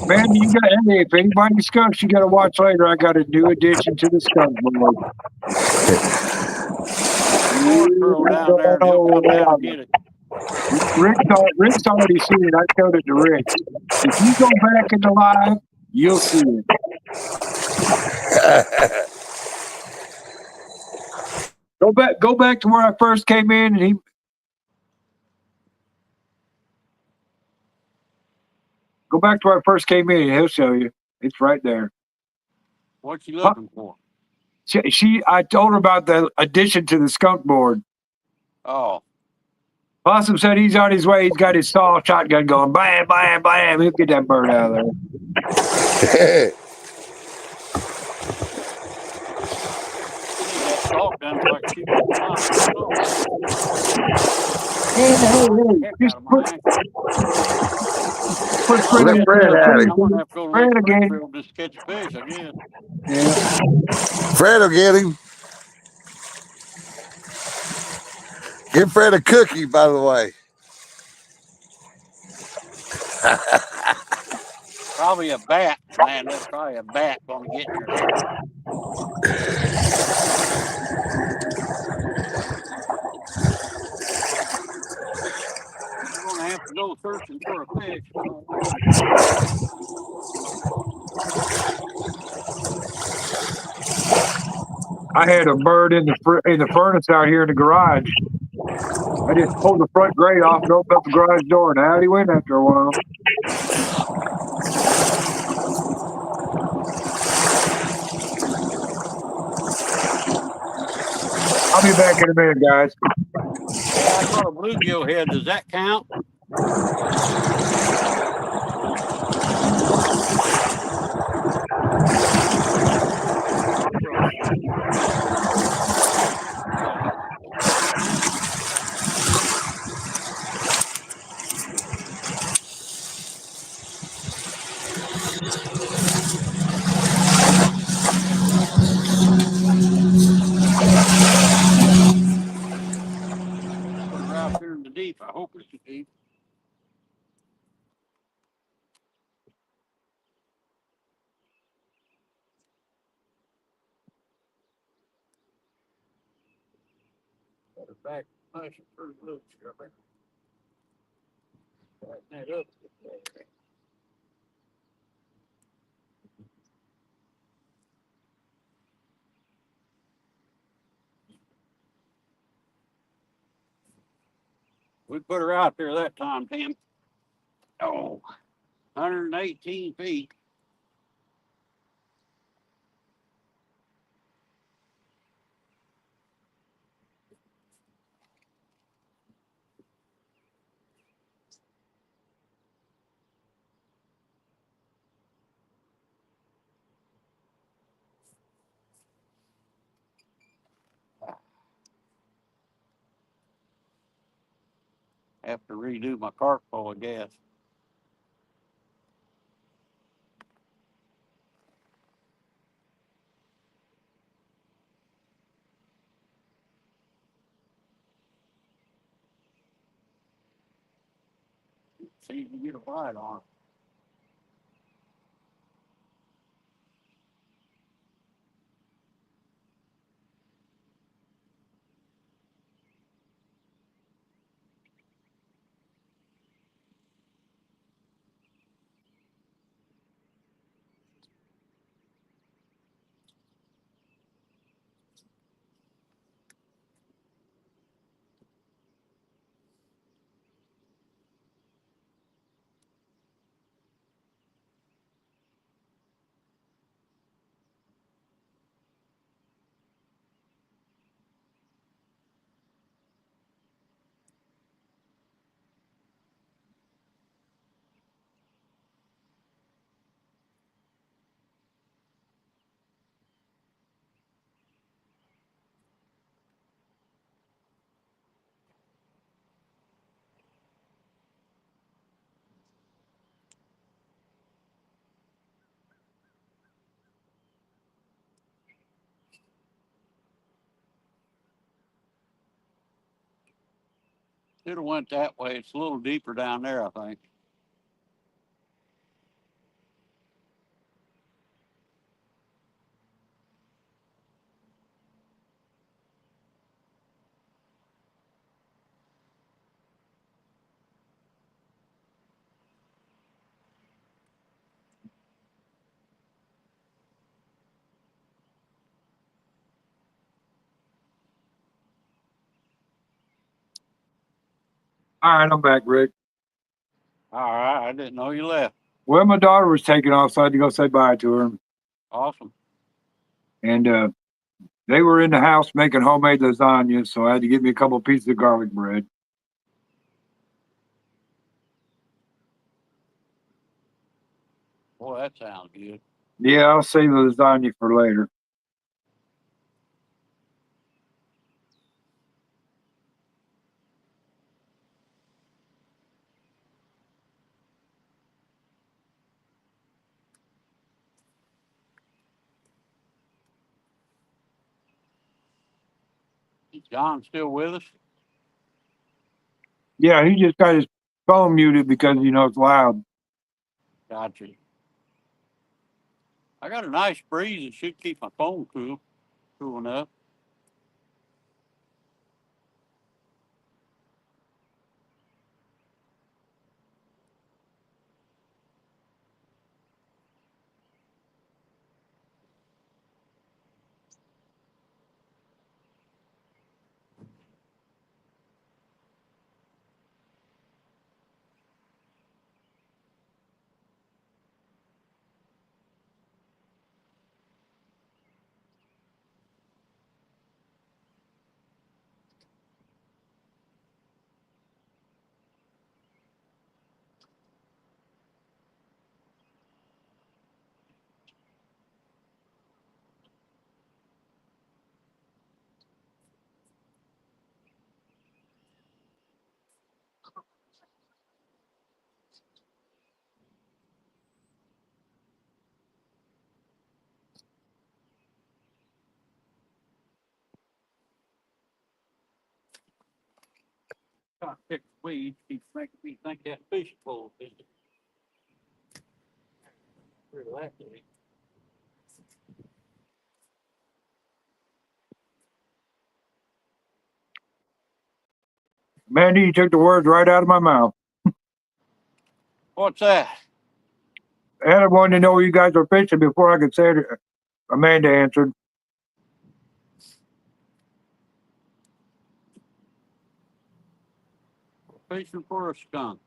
Man, you got, hey, if anybody skunks, you got to watch later. I got a new addition to the skunk board. Throw down there and he'll come down and get it. Rick's already seen it. I showed it to Rick. If you go back in the live, you'll see it. Go back to where I first came in, and he. Go back to where I first came in, and he'll show you. It's right there. What you looking for? I told her about the addition to the skunk board. Oh, Possum said he's on his way. He's got his saw shotgun going. Bam, bam, bam. He'll get that bird out of there. that salt gun like shooting a Just put Let Fred in Fred there. at him. I'm gonna have to go to Fred Lake again. Springfield to catch fish, I guess. Yeah. Fred will get him. Give Fred a cookie, by the way. Probably a bat, man. That's probably a bat gonna get in your head. You're gonna have to go searching for a fish. I had a bird in the furnace out here in the garage. I just pulled the front grate off and opened up the garage door, and out he went after a while. I'll be back in a minute, guys. Yeah, I caught a bluegill head. Does that count? Put her out there in the deep. I hope it's deep. Got her back nice and pretty loose. Tighten that up. We put her out there that time, Tim. Oh, 118 feet. Have to redo my cart full of gas. See if you get a bite on it. Should have went that way. It's a little deeper down there, I think. All right, I'm back, Rick. All right, I didn't know you left. Well, my daughter was taking off, so I had to go say bye to her. Awesome. And they were in the house making homemade lasagna, so I had to get me a couple pieces of garlic bread. Boy, that sounds good. Yeah, I'll save the lasagna for later. Is John still with us? Yeah, he just got his phone muted because it's loud. Gotcha. I got a nice breeze. It should keep my phone cool enough. Trying to pick weeds keeps making me think that fish pole is relaxing. Mandy, you took the words right out of my mouth. What's that? And I wanted to know where you guys were fishing before I could say it. Amanda answered. Fishing for a skunk.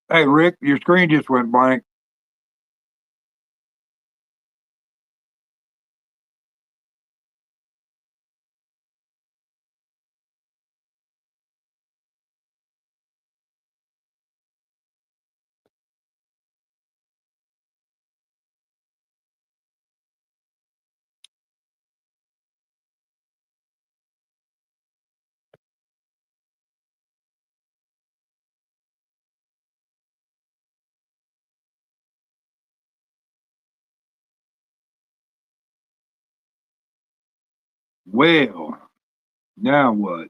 Hey, Rick, your screen just went blank. Well, now what?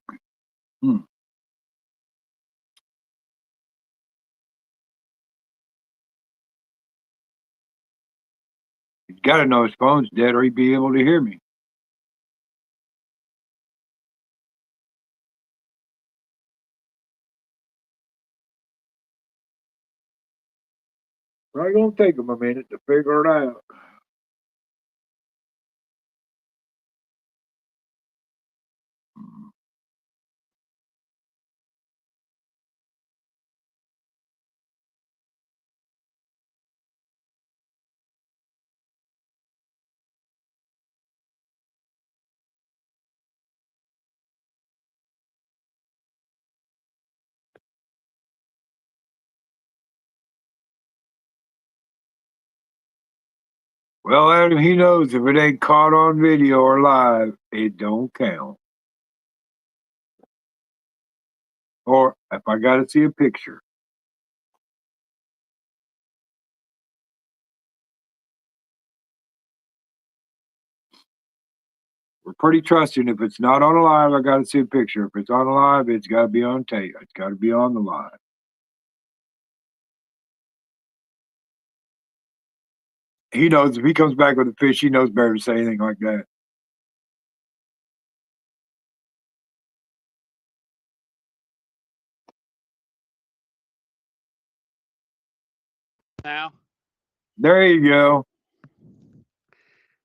Hmm. He's got to know his phone's dead or he'd be able to hear me. Probably gonna take them a minute to figure it out. Well, Adam, he knows if it ain't caught on video or live, it don't count. Or if I gotta see a picture. We're pretty trusting. If it's not on a live, I gotta see a picture. If it's on a live, it's gotta be on tape. It's gotta be on the live. He knows if he comes back with a fish, he knows better to say anything like that. Now, There you go.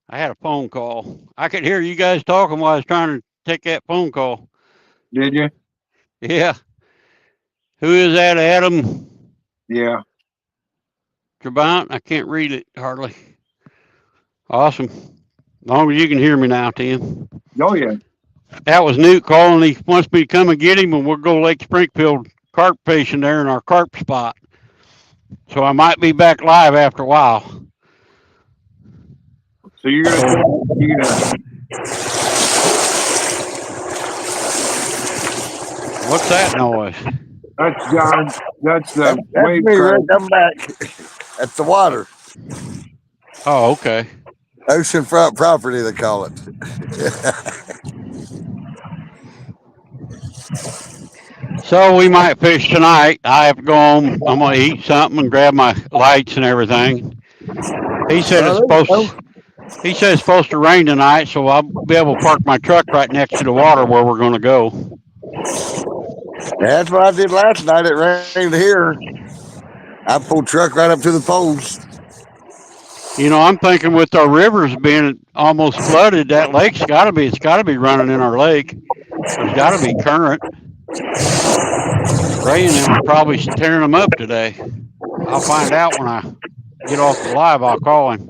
I had a phone call. I could hear you guys talking while I was trying to take that phone call. Did you? Yeah. Who is that, Adam Yeah. Trabant? I can't read it hardly. Awesome. As long as you can hear me now, Tim. Oh yeah. That was Newt calling. He wants me to come and get him, and we'll go Lake Springfield carp fishing there in our carp spot. So I might be back live after a while. So you're gonna What's that noise? that's John. That's the That's wave me, crash. Rick. I'm back. That's the water. Oh, okay. Oceanfront property, they call it. So we might fish tonight. I have to go home. I'm gonna eat something and grab my lights and everything. He said it's supposed to rain tonight, so I'll be able to park my truck right next to the water where we're gonna go. That's what I did last night. It rained here. I pulled truck right up to the poles. You know, I'm thinking with our rivers being almost flooded, that lake's it's gotta be running in our lake. There's gotta be current. Ray and them are probably tearing them up today. I'll find out when I get off the live. I'll call him.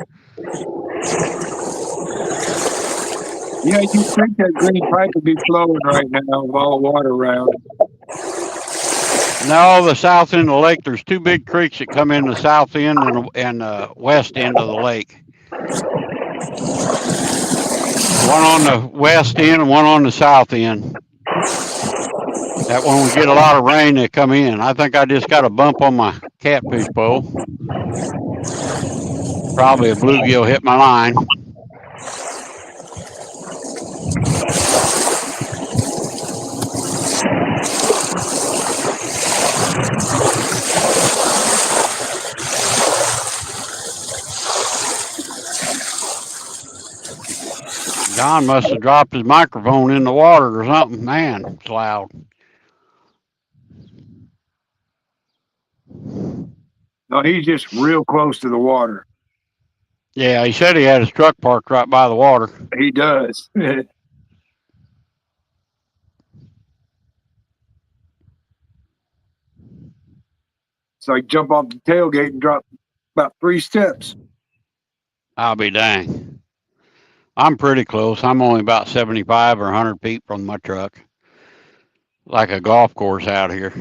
Yeah, you think that green pipe would be flowing right now with all the water around. No, the south end of the lake, there's two big creeks that come in the south end and west end of the lake. One on the west end and one on the south end. That when we get a lot of rain, they come in. I think I just got a bump on my catfish pole. Probably a bluegill hit my line. Don must have dropped his microphone in the water or something. Man, it's loud. No, he's just real close to the water. Yeah, he said he had his truck parked right by the water. He does. So I jump off the tailgate and drop about 3 steps. I'll be dang. I'm pretty close. I'm only about 75 or 100 feet from my truck. Like a golf course out here.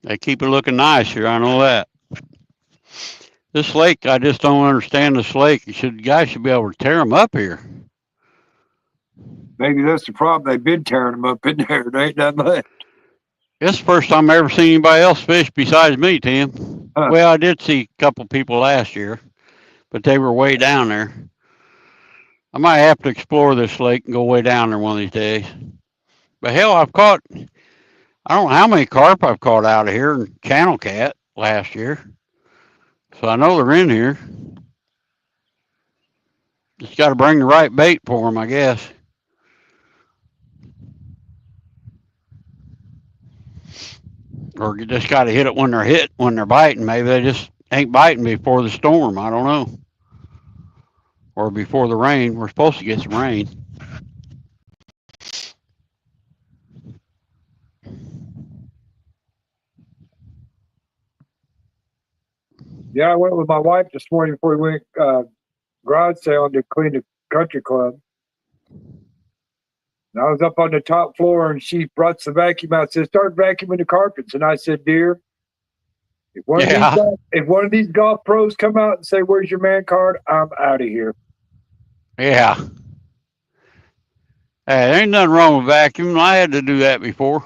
They keep it looking nice here, I know that. This lake, I just don't understand this lake. You guys should be able to tear them up here. Maybe that's the problem. They've been tearing them up in there. There ain't nothing left. It's the first time I ever seen anybody else fish besides me, Tim. Huh. Well, I did see a couple people last year, but they were way down there. I might have to explore this lake and go way down there one of these days. But hell, I don't know how many carp I've caught out of here and channel cat last year. So I know they're in here. Just got to bring the right bait for them, I guess. or you just got to hit it when they're biting. Maybe they just ain't biting before the storm. I don't know. Or before the rain. We're supposed to get some rain. Yeah, I went with my wife this morning before we went garage sale to clean the country club. And I was up on the top floor and she brought the vacuum out and said, start vacuuming the carpets. And I said, dear, if Yeah. one of these golf pros come out and say, where's your man card? I'm out of here. Yeah. Hey, there ain't nothing wrong with vacuuming. I had to do that before.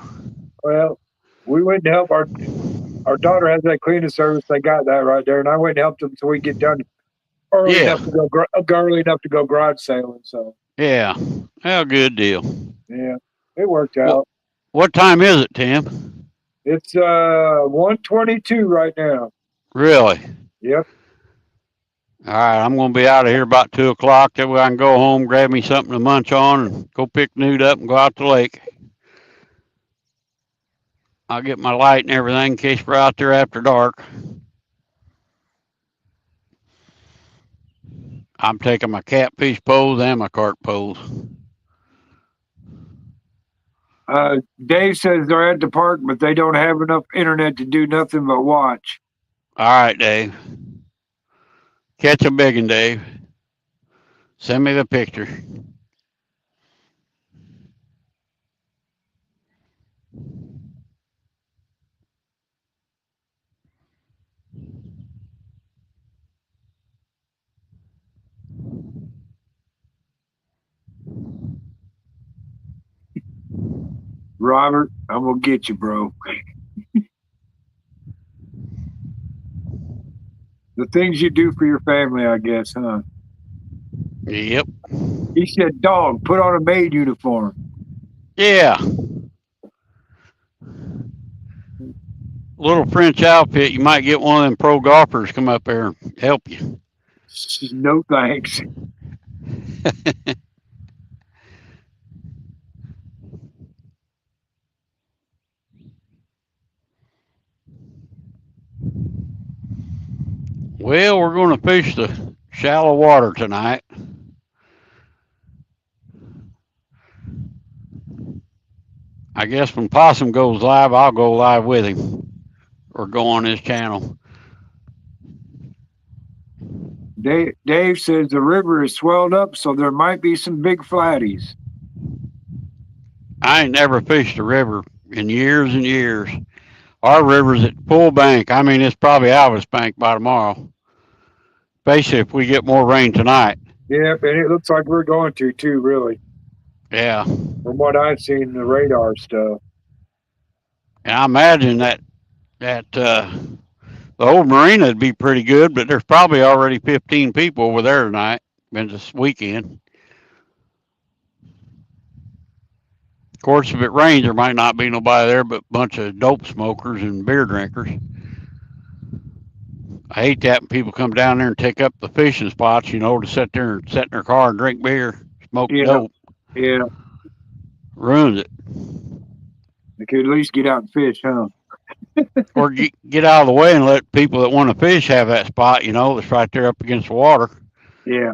Well, we went to help our daughter has that cleaning service. They got that right there. And I went and helped them so we get done early Yeah. enough to go garage sailing. So Yeah. Well, good deal. yeah, it worked out. What time is it, Tim? It's 1:22 right now. Really? Yep. All right, I'm going to be out of here about 2 o'clock. That way I can go home, grab me something to munch on, and go pick Newt up and go out to the lake. I'll get my light and everything in case we're out there after dark. I'm taking my catfish poles and my carp poles. Dave says they're at the park, but they don't have enough internet to do nothing but watch. All right, Dave. Catch a big one, Dave. Send me the picture. Robert, I'm gonna get you, bro. The things you do for your family, I guess, huh? Yep. He said, dog, put on a maid uniform. Yeah. Little French outfit, you might get one of them pro golfers come up there and help you. No thanks. Well, we're going to fish the shallow water tonight. I guess when Possum goes live, I'll go live with him or go on his channel. Dave says the river is swelled up, so there might be some big flatties. I ain't never fished a river in years and years. Our river's at full bank. I mean, it's probably Alvis Bank by tomorrow. Especially if we get more rain tonight. Yep, and it looks like we're going to too, really. Yeah. From what I've seen in the radar stuff. And I imagine that the old marina would be pretty good, but there's probably already 15 people over there tonight. Been this weekend. Of course, if it rains, there might not be nobody there but a bunch of dope smokers and beer drinkers. I hate that when people come down there and take up the fishing spots, to sit there and sit in their car and drink beer, smoke dope. Yeah. Ruins it. They could at least get out and fish, huh? Or get out of the way and let people that want to fish have that spot, that's right there up against the water. Yeah.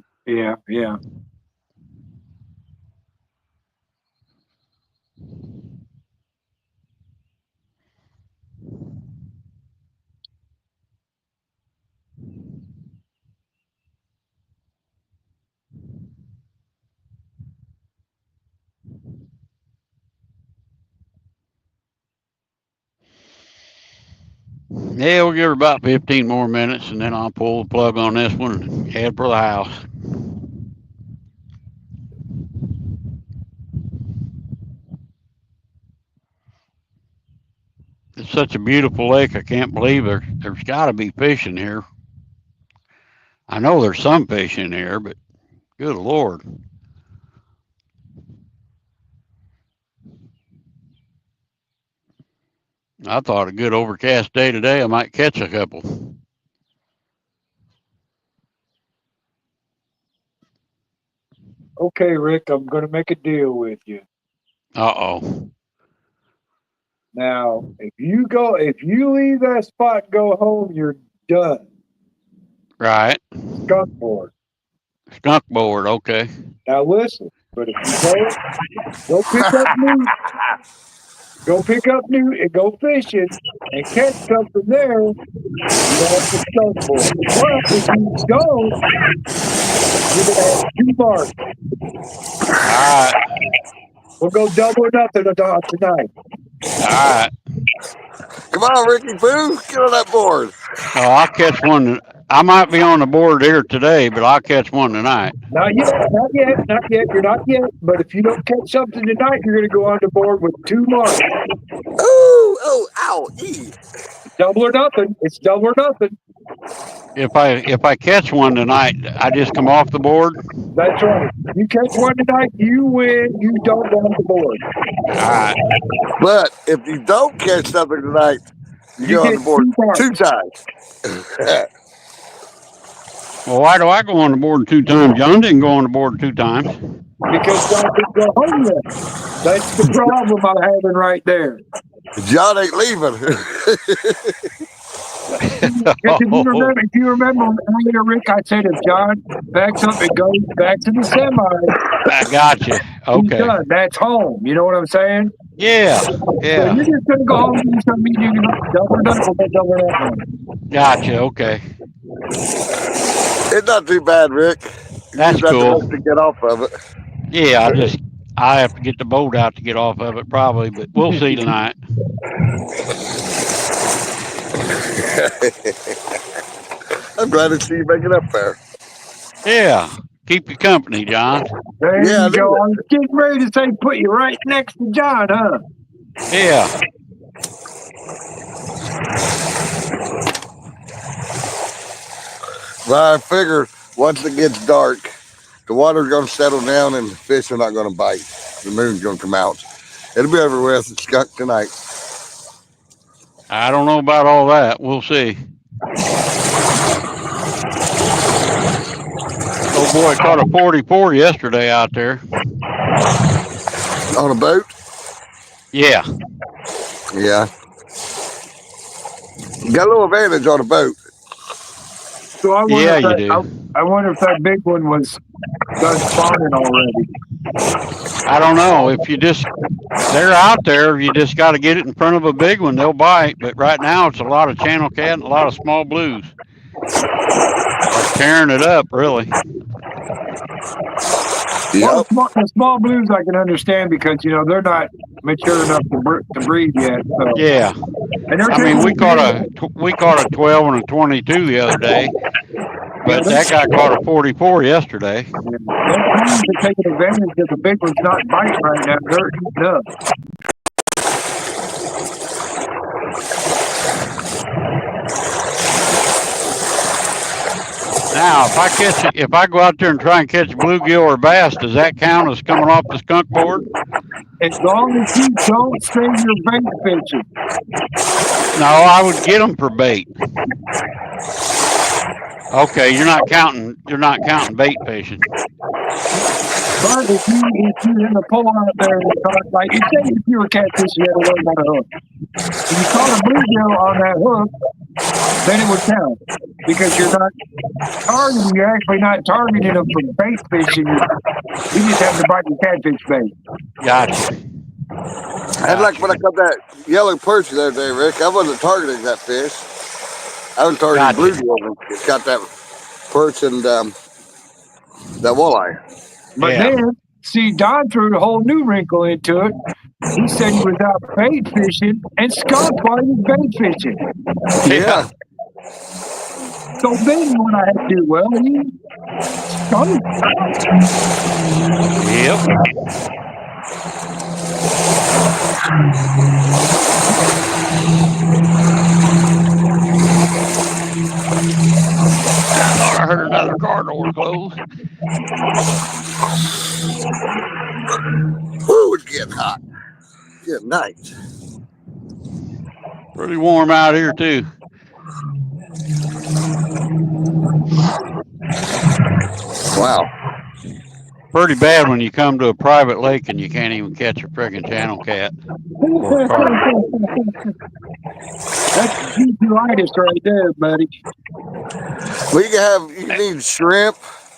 Yeah, we'll give her about 15 more minutes, and then I'll pull the plug on this one and head for the house. It's such a beautiful lake. I can't believe there's got to be fish in here. I know there's some fish in here, but good Lord. I thought a good overcast day today, I might catch a couple. Okay, Rick, I'm going to make a deal with you. Uh-oh. Now, if you leave that spot and go home, you're done. Right. Skunk board. Skunk board. Okay. Now listen, but if you go pick up new and go fishing and catch something there, you don't have to skunk board. But if you don't, you're gonna have 2 marks. All right. We'll go double or nothing tonight. All right. Come on, Ricky Boo, get on that board. Oh, I'll catch one. I might be on the board here today, but I'll catch one tonight. Not yet. You're not yet. But if you don't catch something tonight, you're going to go on the board with 2 marks. Oh, ow, ee. Double or nothing. It's double or nothing. If I catch one tonight, I just come off the board. That's right. You catch one tonight, you win. You don't go on the board. All right. But if you don't catch something tonight, you go on get the board 2 marks. 2 times. Well, why do I go on the board 2 times? John didn't go on the board 2 times. Because John didn't go home yet. That's the problem I'm having right there. John ain't leaving. If you remember earlier, Rick, I said if John backs up and goes back to the semi, I got you. he's Okay. done. That's home. You know what I'm saying? Yeah. So Yeah. you're just going to go home and do something you can double or nothing. Gotcha. Okay. It's not too bad, Rick. You That's just have cool. to get off of it. Yeah. I have to get the boat out to get off of it probably, but we'll see tonight. I'm glad to see you make it up there. Yeah. Keep you company, John. There Yeah, you go. I was getting ready to say put you right next to John, huh? Yeah. Well, I figure once it gets dark, the water's going to settle down and the fish are not going to bite. The moon's going to come out. It'll be over with. It's skunk tonight. I don't know about all that. We'll see. Oh boy, caught a 44 yesterday out there. On a boat? Yeah. Yeah. Got a little advantage on a boat. So I wonder, Yeah, if you that, do. I wonder if that big one was done spawning already. I don't know. If they're out there, you just got to get it in front of a big one. They'll bite. But right now, it's a lot of channel cat and a lot of small blues. They're tearing it up, really. Well, the small blues I can understand because, they're not mature enough to breed yet. So. Yeah. And they're I mean, we taking caught a 12 and a 22 the other day, but that guy caught a 44 yesterday. They're taking advantage of the big ones not biting right now. They're eating up. Now, if I go out there and try and catch bluegill or bass, does that count as coming off the skunk board? As long as you don't stay your bait fishing. No, I would get them for bait. Okay, you're not counting bait fishing. But if you hit a pull on it there, like you say, if you were catfishing, you had to learn how to hook. If you caught a bluegill on that hook, then it would count because you're not targeting. You're actually not targeting them for bait fishing. You just have to bite the catfish bait. Gotcha. And like when I caught that yellow perch the other day, Rick, I wasn't targeting that fish. I was targeting bluegill. Got that perch and that walleye. But then, see, Don threw a whole new wrinkle into it. He said he was out bait fishing and skunked while he was bait fishing. Yeah. So then what I had to do, well, he skunked. Yep. I heard another car door close. Ooh, it's getting hot. Good night. Pretty warm out here too. Wow. Pretty bad when you come to a private lake and you can't even catch a friggin' channel cat or a carp. That's juicitis right there, buddy. Well, you need shrimp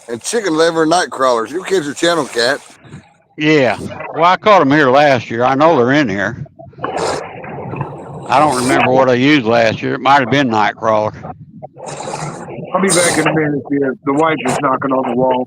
and chicken liver and night crawlers. You catch a channel cat. Yeah. Well, I caught them here last year. I know they're in here. I don't remember what I used last year. It might have been night crawler. I'll be back in a minute here. The wife is knocking on the wall.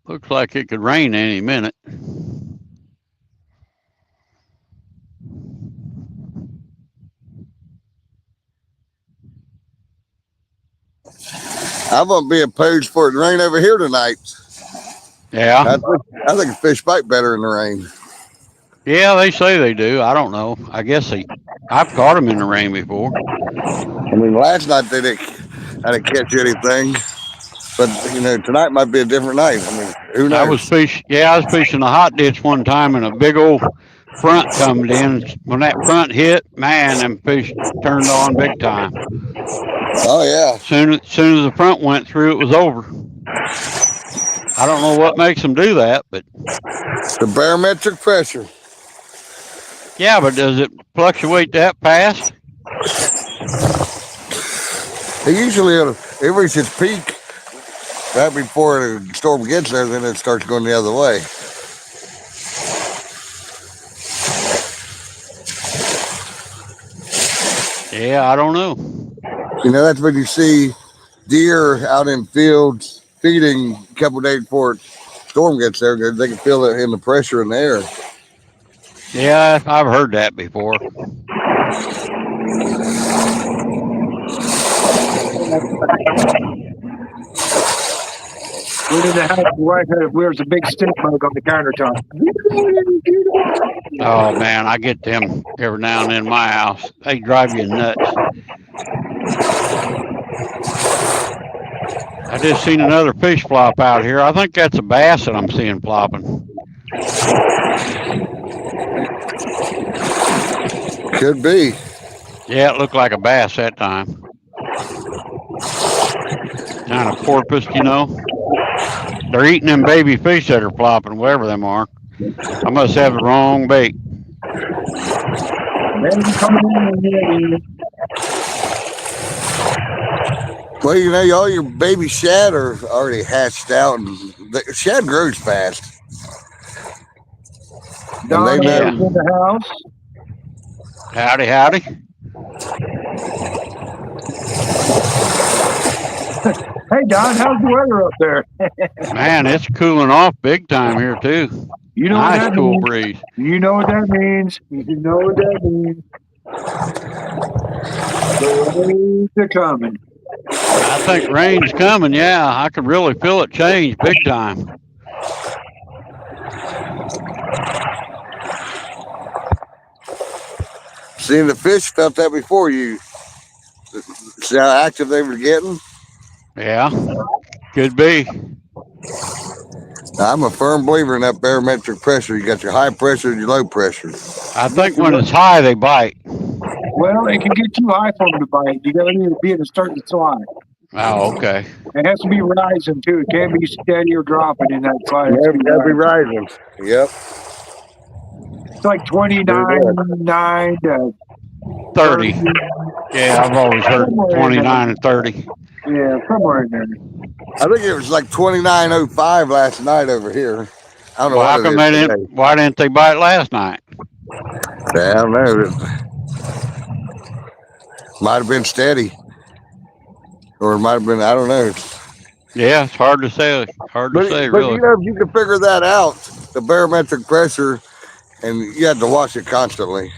Looks like it could rain any minute. I won't be opposed for it to rain over here tonight. Yeah. I think a fish bite better in the rain. Yeah, they say they do. I don't know. I guess I've caught them in the rain before. I mean, last night I didn't catch anything, but tonight might be a different night. I mean, who knows? I was fishing a hot ditch one time and a big old front come in. When that front hit, man, them fish turned on big time. Oh yeah. Soon as the front went through, it was over. I don't know what makes them do that, but The barometric pressure. yeah, but does it fluctuate that fast? It reaches its peak right before the storm gets there, then it starts going the other way. Yeah, I don't know. That's when you see deer out in fields feeding a couple days before storm gets there, because they can feel it in the pressure in the air. Yeah, I've heard that before. We're in the house. The wife wears a big stink mug on the countertop. Oh man, I get them every now and then in my house. They drive you nuts. I just seen another fish flop out here. I think that's a bass that I'm seeing flopping. Could be. Yeah, it looked like a bass that time. Kind of porpoise, They're eating them baby fish that are flopping, whatever them are. I must have the wrong bait. Well, all your baby shad are already hatched out, and the shad grows fast. Don And they Yeah. in the house. Howdy, howdy. Hey, Don, how's the weather up there? Man, it's cooling off big time here too. You know what Nice that cool means. breeze. You know what that means. You know what that means. The waves are coming. I think rain's coming. Yeah, I can really feel it change big time. Seeing the fish felt that before you. See how active they were getting? Yeah. Could be. I'm a firm believer in that barometric pressure. You got your high pressure and your low pressure. I think when it's high, they bite. Well, it can get too high for them to bite. You gotta need to be in a certain slide. Oh, okay. It has to be rising too. It can't be steady or dropping in that slide. Yeah, gotta be rising. Yep. It's like 29.9 to 30. Yeah, I've always heard 29 and 30. Yeah, somewhere in there. I think it was like 29.05 last night over here. I don't know Well, how what come it they is didn't? today. Why didn't they bite last night? I don't know. Might have been steady. Or it might have been, I don't know. Yeah, it's hard to say. Hard to say, But really. you know, if you can figure that out, the barometric pressure, and you had to watch it constantly.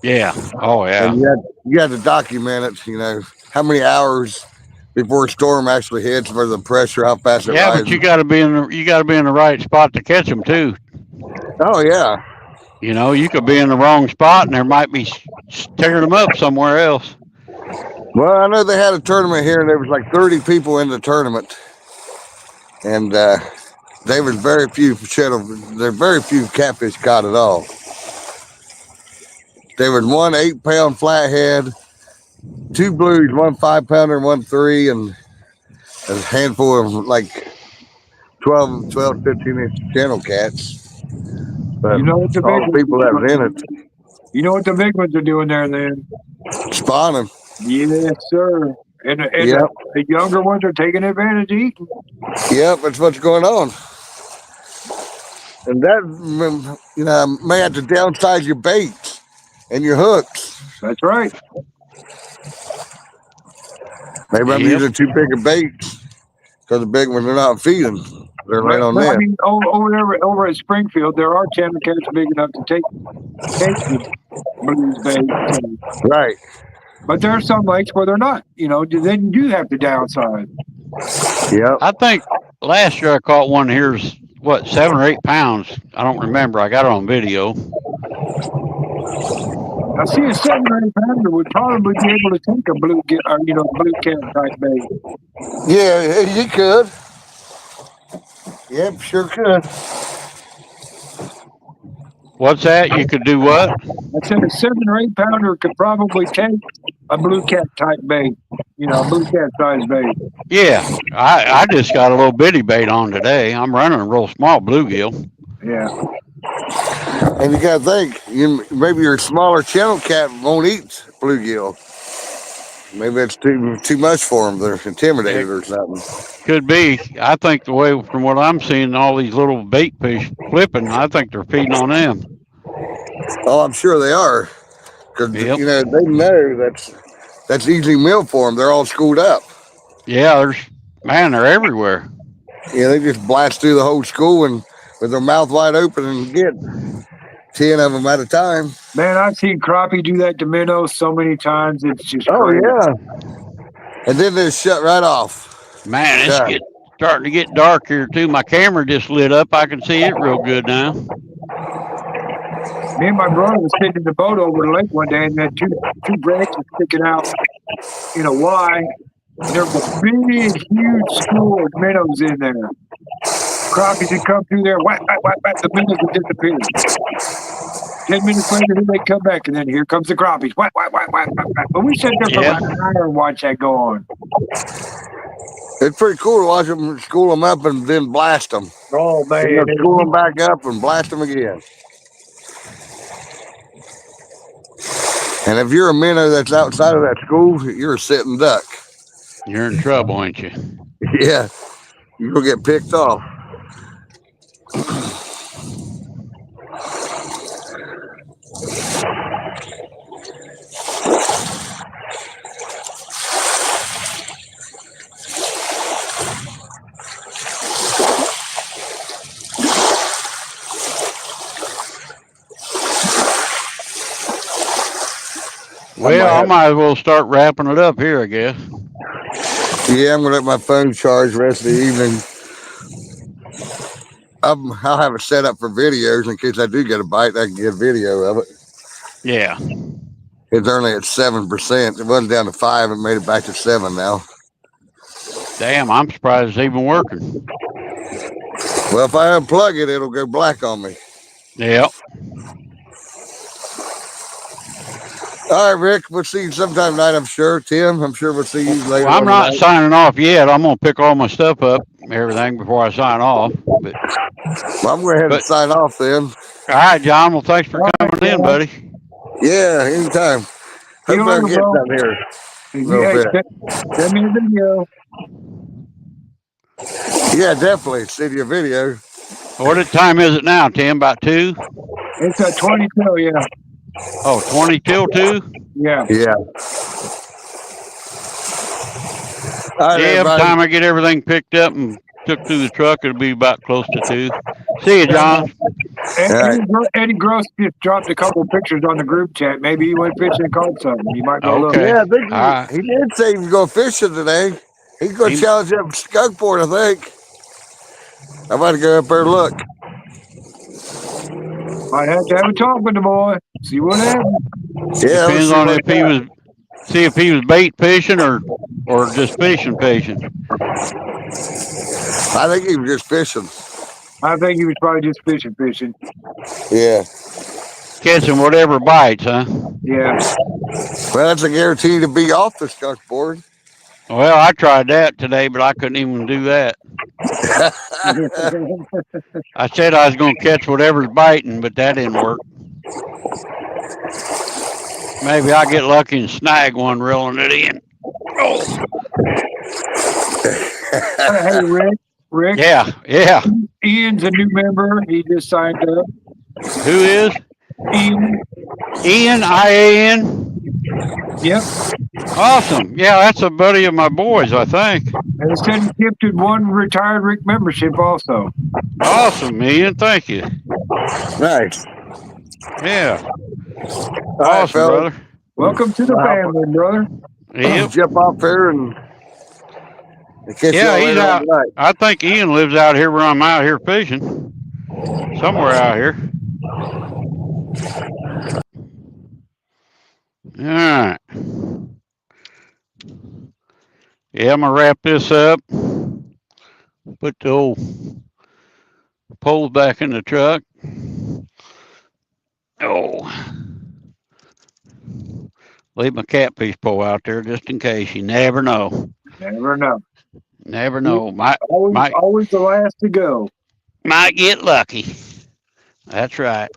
Yeah. Oh, yeah. And you had to document it, you know, how many hours before a storm actually hits for the pressure, how fast it Yeah, rises. but you got to be in the right spot to catch them too. Oh, yeah. You know, you could be in the wrong spot, and there might be tearing them up somewhere else. Well, I know they had a tournament here, and there was like 30 people in the tournament. And there was very few catfish caught at all. There was one 8-pound flathead, 2 blues, 1 5-pounder, and 1 3, and a handful of like 12, 15-inch channel cats. But You know what the all big the people that was in it, You know what the big ones are doing there then? spawning. Yes, sir. And Yep. the younger ones are taking advantage of eating. Yep, that's what's going on. And that, you know, may have to downsize your baits and your hooks. That's right. Maybe I'm Yep. using too big of baits because the big ones are not feeding. They're laying on But, I there. mean, over at Springfield, there are channel cats big enough to take the blues bait. Right. But there are some lakes where they're not. You know, then you do have to downsize. Yep. I think last year I caught one here's 7 or 8 pounds. I don't remember. I got it on video. I see a 7 or 8 pounder would probably be able to take a blue cat type bait. Yeah, you could. Yep, sure could. What's that? You could do what? I said a 7 or 8 pounder could probably take a blue cat type bait. You know, a blue cat size bait. Yeah, I just got a little bitty bait on today. I'm running a real small bluegill. Yeah. And you got to think, maybe your smaller channel cat won't eat bluegill. Maybe it's too much for them. They're intimidated or something. Could be. I think the way, from what I'm seeing, all these little bait fish flipping, I think they're feeding on them. Oh, I'm sure they are. Because, Yep. you know, they know that's easy meal for them. They're all schooled up. Yeah, they're everywhere. Yeah, they just blast through the whole school and with their mouth wide open and get 10 of them at a time. Man, I've seen crappie do that to minnows so many times. It's just Oh, crazy. yeah. And then they shut right off. Man, it's Yeah. starting to get dark here too. My camera just lit up. I can see it real good now. Me and my brother was sitting in the boat over the lake one day, and there had two branches sticking out in a Y. And there was a big, huge school of minnows in there. Crappies would come through there, whack, whack, whack, whack, the minnows would disappear. 10 minutes later, then they'd come back, and then here comes the crappies. Whack, whack, whack, whack, whack, whack. But we sat there for Yeah. about an hour and watched that go on. It's pretty cool to watch them school them up and then blast them. Oh, man. You know, school them back up and blast them again. And if you're a minnow that's outside of that school, you're a sitting duck. You're in trouble, ain't you? Yeah, you'll get picked off. Well, I might as well start wrapping it up here, I guess. Yeah, I'm gonna let my phone charge the rest of the evening. I'll have it set up for videos in case I do get a bite. I can get a video of it. Yeah. It's only at 7%. It wasn't down to 5. It made it back to 7 now. Damn, I'm surprised it's even working. Well, if I unplug it, it'll go black on me. Yep. All right, Rick. We'll see you sometime tonight, I'm sure. Tim, I'm sure we'll see you later. Well, I'm on not tonight. signing off yet. I'm gonna pick all my stuff up, everything before I sign off. But Well, I'm going to go ahead and But- sign off then. all right, John. Well, thanks for All right, coming in, John. buddy. Yeah, anytime. See Hope you I later, get bro. down here a little Yeah, bit. send me a video. Yeah, definitely. Send you a video. What time is it now, Tim? About 2? It's a 22, yeah. Oh, 20 till 2? Yeah. Yeah. All right, Yeah, by the everybody. time I get everything picked up and took through the truck, it'll be about close to 2. See you, John. Eddie Gross just dropped a couple pictures on the group chat. Maybe he went fishing and caught something. You might go look. Okay. Yeah, I think All right. he did say he was going fishing today. He's going to He- challenge that skunk board, I think. I'm about to go up there and look. Might have to have a talk with the boy. See what happens. Yeah, Depends on if he was, see if he was bait fishing or just fishing. I think he was just fishing. I think he was probably just fishing. Yeah. Catching whatever bites, huh? Yeah. Well, that's a guarantee to be off the skunk board. Well, I tried that today, but I couldn't even do that. I said I was going to catch whatever's biting, but that didn't work. Maybe I'll get lucky and snag one reeling it in. Hey, Rick. Yeah. Ian's a new member. He just signed up. Who is? Ian. Ian, I-A-N? Yep. Awesome. Yeah, that's a buddy of my boys, I think. And it said he gifted one retired Rick membership also. Awesome, Ian. Thank you. Nice. Yeah. All right, Awesome, fella. brother. Welcome to the family, brother. Yep. Jump off there and catch Yeah, you he's later on out. tonight. I think Ian lives out here where I'm out here fishing. Somewhere out here. All right. Yeah, I'm going to wrap this up. Put the old poles back in the truck. Oh. Leave my catfish pole out there just in case. You never know. Never know. Never know. Might Always the last to go. get lucky. That's right.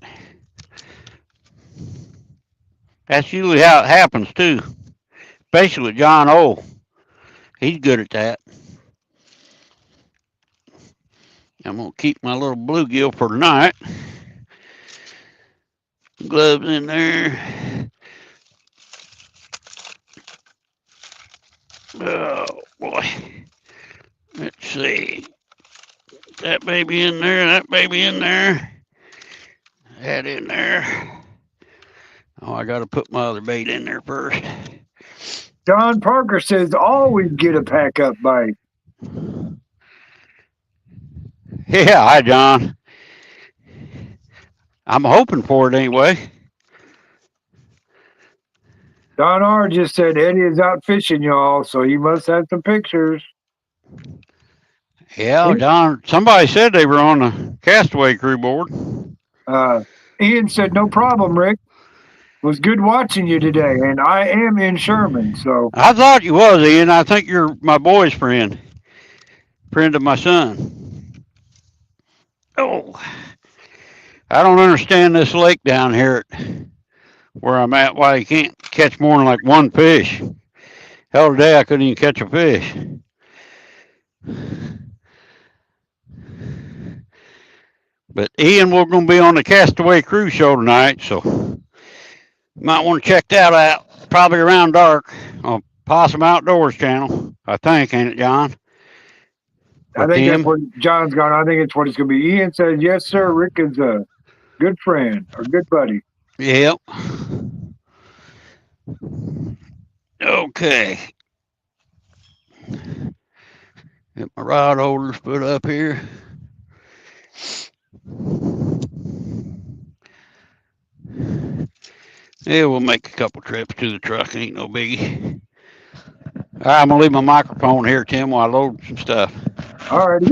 That's usually how it happens too. Especially with John O. He's good at that. I'm gonna keep my little bluegill for tonight. Gloves in there. Oh boy. Let's see. That baby in there, that baby in there. That in there. Oh, I gotta put my other bait in there first. John Parker says always get a pack up bite. Yeah, hi John. I'm hoping for it anyway. Don R just said Eddie is out fishing, y'all, so he must have some pictures. Yeah, John, somebody said they were on the Castaway Crew board. Ian said, no problem, Rick. It was good watching you today, and I am in Sherman, so. I thought you was, Ian. I think you're my boy's friend. Friend of my son. Oh. I don't understand this lake down here at where I'm at, why you can't catch more than like one fish. Hell, today I couldn't even catch a fish. But Ian, we're going to be on the Castaway Crew show tonight, so might want to check that out. Probably around dark on Possum Outdoors channel, I think, ain't it, John? I think that's what John's gone. I think it's what it's going to be. Ian says, yes, sir. Rick is a good friend or good buddy. Yep. Okay. Get my rod holders put up here. Yeah, we'll make a couple trips to the truck. Ain't no biggie. I'm gonna leave my microphone here, Tim, while I load some stuff. All righty.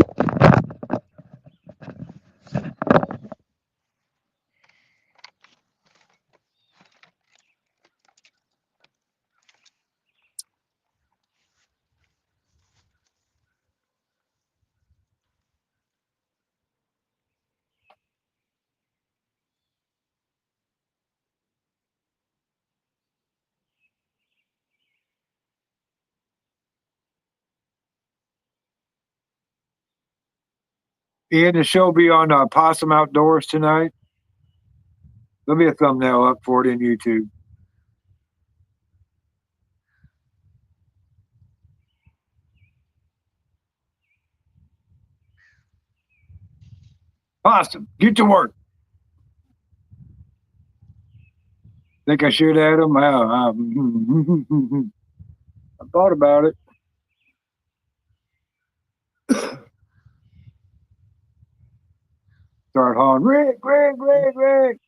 Ian, the show be on Possum Outdoors tonight. There'll be a thumbnail up for it in YouTube. Possum, get to work. Think I should add them? I thought about it. Start hollering, Rick, Rick, Rick, Rick.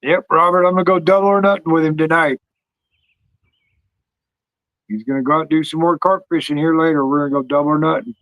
Yep, Robert, I'm going to go double or nothing with him tonight. He's going to go out and do some more carp fishing here later. We're going to go double or nothing.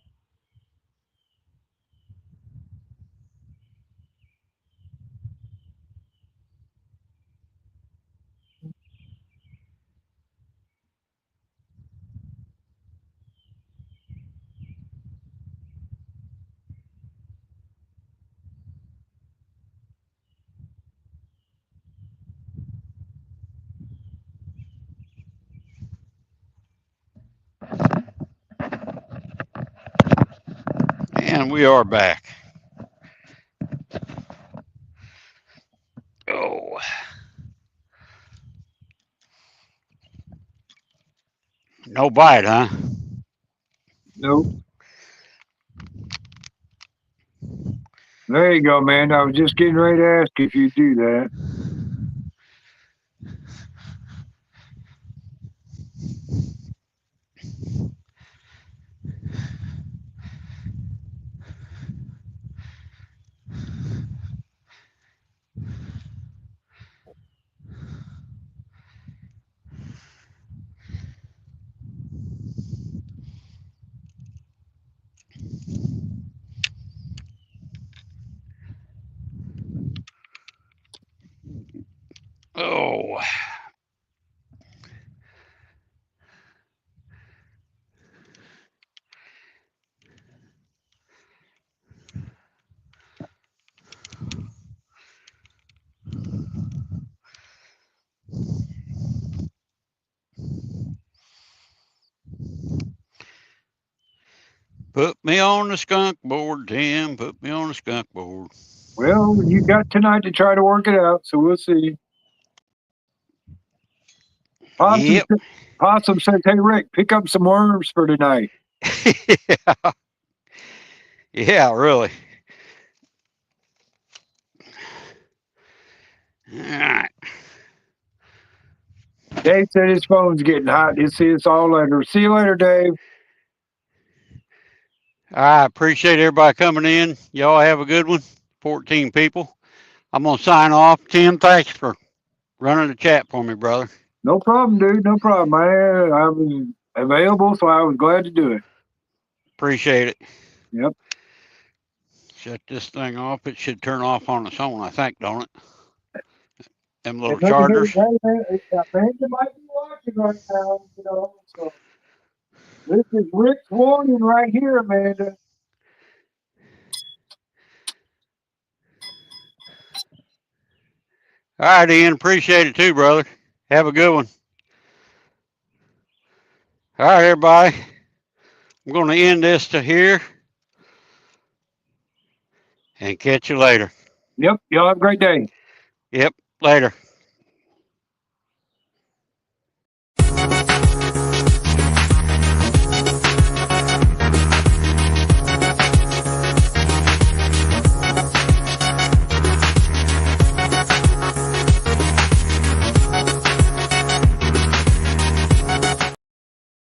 And we are back. Oh. No bite, huh? Nope. There you go, man. I was just getting ready to ask if you do that. Oh. Put me on the skunk board, Tim. Put me on the skunk board. Well, you got tonight to try to work it out, so we'll see. Yep. Possum says, hey, Rick, pick up some worms for tonight. Yeah. Yeah, really. All right. Dave said his phone's getting hot. He'll see us all later. See you later, Dave. I appreciate everybody coming in. Y'all have a good one. 14 people. I'm going to sign off. Tim, thanks for running the chat for me, brother. No problem, dude. No problem. I was available, so I was glad to do it. Appreciate it. Yep. Shut this thing off. It should turn off on its own, I think, don't it? Them little And look at chargers. here, Amanda might be watching right now, you know. So this is Rick's warning right here, Amanda. All right, Ian. Appreciate it too, brother. Have a good one. All right, everybody. I'm going to end this to here and catch you later. Yep. Y'all have a great day. Yep. Later.